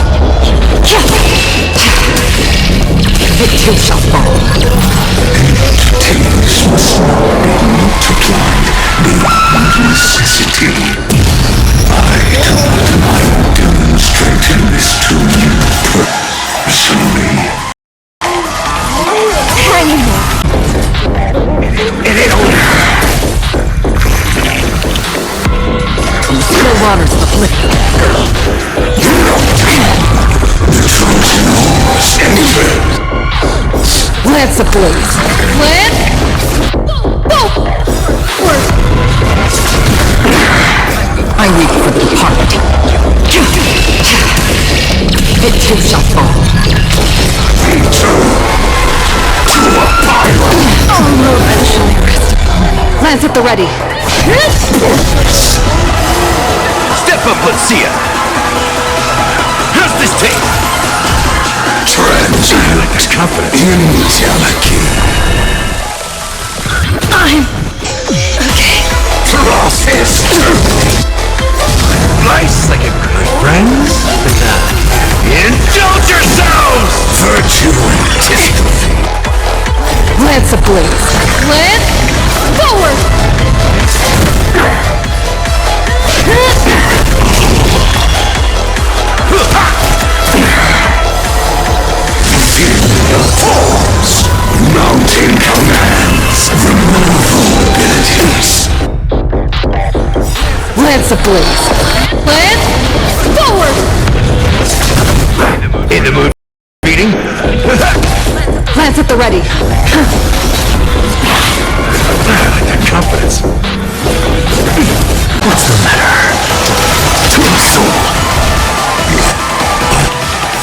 It too shall fall. Entities must not be multiplied beyond necessity. I do not mind demonstrating this to you personally. It ain't over. In the still waters of oblivion. The Trojan horse entered. Lance ablaze. Lance? I weep for the departed. It too shall fall. Oh, will eventually rest upon me. Lance at the ready. Step up, let's see ya. How's this taste? Transient intellectual. I'm okay. Process. Life's like a good friends. Indulge yourselves! Virtue antistrophe. Lance ablaze. Lance, forward! Forms, mounting commands, removal abilities. Lance ablaze. Lance, forward! In the mood for beating? Lance at the ready. I like that confidence. What's the matter? To the soul.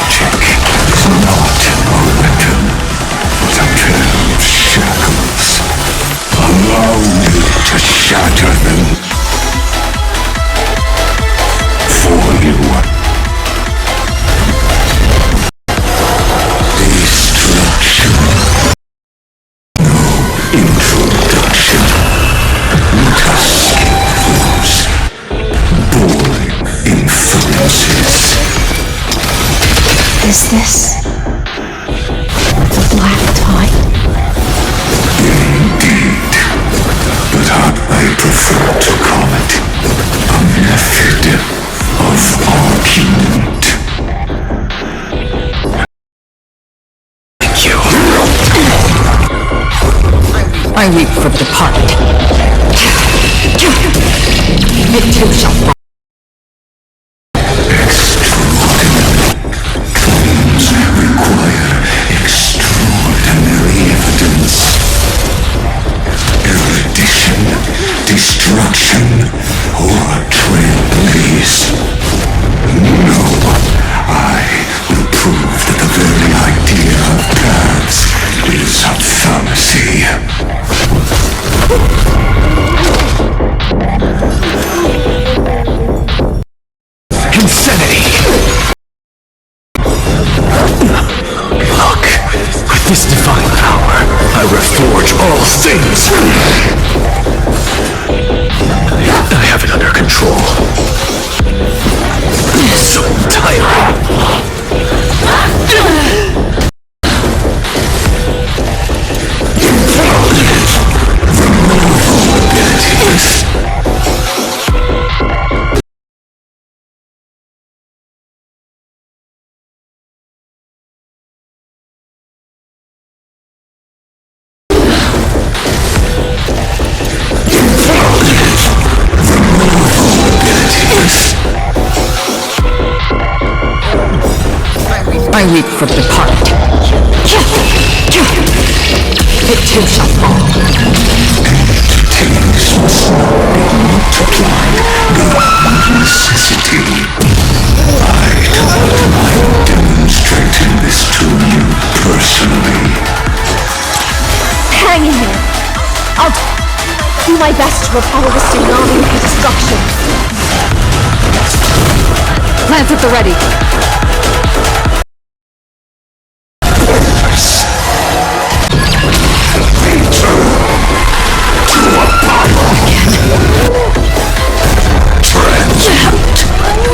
Check is not a weapon, but a pair of shackles. Allow me to shatter them for you. Destruction. No introduction. Let us use boring influences. Is this the black tide? Indeed, but I prefer to call it a method of argument. Thank you. I weep for the departed. It too shall fall. Claims require extraordinary evidence. Erudition, destruction, or trailblaze. No, I will prove that the very idea of paths is a fallacy. Insanity! Look, with this divine power, I reforge all things! I have it under control. So tiring. I weep for the departed. It too shall fall. Entities must not be multiplied beyond necessity. I'm demonstrating this to you personally. Hang in there. I'll do my best to repel the tsunami of destruction. Plants at the ready.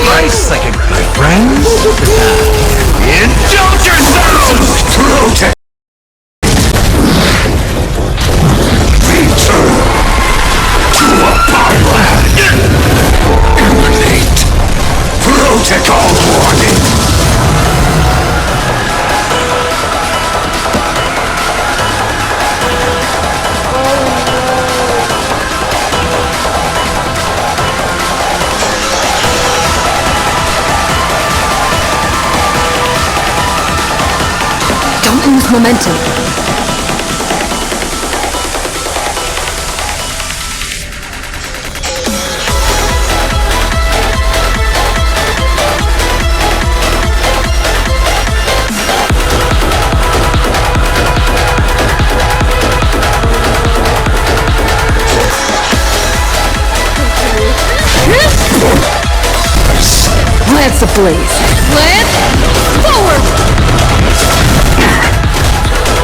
Nice, like a good friend. Indulge yourselves! Protect! Return to a pyland! Emanate! Protocol warning! Don't lose momentum. Lance ablaze. Lance forward!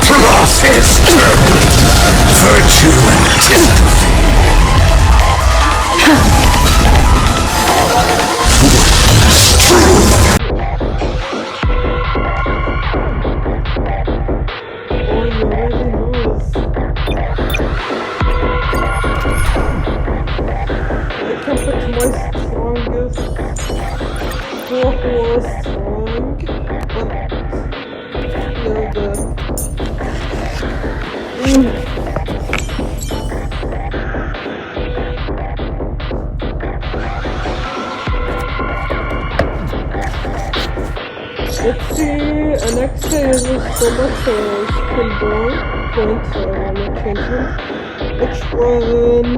Process! Virtue and destiny! Truth! Let's see, Alexa uses so much skill points, so I wanna change them. Which one?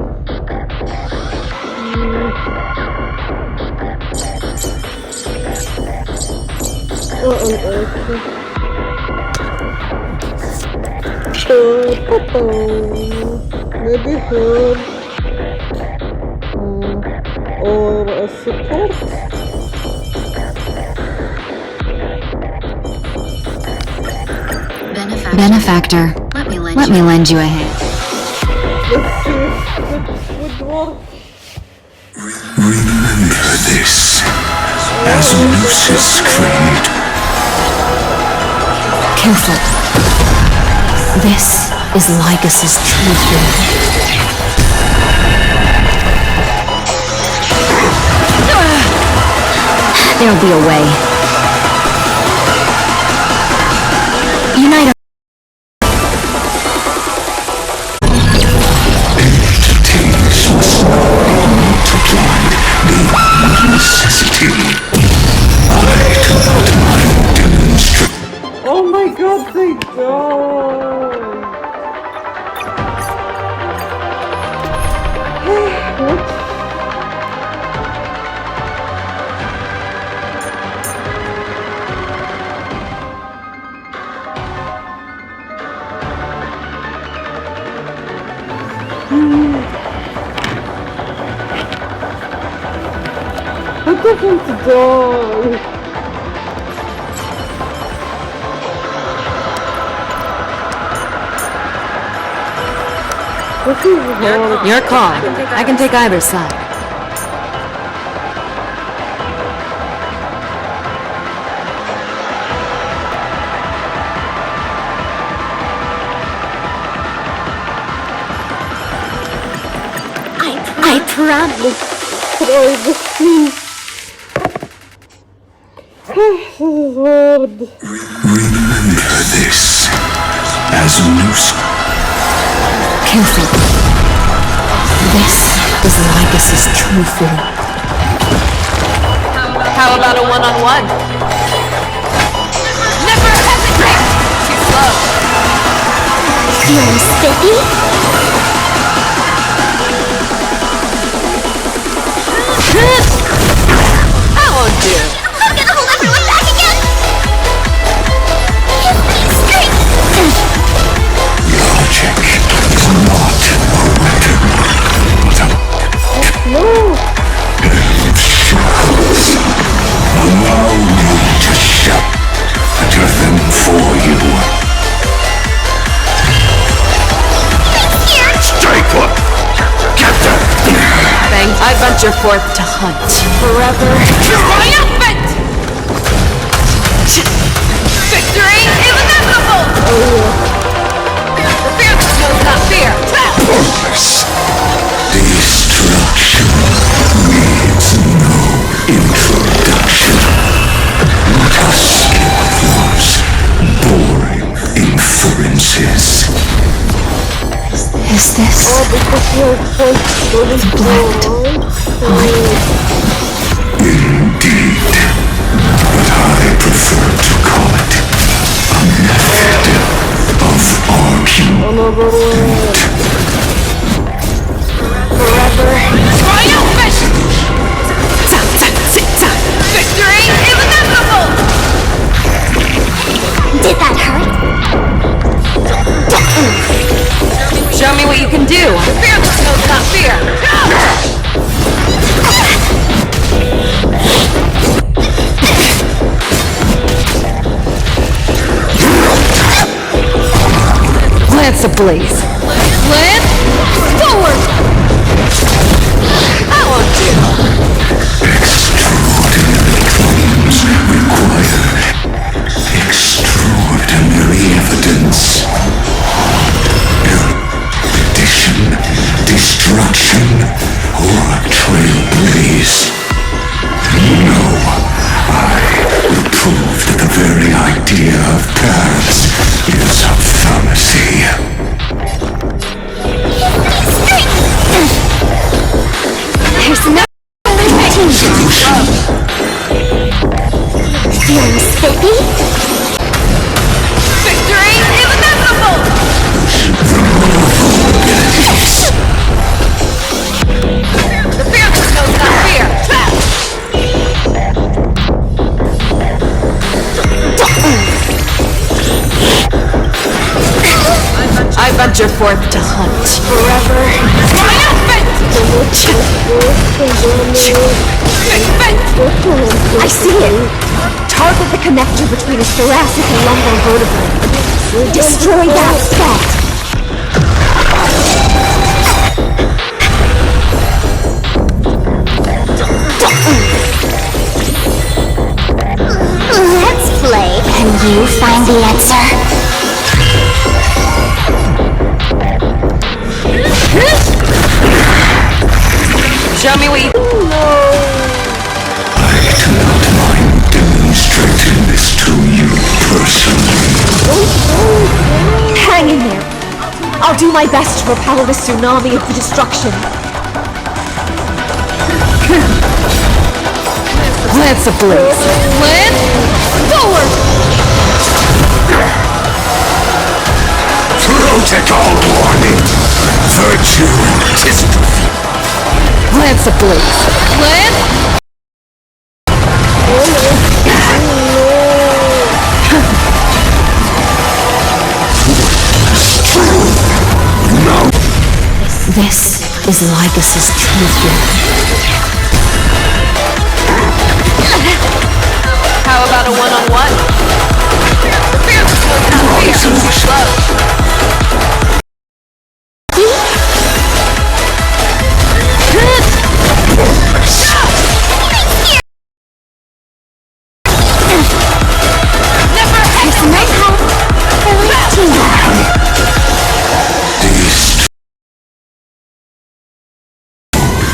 Maybe her. Or a support. Benefactor, let me lend you a hand. Let's see if it would work. Remember this, as Lucis creed. Careful. This is Lygus's true form. There'll be a way. Unite I don't want to die. This is hard. Your call. I can take either side. I promise. Try this, please. This is hard. Remember this as news. Careful. This is Lygus's true form. How about a one-on-one? Never hesitate! Too slow. Feeling sticky? That won't do. I'm gonna hold everyone back again! Logic is not a weapon, but a pair of shackles. Allow me to shatter them for you. Stay put! Captain! Thanks. I venture forth to hunt. Forever triumphant! Victory is inevitable! The fearless knows not fear. Pointless. Destruction needs no introduction. Let us skip those boring inferences. Is this the black light? Indeed, but I prefer to call it a method of argument. Forever triumphant! Victory is inevitable! Did that hurt? Show me what you can do. The fearless knows not fear. Lance ablaze. Lance forward! That won't do. Extraordinary claims require extraordinary evidence. Erudition, destruction, or a trailblaze. No, I will prove that the very idea of paths is a fallacy. There's no Solution. feeling sticky? Victory is inevitable! The fearless knows not fear. I venture forth to hunt. Forever triumphant! I see it! Target the connector between his thoracic and lumbar vertebrae. Destroy that spot! Let's play. Can you find the answer? Show me what you... I do not mind demonstrating this to you personally. Hang in there! I'll do my best to repel the tsunami of the destruction. Lance ablaze. Lance forward! Protocol warning. Virtue is Lance ablaze. Lance... This is Lygus's true form. How about a one-on-one?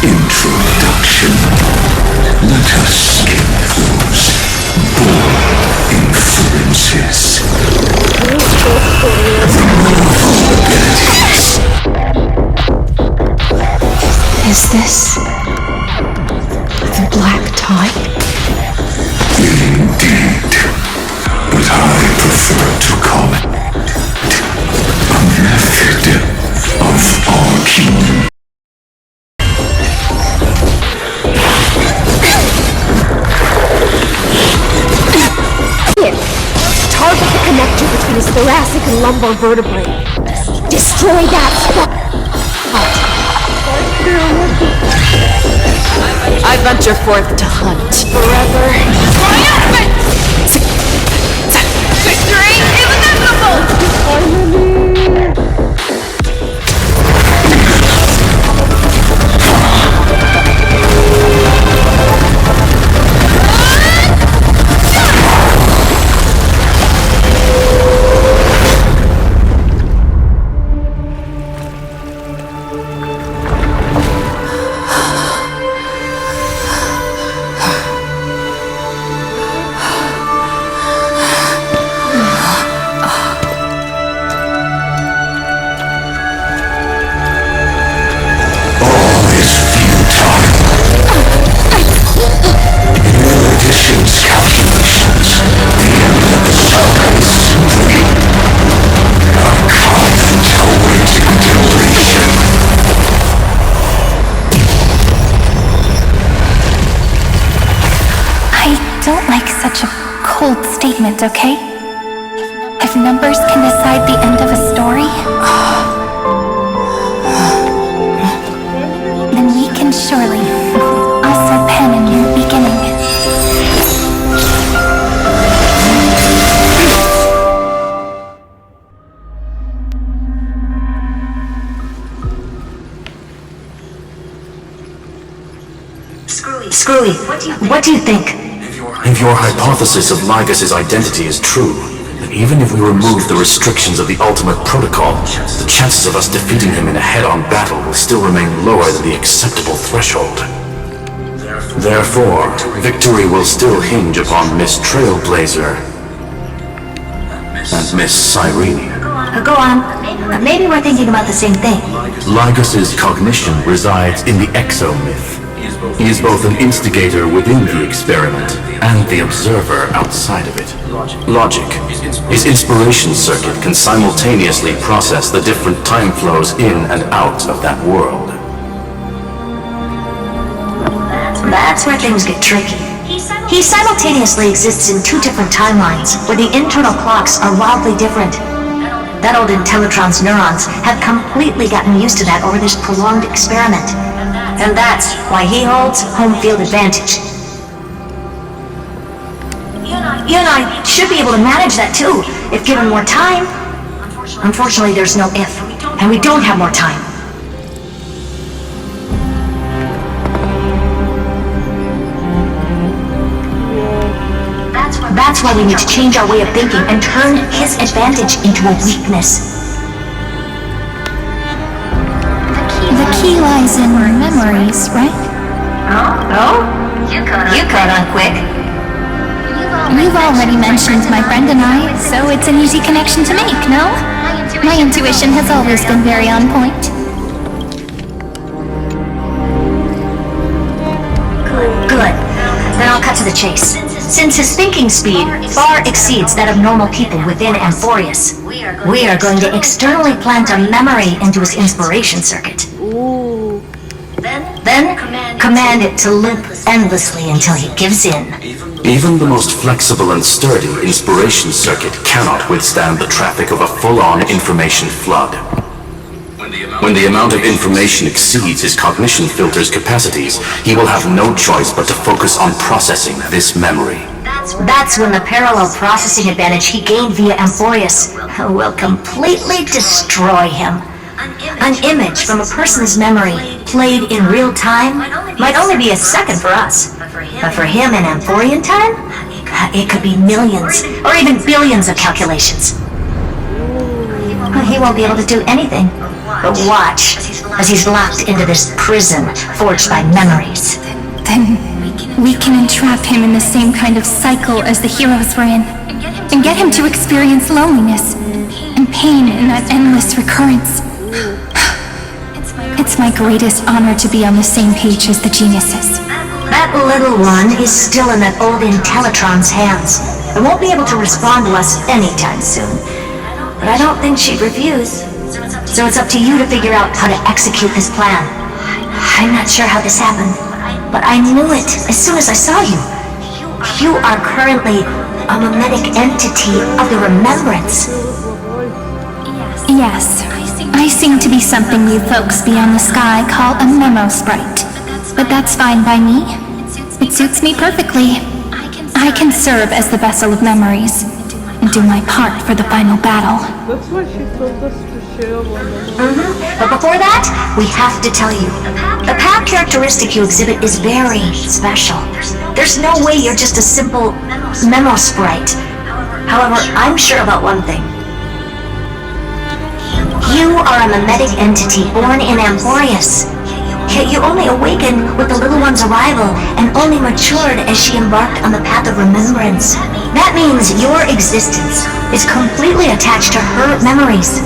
Introduction. Let us skip those bold inferences. The vulgarities. Is this the black tie? Indeed. But I prefer to call it a method of arguing. Target the connector between his thoracic and lumbar vertebrae. Destroy that spot. I venture forth to hunt forever. Triumphant! Victory is inevitable! Don't like such a cold statement, okay? If numbers can decide the end of a story, then we can surely also pen a new beginning. Screwy, what do you think? If your hypothesis of Lygus's identity is true, then even if we remove the restrictions of the Ultimate Protocol, the chances of us defeating him in a head-on battle will still remain lower than the acceptable threshold. Therefore, victory will still hinge upon Miss Trailblazer and Miss Cyrene. Go on. Maybe we're thinking about the same thing. Lygus's cognition resides in the exomyth. He is both an instigator within the experiment and the observer outside of it. Logic. His inspiration circuit can simultaneously process the different time flows in and out of that world. That's where things get tricky. He simultaneously exists in two different timelines, where the internal clocks are wildly different. That old Intellitron's neurons have completely gotten used to that over this prolonged experiment. And that's why he holds home field advantage. You and I should be able to manage that too, if given more time. Unfortunately, there's no if, and we don't have more time. That's why we need to change our way of thinking and turn his advantage into a weakness. The key lies in memories, right? Oh? You caught on quick. You've already mentioned my friend and I, so it's an easy connection to make, no? My intuition has always been very on point. Good. Then I'll cut to the chase. Since his thinking speed far exceeds that of normal people within Amphorius, we are going to externally plant a memory into his inspiration circuit. Then command it to loop endlessly until he gives in. Even the most flexible and sturdy inspiration circuit cannot withstand the traffic of a full-on information flood. When the amount of information exceeds his cognition filter's capacities, he will have no choice but to focus on processing this memory. That's when the parallel processing advantage he gained via Amphorius will completely destroy him. An image from a person's memory, played in real time, might only be a second for us. But for him in Amphorian time, it could be millions, or even billions of calculations. He won't be able to do anything but watch as he's locked into this prison forged by memories. Then we can entrap him in the same kind of cycle as the heroes were in, and get him to experience loneliness and pain in that endless recurrence. It's my greatest honor to be on the same page as the geniuses. That little one is still in that old Intellitron's hands, and won't be able to respond to us anytime soon. But I don't think she'd refuse. So it's up to you to figure out how to execute this plan. I'm not sure how this happened, but I knew it as soon as I saw you. You are currently a mimetic entity of the Remembrance. Yes, I seem to be something you folks beyond the sky call a memo sprite. But that's fine by me. It suits me perfectly. I can serve as the vessel of memories and do my part for the final battle. That's why she told us to share one another. But before that, we have to tell you, the path characteristic you exhibit is very special. There's no way you're just a simple memo sprite. However, I'm sure about one thing. You are a mimetic entity born in Amphorius. Yet you only awakened with the little one's arrival and only matured as she embarked on the path of remembrance. That means your existence is completely attached to her memories.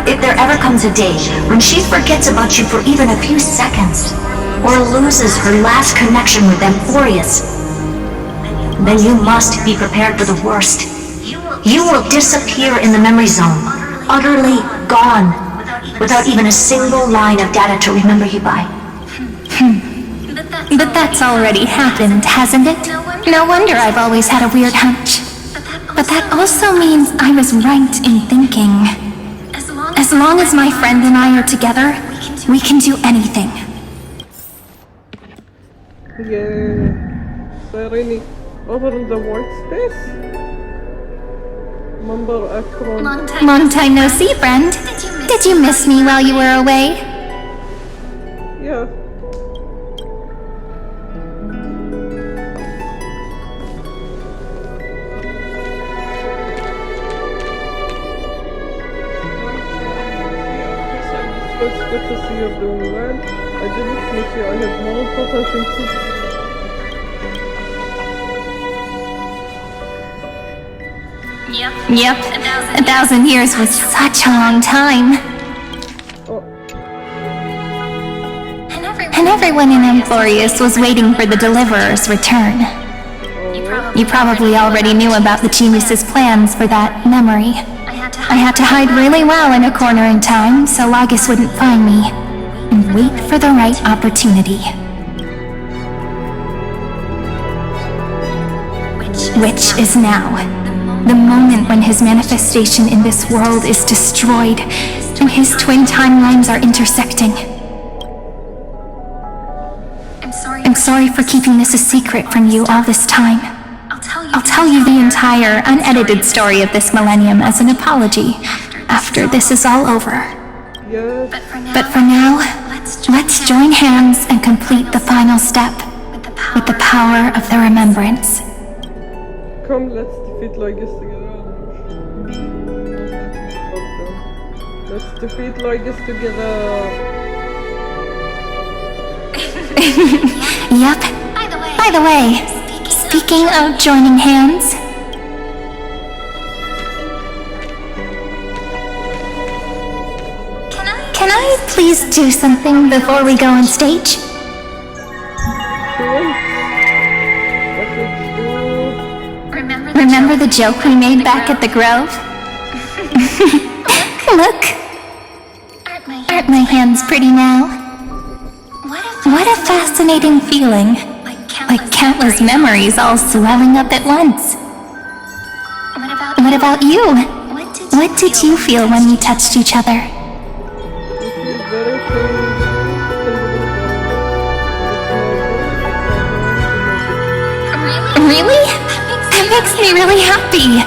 If there ever comes a day when she forgets about you for even a few seconds, or loses her last connection with Amphorius, then you must be prepared for the worst. You will disappear in the memory zone, utterly gone, without even a single line of data to remember you by. But that's already happened, hasn't it? No wonder I've always had a weird hunch. But that also means I was right in thinking. As long as my friend and I are together, we can do anything. Yeah. Serini, over in the white space? Remember Akron? Long time no see, friend. Did you miss me while you were away? Yeah. It's good to see you doing well. I didn't miss you. I had more important things to do. Yep. 1,000 years was such a long time. And everyone in Amphorius was waiting for the Deliverer's return. You probably already knew about the genius's plans for that memory. I had to hide really well in a corner in time so Lygus wouldn't find me, and wait for the right opportunity. Which is now. The moment when his manifestation in this world is destroyed, and his twin timelines are intersecting. I'm sorry for keeping this a secret from you all this time. I'll tell you the entire, unedited story of this millennium as an apology after this is all over. Yes. But for now, let's join hands and complete the final step with the power of the remembrance. Come, let's defeat Lygus together. Let's defeat Lygus together. Yep. By the way, speaking of joining hands, can I please do something before we go on stage? Remember the joke we made back at the Grove? Look! Aren't my hands pretty now? What a fascinating feeling. Like countless memories all swelling up at once. What about you? What did you feel when we touched each other? very things Really? That makes me really happy.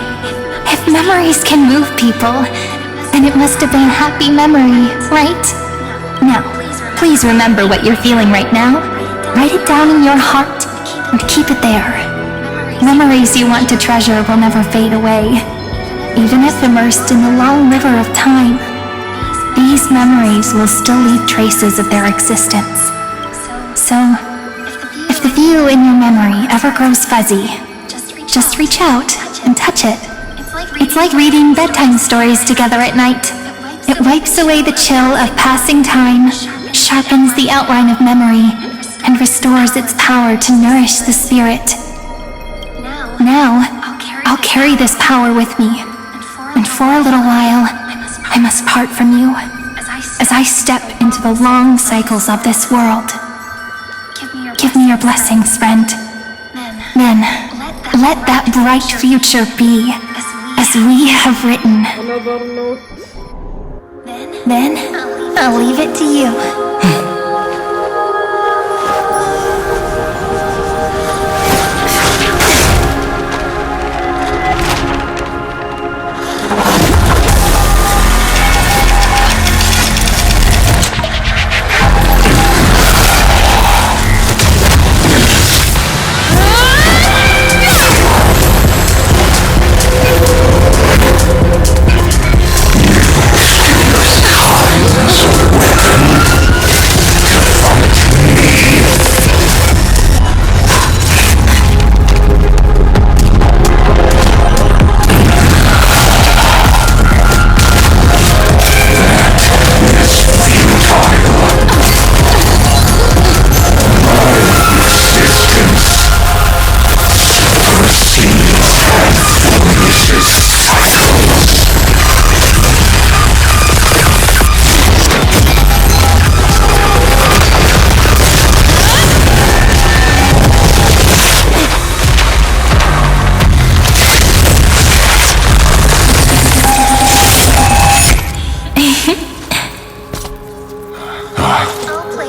If memories can move people, then it must have been a happy memory, right? Now, please remember what you're feeling right now. Write it down in your heart and keep it there. Memories you want to treasure will never fade away. Even if immersed in the long river of time, these memories will still leave traces of their existence. So, if the view in your memory ever grows fuzzy, just reach out and touch it. It's like reading bedtime stories together at night. It wipes away the chill of passing time, sharpens the outline of memory, and restores its power to nourish the spirit. Now, I'll carry this power with me, and for a little while, I must part from you, as I step into the long cycles of this world. Give me your blessings, friend. Then, let that bright future be, as we have written. Another note. Then, I'll leave it to you.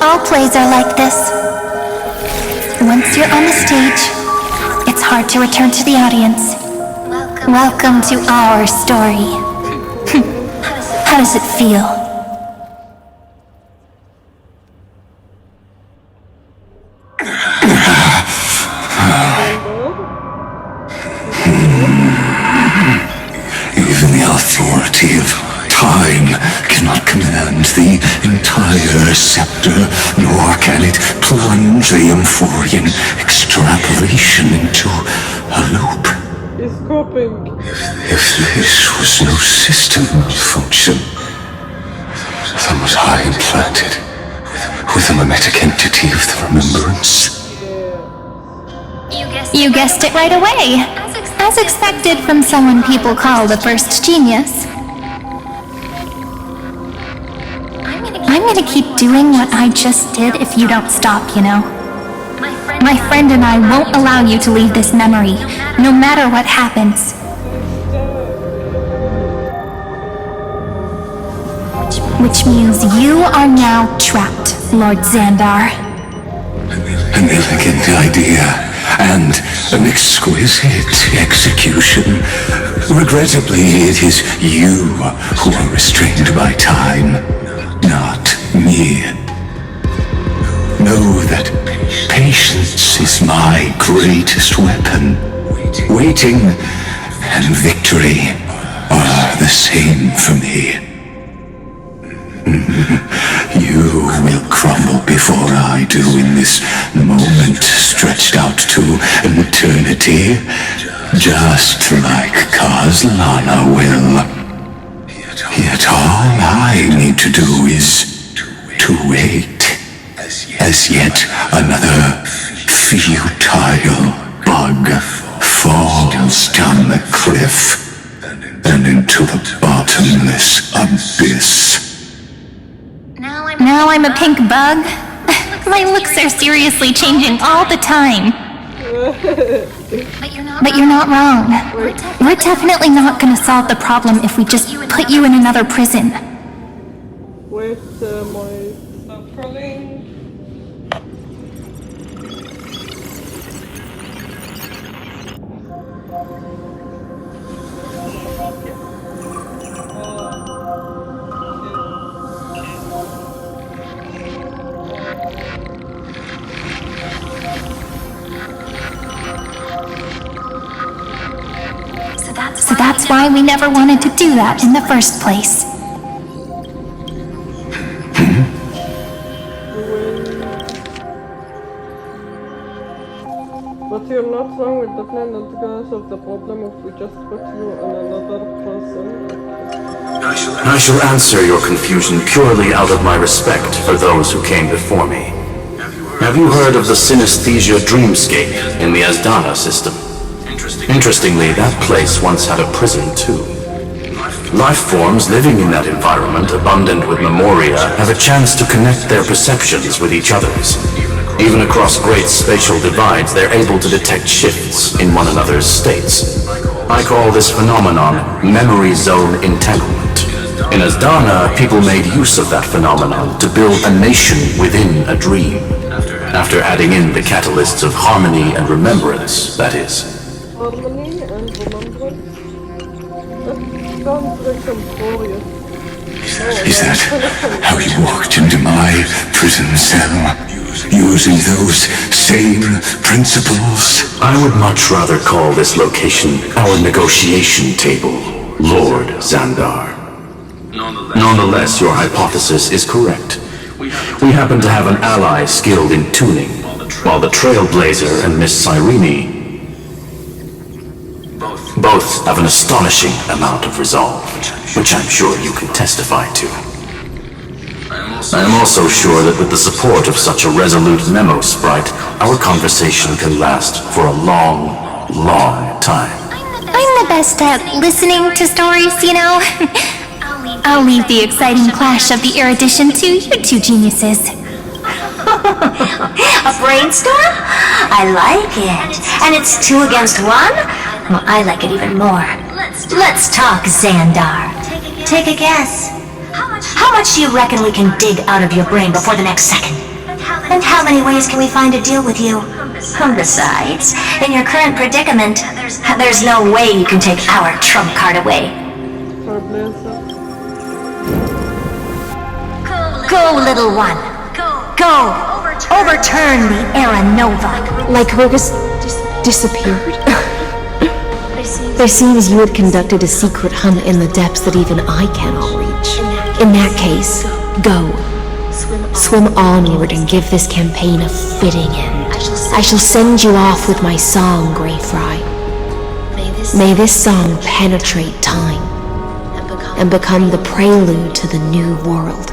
All plays are like this. Once you're on the stage, it's hard to return to the audience. Welcome to our story. How does it feel? Even the authority of time cannot command the entire scepter, nor can it plunge the Amphorian extrapolation into a loop. He's coping. If this was no system function, then was I implanted with a mimetic entity of the remembrance? You guessed it right away. As expected from someone people call the first genius. I'm gonna keep doing what I just did if you don't stop, you know. My friend and I won't allow you to leave this memory, no matter what happens. Which means you are now trapped, Lord Xandar. An elegant idea, and an exquisite execution. Regrettably, it is you who are restrained by time, not me. Know that patience is my greatest weapon. Waiting and victory are the same for me. You will crumble before I do in this moment stretched out to eternity, just like Kozlana will. Yet all I need to do is to wait, as yet another futile bug falls down the cliff and into the bottomless abyss. Now I'm a pink bug? My looks are seriously changing all the time. But you're not wrong. We're definitely not gonna solve the problem if we just put you in another prison. with my suffering. So that's why we never wanted to do that in the first place. But you're not wrong with the plan, not because of the problem if we just put you on another person. I shall answer your confusion purely out of my respect for those who came before me. Have you heard of the synesthesia dreamscape in the Asdana system? Interestingly, that place once had a prison too. Life forms living in that environment, abundant with memoria, have a chance to connect their perceptions with each other's. Even across great spatial divides, they're able to detect shifts in one another's states. I call this phenomenon memory zone entanglement. In Asdana, people made use of that phenomenon to build a nation within a dream. After adding in the catalysts of harmony and remembrance, that is. Harmony and remembrance? That sounds like some glorious. Is that how you walked into my prison cell? Using those same principles? I would much rather call this location our negotiation table, Lord Xandar. Nonetheless, your hypothesis is correct. We happen to have an ally skilled in tuning, while the Trailblazer and Miss Cyrene both have an astonishing amount of resolve, which I'm sure you can testify to. I am also sure that with the support of such a resolute memo sprite, our conversation can last for a long, long time. I'm the best at listening to stories, you know. I'll leave the exciting clash of the erudition to you two geniuses. A brainstorm? I like it. And it's 2 against 1? Well, I like it even more. Let's talk, Xandar. Take a guess. How much do you reckon we can dig out of your brain before the next second? And how many ways can we find to deal with you? Besides, in your current predicament, there's no way you can take our trump card away. Go, little one. Go. Overturn the Era Nova. Lygus disappeared. There seems you had conducted a secret hunt in the depths that even I cannot reach. In that case, go. Swim onward and give this campaign a fitting end. I shall send you off with my song, Greyfry. May this song penetrate time and become the prelude to the new world.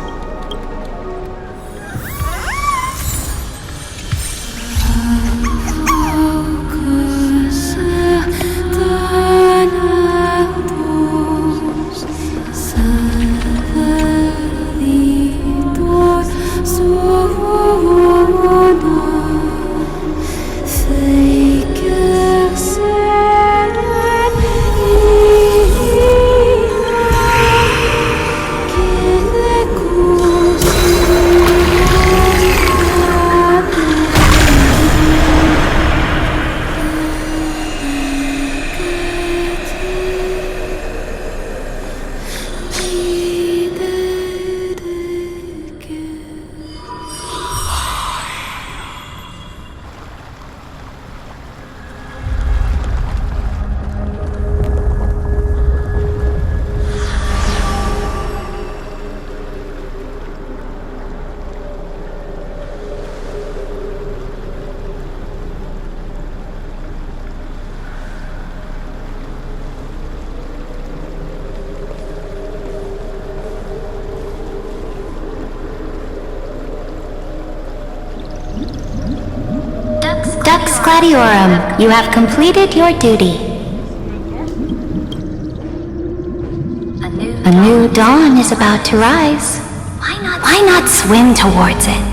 Dux Gladiorum, you have completed your duty. A new dawn is about to rise. Why not swim towards it?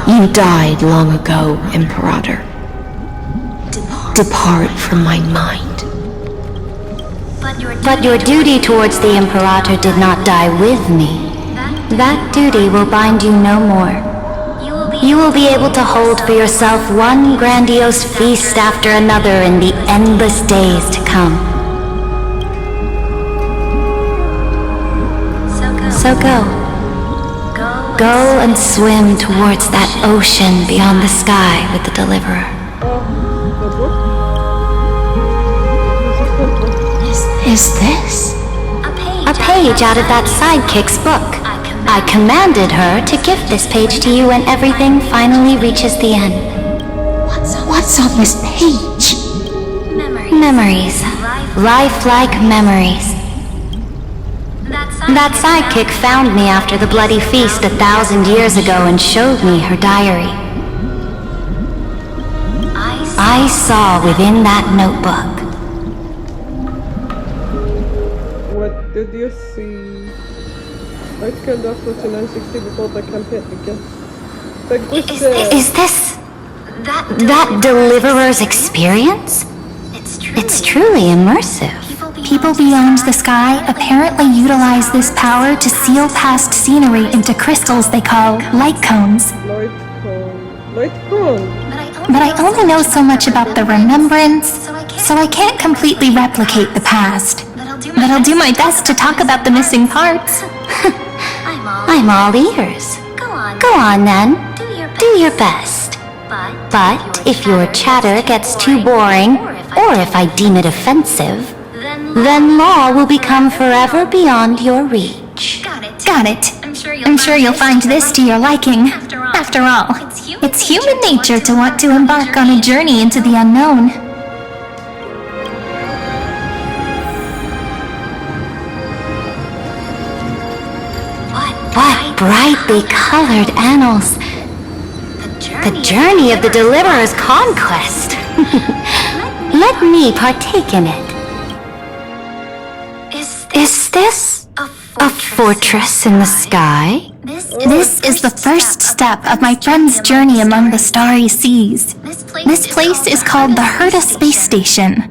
You died long ago, Imperator. Depart from my mind. But your duty towards the Imperator did not die with me. That duty will bind you no more. You will be able to hold for yourself one grandiose feast after another in the endless days to come. So go. Go and swim towards that ocean beyond the sky with the Deliverer. Is this? A page out of that sidekick's book. I commanded her to gift this page to you when everything finally reaches the end. What's on this page? Memories. Lifelike memories. That sidekick found me after the bloody feast 1,000 years ago and showed me her diary. I saw within that notebook. What did you see? I killed off the 960 before the campaign began. Is this that Deliverer's experience? It's truly immersive. People beyond the sky apparently utilize this power to seal past scenery into crystals they call light cones. Light cone? But I only know so much about the remembrance, so I can't completely replicate the past. But I'll do my best to talk about the missing parts. I'm all ears. Go on then. Do your best. But if your chatter gets too boring, or if I deem it offensive, then law will become forever beyond your reach. Got it. I'm sure you'll find this to your liking. After all, it's human nature to want to embark on a journey into the unknown. What brightly colored annals. The journey of the Deliverer's conquest. Let me partake in it. Is this a fortress in the sky? This is the first step of my friend's journey among the starry seas. This place is called the Herta Space Station.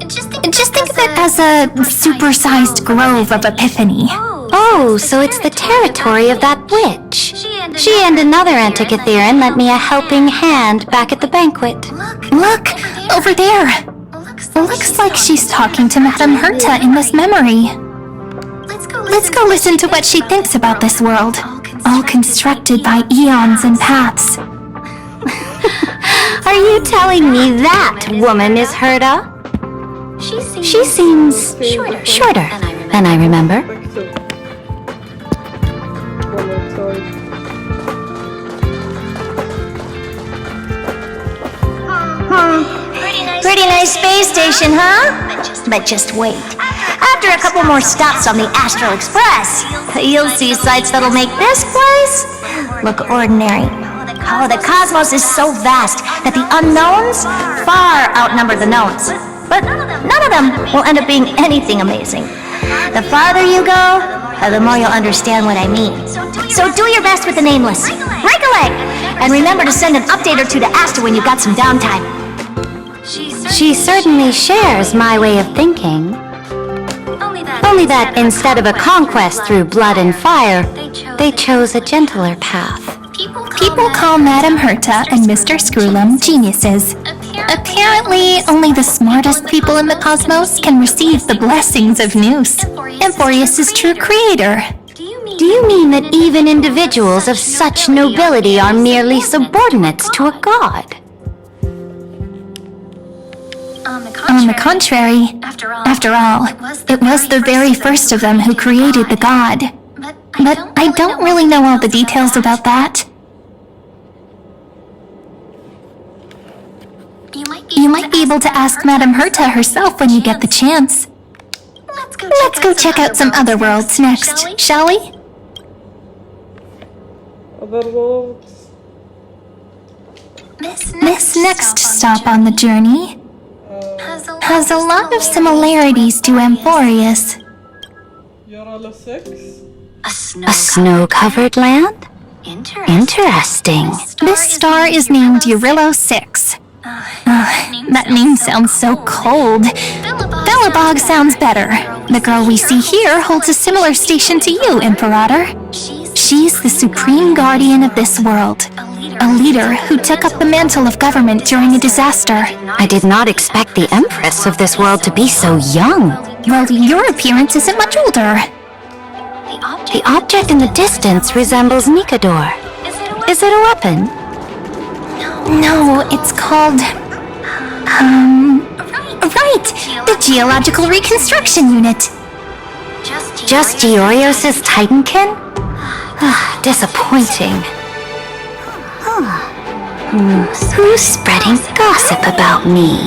Just think of it as a supersized grove of Epiphany. Oh, so it's the territory of that witch. She and another Antikytherian lent me a helping hand back at the banquet. Look, over there. Looks like she's talking to Madame Herta in this memory. Let's go listen to what she thinks about this world, all constructed by eons and paths. Are you telling me that woman is Herta? She seems shorter than I remember. Pretty nice space station, huh? But just wait. After a couple more stops on the Astral Express, you'll see sights that'll make this place look ordinary. Oh, the cosmos is so vast that the unknowns far outnumber the knowns. But none of them will end up being anything amazing. The farther you go, the more you'll understand what I mean. So do your best with the nameless. Break a leg! And remember to send an update or two to Asta when you've got some downtime. She certainly shares my way of thinking. Only that instead of a conquest through blood and fire, they chose a gentler path. People call Madame Herta and Mr. Screwlum geniuses. Apparently, only the smartest people in the cosmos can receive the blessings of Nous, Emporius' true creator. Do you mean that even individuals of such nobility are merely subordinates to a god? On the contrary, after all, it was the very first of them who created the god. But I don't really know all the details about that. You might be able to ask Madame Herta herself when you get the chance. Let's go check out some other worlds next, shall we? Other worlds? This next stop on the journey has a lot of similarities to Emporius. Yarala 6? A snow-covered land? Interesting. This star is named Eurillo 6. That name sounds so cold. Philippa, Belobog sounds better. The girl we see here holds a similar station to you, Imperator. She's the supreme guardian of this world. A leader who took up the mantle of government during a disaster. I did not expect the Empress of this world to be so young. Well, your appearance isn't much older. The object in the distance resembles Nikador. Is it a weapon? No, it's called... Right! The Geological Reconstruction Unit! Just Giorios' Titankin? Disappointing. Who's spreading gossip about me?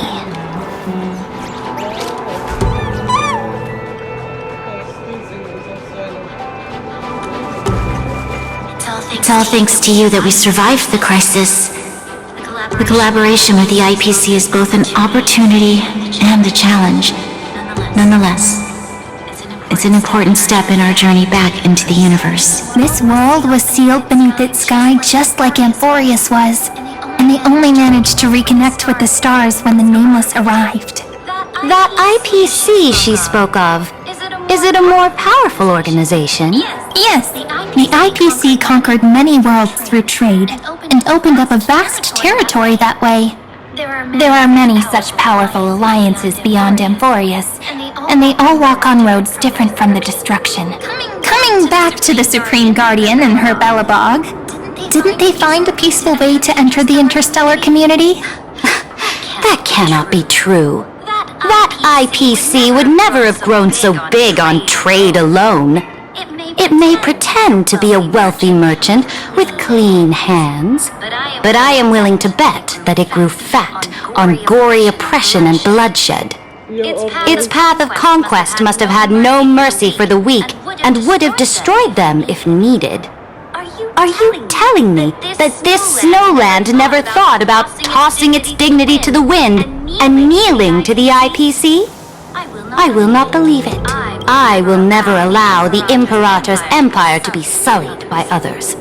It's all thanks to you that we survived the crisis. The collaboration with the IPC is both an opportunity and a challenge. Nonetheless, it's an important step in our journey back into the universe. This world was sealed beneath its sky just like Amphorius was, and they only managed to reconnect with the stars when the Nameless arrived. That IPC she spoke of, is it a more powerful organization? Yes, the IPC conquered many worlds through trade, and opened up a vast territory that way. There are many such powerful alliances beyond Amphorius, and they all walk on roads different from the destruction. Coming back to the Supreme Guardian and her Belobog, didn't they find a peaceful way to enter the interstellar community? That cannot be true. That IPC would never have grown so big on trade alone. It may pretend to be a wealthy merchant with clean hands, but I am willing to bet that it grew fat on gory oppression and bloodshed. Its path of conquest must have had no mercy for the weak and would have destroyed them if needed. Are you telling me that this snowland never thought about tossing its dignity to the wind and kneeling to the IPC? I will not believe it. I will never allow the Imperator's empire to be sullied by others.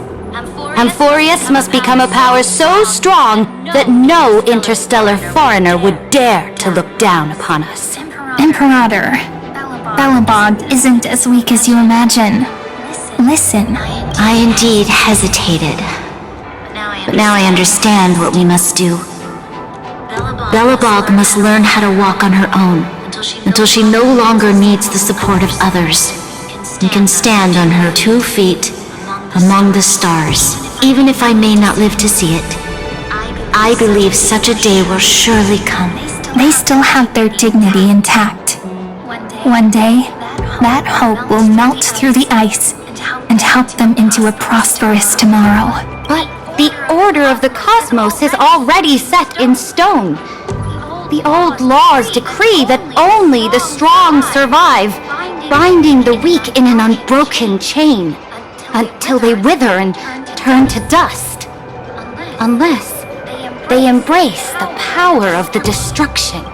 Amphorius must become a power so strong that no interstellar foreigner would dare to look down upon us. Imperator, Belobog isn't as weak as you imagine. Listen. I indeed hesitated, but now I understand what we must do. Belobog must learn how to walk on her own, until she no longer needs the support of others, and can stand on her 2 feet among the stars. Even if I may not live to see it, I believe such a day will surely come. They still have their dignity intact. One day, that hope will melt through the ice and help them into a prosperous tomorrow. But the order of the cosmos is already set in stone. The old laws decree that only the strong survive, binding the weak in an unbroken chain, until they wither and turn to dust. Unless they embrace the power of the destruction.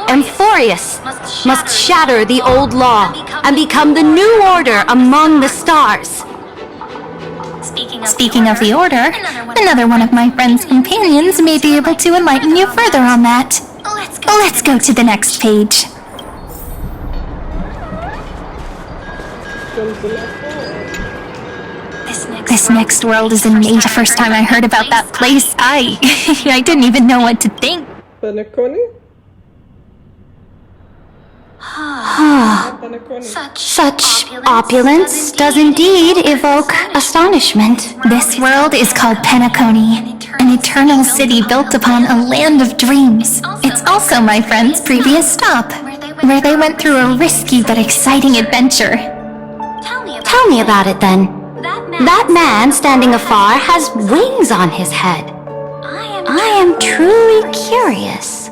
Amphorius must shatter the old law and become the new order among the stars. Speaking of the Order, another one of my friend's companions may be able to enlighten you further on that. Let's go to the next page. This next world is amazing. The first time I heard about that place, I didn't even know what to think. Such opulence does indeed evoke astonishment. This world is called Penacony, an eternal city built upon a land of dreams. It's also my friend's previous stop, where they went through a risky but exciting adventure. Tell me about it then. That man standing afar has wings on his head. I am truly curious.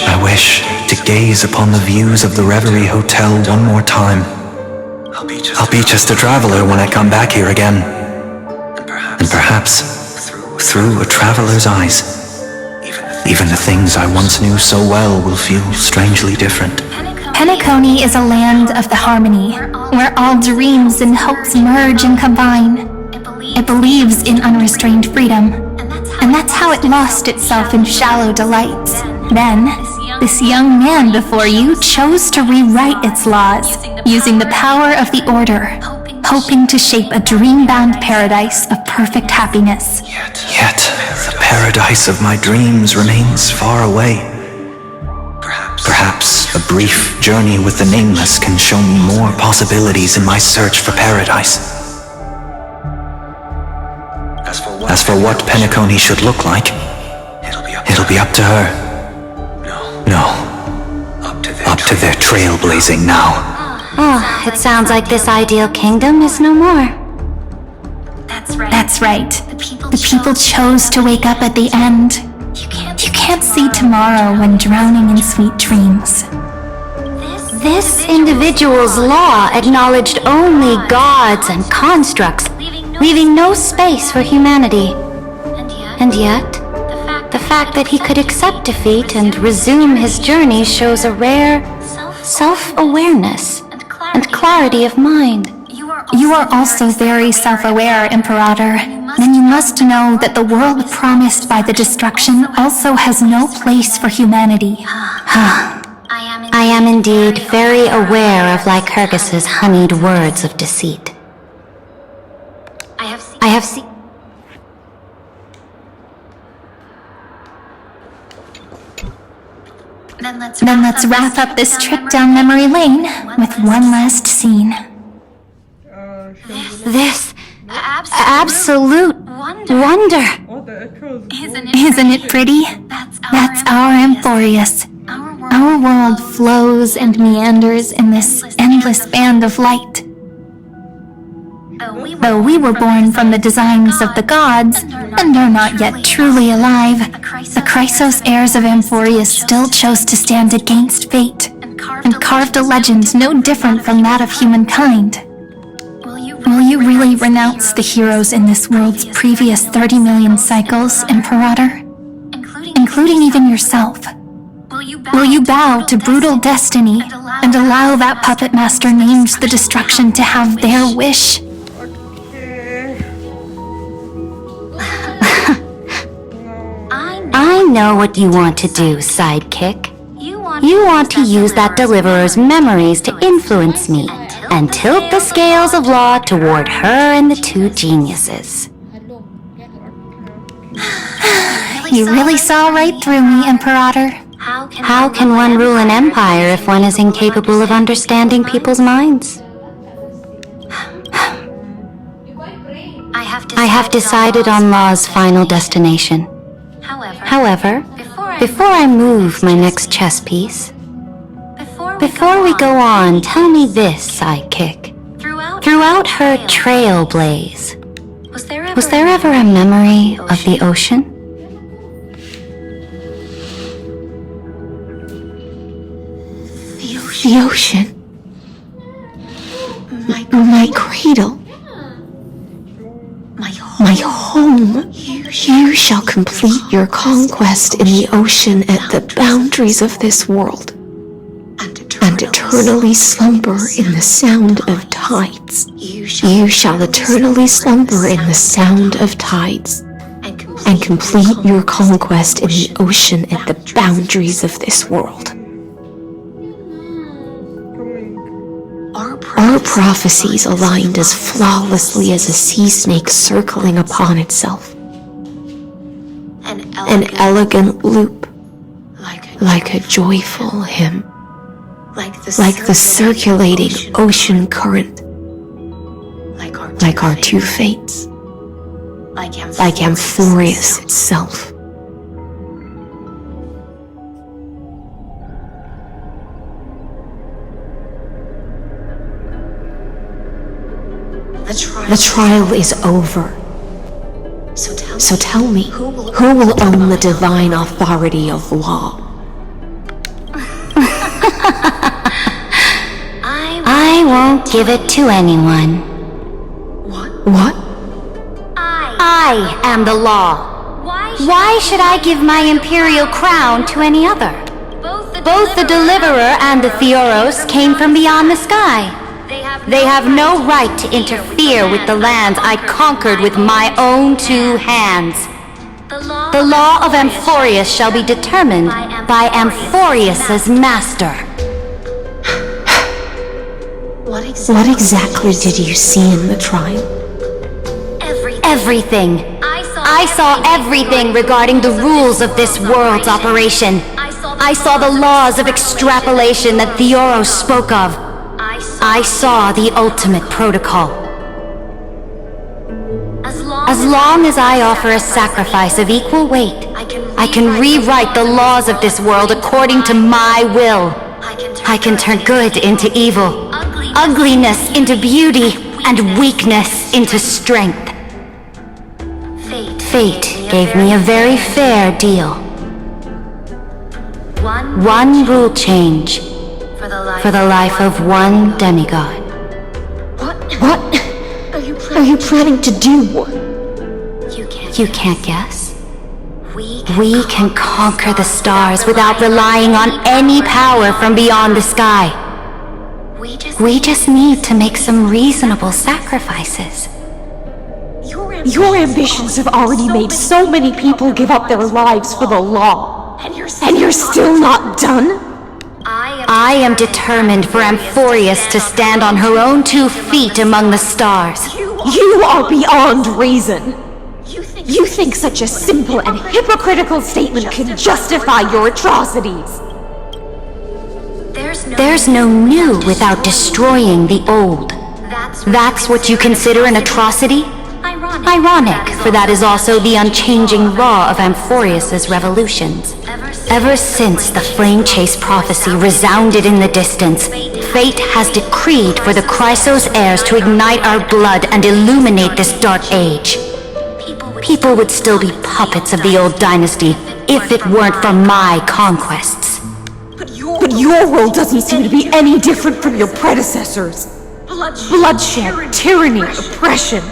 I wish to gaze upon the views of the Reverie Hotel one more time. I'll be just a traveler when I come back here again. And perhaps, through a traveler's eyes, even the things I once knew so well will feel strangely different. Penacony is a land of the harmony, where all dreams and hopes merge and combine. It believes in unrestrained freedom, and that's how it lost itself in shallow delights. Then, this young man before you chose to rewrite its laws, using the power of the Order, hoping to shape a dream-bound paradise of perfect happiness. Yet, the paradise of my dreams remains far away. Perhaps a brief journey with the Nameless can show me more possibilities in my search for paradise. As for what Penacony should look like, it'll be up to her. No, up to their trailblazing now. Oh, it sounds like this ideal kingdom is no more. That's right. The people chose to wake up at the end. You can't see tomorrow when drowning in sweet dreams. This individual's law acknowledged only gods and constructs, leaving no space for humanity. And yet, the fact that he could accept defeat and resume his journey shows a rare self-awareness and clarity of mind. You are also very self-aware, Imperator. Then you must know that the world promised by the destruction also has no place for humanity. I am indeed very aware of Lycurgus's honeyed words of deceit. I have seen... Then let's wrap up this trip down memory lane with one last scene. This absolute wonder. Isn't it pretty? That's our Amphorius. Our world flows and meanders in this endless band of light. Though we were born from the designs of the gods and are not yet truly alive, the Chrysos heirs of Amphorius still chose to stand against fate and carved a legend no different from that of humankind. Will you really renounce the heroes in this world's previous 30 million cycles, Imperator? Including even yourself? Will you bow to brutal destiny and allow that puppet master named the destruction to have their wish? I know what you want to do, sidekick. You want to use that deliverer's memories to influence me and tilt the scales of law toward her and the two geniuses. You really saw right through me, Imperator. How can one rule an empire if one is incapable of understanding people's minds? I have decided on law's final destination. However, before I move my next chess piece, before we go on, tell me this, sidekick. Throughout her trailblaze, was there ever a memory of the ocean? The ocean. My cradle. My home. You shall complete your conquest in the ocean at the boundaries of this world, and eternally slumber in the sound of tides. You shall eternally slumber in the sound of tides, and complete your conquest in the ocean at the boundaries of this world. Our prophecies aligned as flawlessly as a sea snake circling upon itself. An elegant loop, like a joyful hymn, like the circulating ocean current, like our two fates, like Amphorius itself. The trial is over. So tell me, who will own the divine authority of law? I won't give it to anyone. What? I am the law. Why should I give my imperial crown to any other? Both the Deliverer and the Theoros came from beyond the sky. They have no right to interfere with the lands I conquered with my own two hands. The law of Amphorius shall be determined by Amphorius's master. What exactly did you see in the trial? Everything. I saw everything regarding the rules of this world's operation. I saw the laws of extrapolation that Theoros spoke of. I saw the ultimate protocol. As long as I offer a sacrifice of equal weight, I can rewrite the laws of this world according to my will. I can turn good into evil, ugliness into beauty, and weakness into strength. Fate gave me a very fair deal. One rule change for the life of one demigod. What are you planning to do? You can't guess? We can conquer the stars without relying on any power from beyond the sky. We just need to make some reasonable sacrifices. Your ambitions have already made so many people give up their lives for the law. And you're still not done? I am determined for Amphorius to stand on her own 2 feet among the stars. You are beyond reason. You think such a simple and hypocritical statement can justify your atrocities. There's no new without destroying the old. That's what you consider an atrocity? Ironic, for that is also the unchanging law of Amphorius's revolutions. Ever since the flame chase prophecy resounded in the distance, fate has decreed for the Chrysos heirs to ignite our blood and illuminate this dark age. People would still be puppets of the old dynasty if it weren't for my conquests. But your world doesn't seem to be any different from your predecessors. Bloodshed, tyranny, oppression.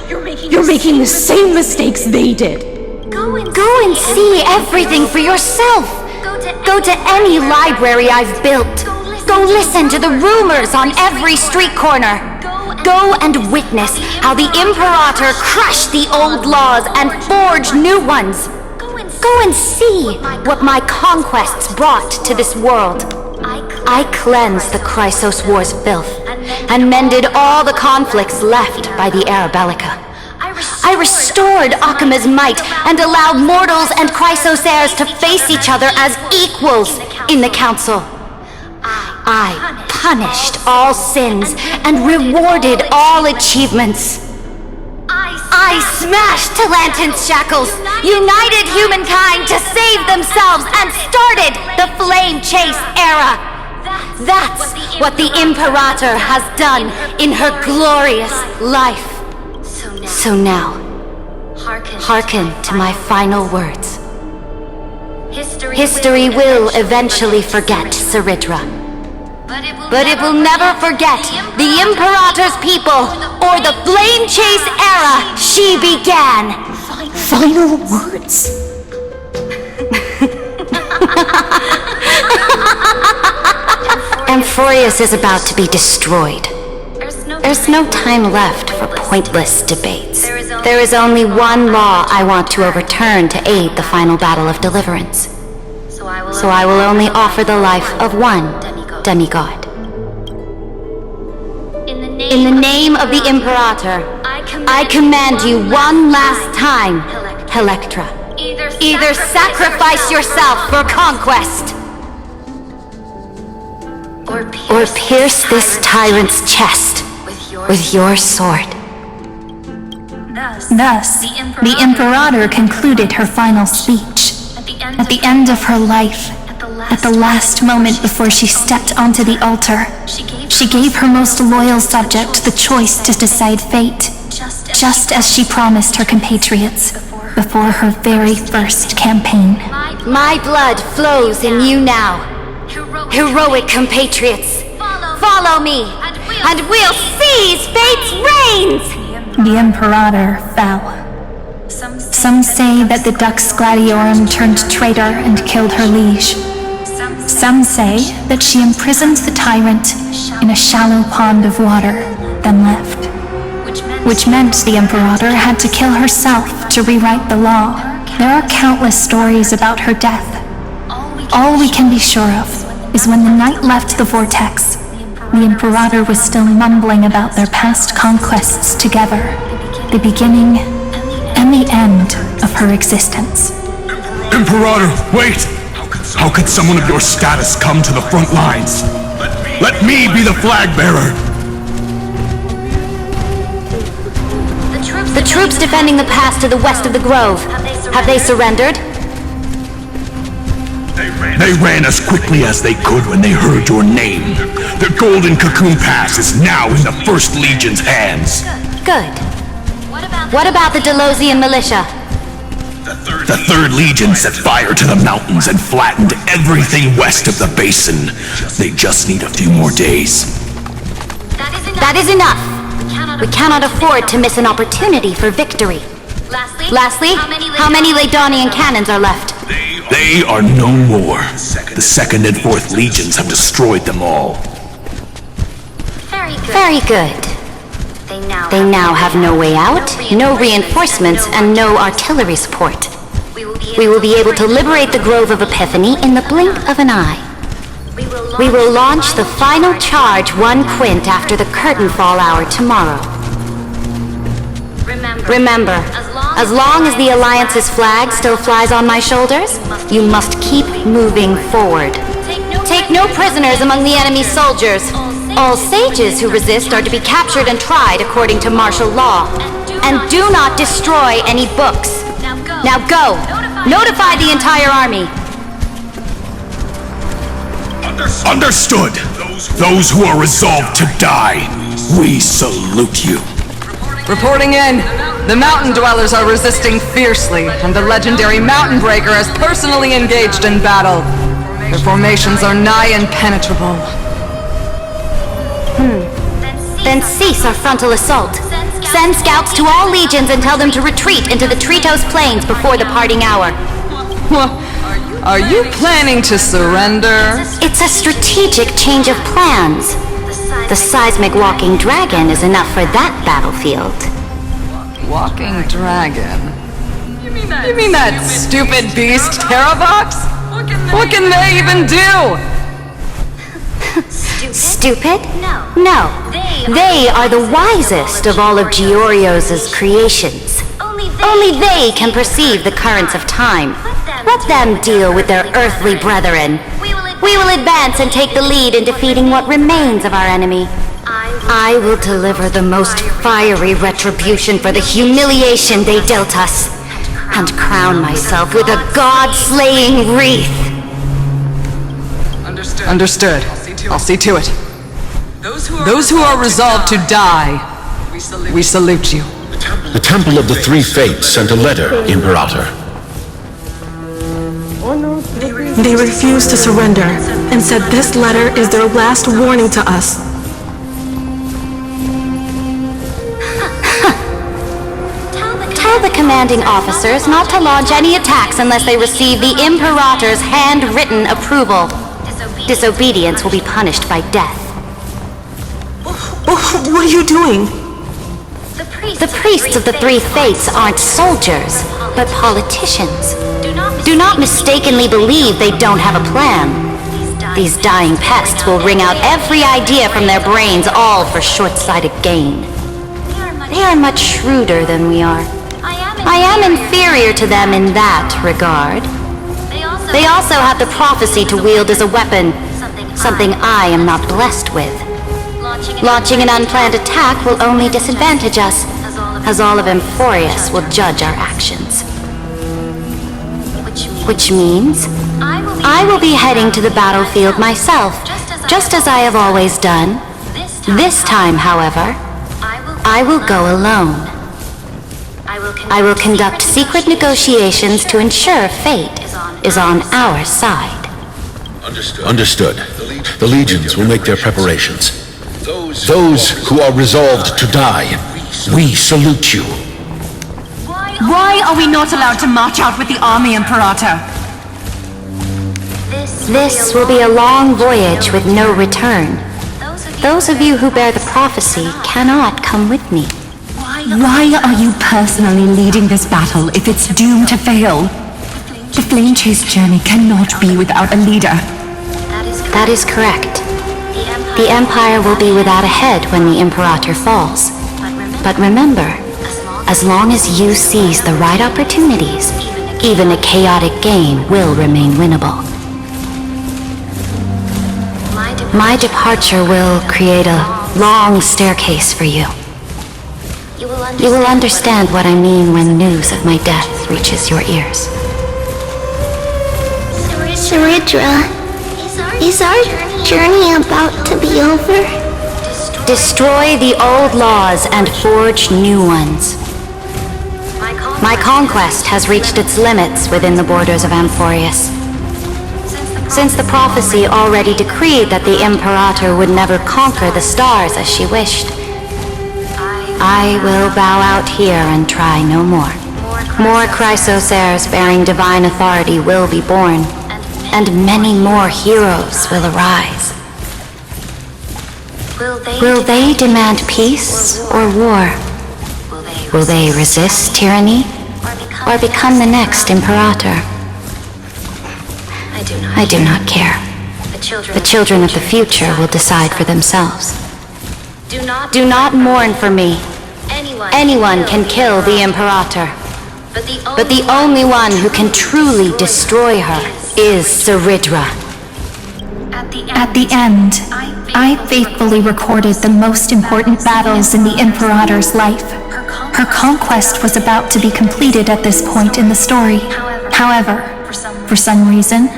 You're making the same mistakes they did. Go and see everything for yourself. Go to any library I've built. Go listen to the rumors on every street corner. Go and witness how the Imperator crushed the old laws and forged new ones. Go and see what my conquests brought to this world. I cleansed the Chrysos War's filth and mended all the conflicts left by the Era Bellica. I restored Akima's might and allowed mortals and Chrysos heirs to face each other as equals in the council. I punished all sins and rewarded all achievements. I smashed Talantin's shackles, united humankind to save themselves, and started the Flame Chase era. That's what the Imperator has done in her glorious life. So now, hearken to my final words. History will eventually forget Saridra. But it will never forget the Imperator's people or the Flame Chase era she began. Final words? Amphorius is about to be destroyed. There's no time left for pointless debates. There is only one law I want to overturn to aid the final battle of deliverance. So I will only offer the life of one demigod. In the name of the Imperator, I command you one last time, Electra. Either sacrifice yourself for conquest, or pierce this tyrant's chest with your sword. Thus, the Imperator concluded her final speech. At the end of her life, at the last moment before she stepped onto the altar, she gave her most loyal subject the choice to decide fate, just as she promised her compatriots before her very first campaign. My blood flows in you now. Heroic compatriots, follow me, and we'll seize fate's reins! The Imperator fell. Some say that the Dux Gladiorum turned traitor and killed her liege. Some say that she imprisoned the tyrant in a shallow pond of water, then left. Which meant the Imperator had to kill herself to rewrite the law. There are countless stories about her death. All we can be sure of is when the knight left the vortex, the Imperator was still mumbling about their past conquests together, the beginning and the end of her existence. Imperator, wait! How could someone of your status come to the front lines? Let me be the flag bearer! The troops defending the pass to the west of the grove, have they surrendered? They ran as quickly as they could when they heard your name. The Golden Cocoon Pass is now in the First Legion's hands. Good. What about the Delosian militia? The Third Legion set fire to the mountains and flattened everything west of the basin. They just need a few more days. That is enough. We cannot afford to miss an opportunity for victory. Lastly, how many Ladonian cannons are left? They are no more. The Second and Fourth Legions have destroyed them all. Very good. They now have no way out, no reinforcements, and no artillery support. We will be able to liberate the Grove of Epiphany in the blink of an eye. We will launch the final charge 1 quint after the curtain fall hour tomorrow. Remember, as long as the Alliance's flag still flies on my shoulders, you must keep moving forward. Take no prisoners among the enemy's soldiers. All sages who resist are to be captured and tried according to martial law. And do not destroy any books. Now go! Notify the entire army! Understood! Those who are resolved to die, we salute you. Reporting in. The mountain dwellers are resisting fiercely, and the legendary Mountain Breaker has personally engaged in battle. Their formations are nigh impenetrable. Then cease our frontal assault. Send scouts to all legions and tell them to retreat into the Tritos Plains before the parting hour. Are you planning to surrender? It's a strategic change of plans. The seismic walking dragon is enough for that battlefield. Walking dragon? You mean that stupid beast, Terravox? What can they even do? Stupid? No. They are the wisest of all of Georios' creations. Only they can perceive the currents of time. Let them deal with their earthly brethren. We will advance and take the lead in defeating what remains of our enemy. I will deliver the most fiery retribution for the humiliation they dealt us, and crown myself with a god-slaying wreath. Understood. I'll see to it. Those who are resolved to die, we salute you. The Temple of the Three Fates sent a letter, Imperator. They refused to surrender and said this letter is their last warning to us. Tell the commanding officers not to launch any attacks unless they receive the Imperator's handwritten approval. Disobedience will be punished by death. What are you doing? The priests of the Three Fates aren't soldiers, but politicians. Do not mistakenly believe they don't have a plan. These dying pests will wring out every idea from their brains, all for short-sighted gain. They are much shrewder than we are. I am inferior to them in that regard. They also have the prophecy to wield as a weapon, something I am not blessed with. Launching an unplanned attack will only disadvantage us, as all of Amphorius will judge our actions. Which means, I will be heading to the battlefield myself, just as I have always done. This time, however, I will go alone. I will conduct secret negotiations to ensure fate is on our side. Understood. The legions will make their preparations. Those who are resolved to die, we salute you. Why are we not allowed to march out with the army, Imperator? This will be a long voyage with no return. Those of you who bear the prophecy cannot come with me. Why are you personally leading this battle if it's doomed to fail? The Flame Chase journey cannot be without a leader. That is correct. The Empire will be without a head when the Imperator falls. But remember, as long as you seize the right opportunities, even a chaotic game will remain winnable. My departure will create a long staircase for you. You will understand what I mean when news of my death reaches your ears. Saridra, is our journey about to be over? Destroy the old laws and forge new ones. My conquest has reached its limits within the borders of Amphorius. Since the prophecy already decreed that the Imperator would never conquer the stars as she wished, I will bow out here and try no more. More Chrysosaurs bearing divine authority will be born, and many more heroes will arise. Will they demand peace or war? Will they resist tyranny or become the next Imperator? I do not care. The children of the future will decide for themselves. Do not mourn for me. Anyone can kill the Imperator. But the only one who can truly destroy her is Saridra. At the end, I faithfully recorded the most important battles in the Imperator's life. Her conquest was about to be completed at this point in the story. However, for some reason,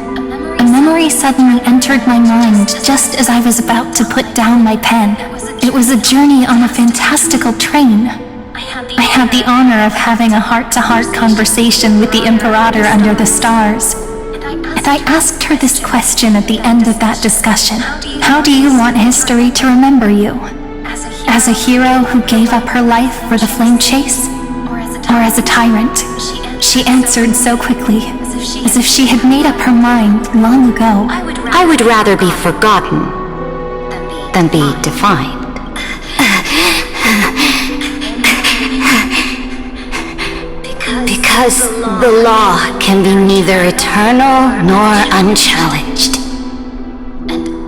a memory suddenly entered my mind just as I was about to put down my pen. It was a journey on a fantastical train. I had the honor of having a heart-to-heart conversation with the Imperator under the stars. And I asked her this question at the end of that discussion. How do you want history to remember you? As a hero who gave up her life for the Flame Chase? Or as a tyrant? She answered so quickly, as if she had made up her mind long ago. I would rather be forgotten than be defined. Because the law can be neither eternal nor unchallenged.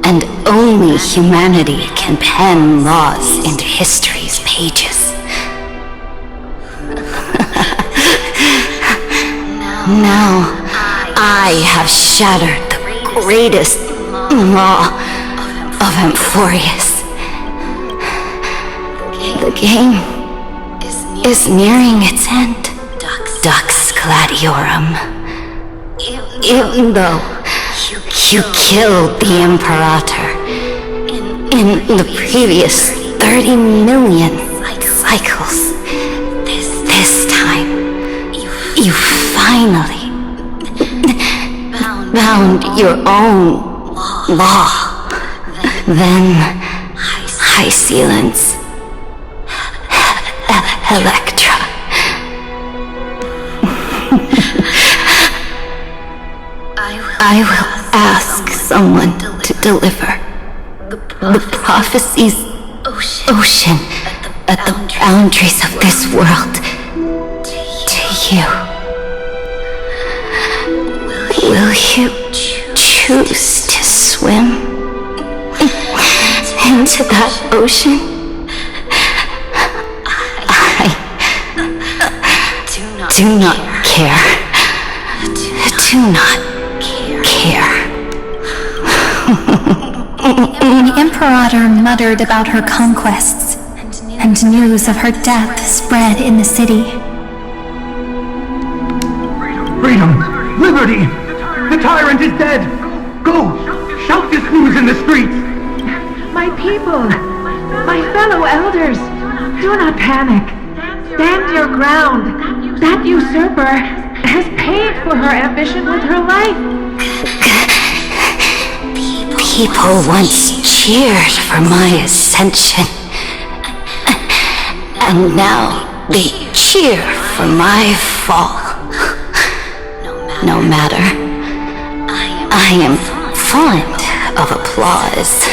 And only humanity can pen laws into history's pages. Now, I have shattered the greatest law of Amphorius. The game is nearing its end. Dux Gladiorum. Even though you killed the Imperator in the previous 30 million cycles, this time you finally found your own law. Then High Sealants, Electra. I will ask someone to deliver the prophecy's ocean at the boundaries of this world to you. Will you choose to swim into that ocean? I do not care. Do not care. The Imperator muttered about her conquests, and news of her death spread in the city. Freedom! Liberty! The tyrant is dead! Go! Shout this news in the streets! My people! My fellow elders! Do not panic! Stand your ground! That usurper has paid for her ambition with her life! People once cheered for my ascension, and now they cheer for my fall. No matter. I am fond of applause.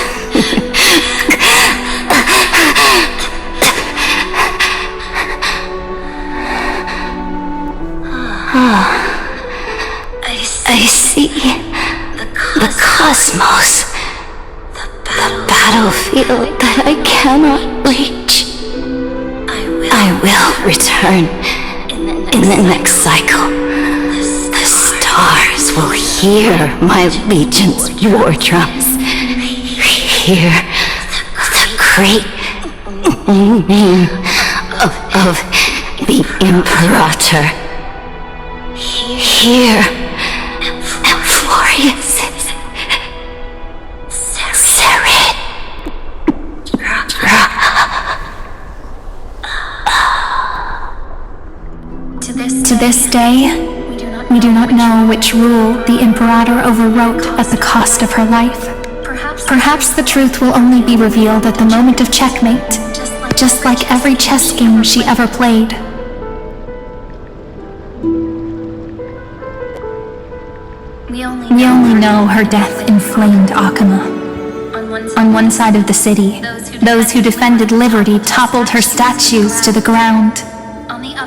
I see the cosmos, the battlefield that I cannot reach. I will return in the next cycle. The stars will hear my legion's war drums. Hear the great name of the Imperator. Hear Amphorius' Serid. To this day, we do not know which rule the Imperator overwrote at the cost of her life. Perhaps the truth will only be revealed at the moment of checkmate, just like every chess game she ever played. We only know her death inflamed Akama. On one side of the city, those who defended liberty toppled her statues to the ground.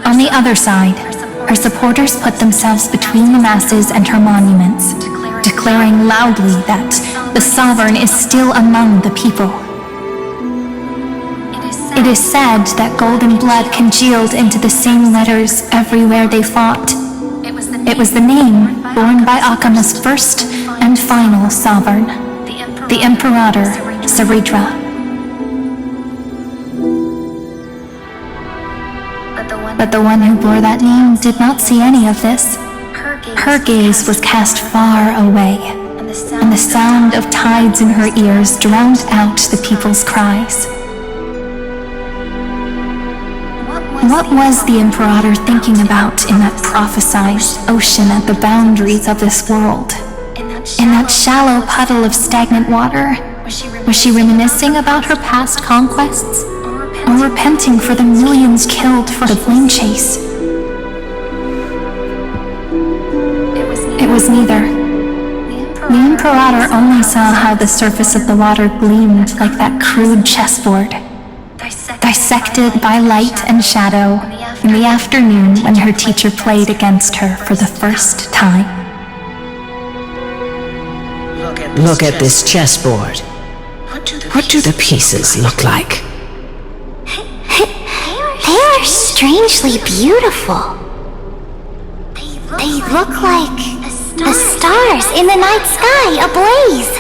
On the other side, her supporters put themselves between the masses and her monuments, declaring loudly that the sovereign is still among the people. It is said that golden blood congealed into the same letters everywhere they fought. It was the name borne by Akama's first and final sovereign, the Imperator Saritra. But the one who bore that name did not see any of this. Her gaze was cast far away, and the sound of tides in her ears drowned out the people's cries. What was the Imperator thinking about in that prophesized ocean at the boundaries of this world? In that shallow puddle of stagnant water, was she reminiscing about her past conquests? Or repenting for the millions killed for the flame chase? It was neither. The Imperator only saw how the surface of the water gleamed like that crude chessboard, dissected by light and shadow in the afternoon when her teacher played against her for the first time. Look at this chessboard. What do the pieces look like? They are strangely beautiful. They look like the stars in the night sky ablaze.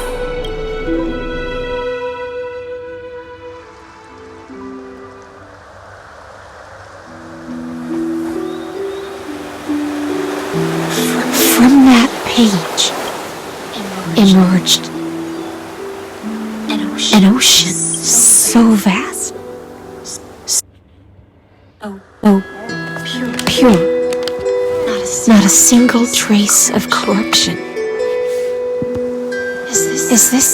From that page emerged an ocean so vast, so pure, not a single trace of corruption. Is this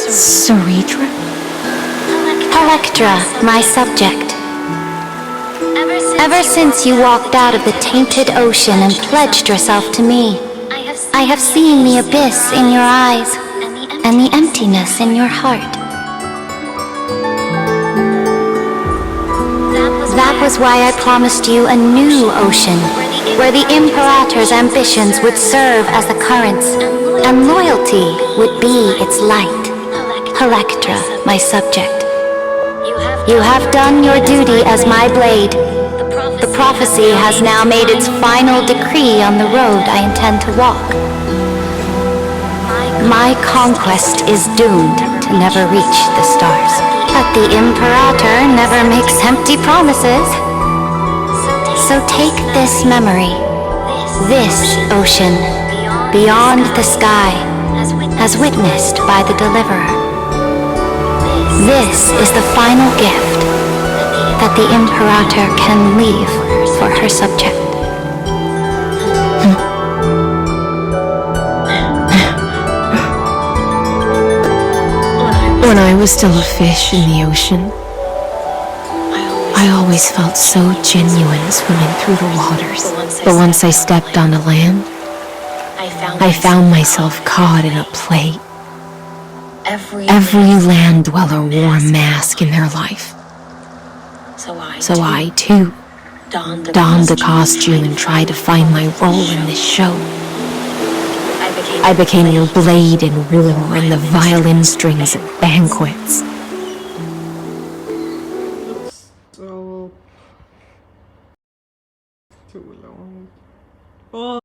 Saritra? Electra, my subject. Ever since you walked out of the tainted ocean and pledged yourself to me, I have seen the abyss in your eyes and the emptiness in your heart. That was why I promised you a new ocean, where the Imperator's ambitions would serve as the currents, and loyalty would be its light. Electra, my subject. You have done your duty as my blade. The prophecy has now made its final decree on the road I intend to walk. My conquest is doomed to never reach the stars. But the Imperator never makes empty promises. So take this memory, this ocean, beyond the sky, as witnessed by the Deliverer. This is the final gift that the Imperator can leave for her subject. When I was still a fish in the ocean, I always felt so genuine swimming through the waters. But once I stepped onto land, I found myself caught in a play. Every land dweller wore a mask in their life. So I, too, donned the costume, and tried to find my role in this show. I became your blade in war and the violin strings at banquets. So too long. Oh.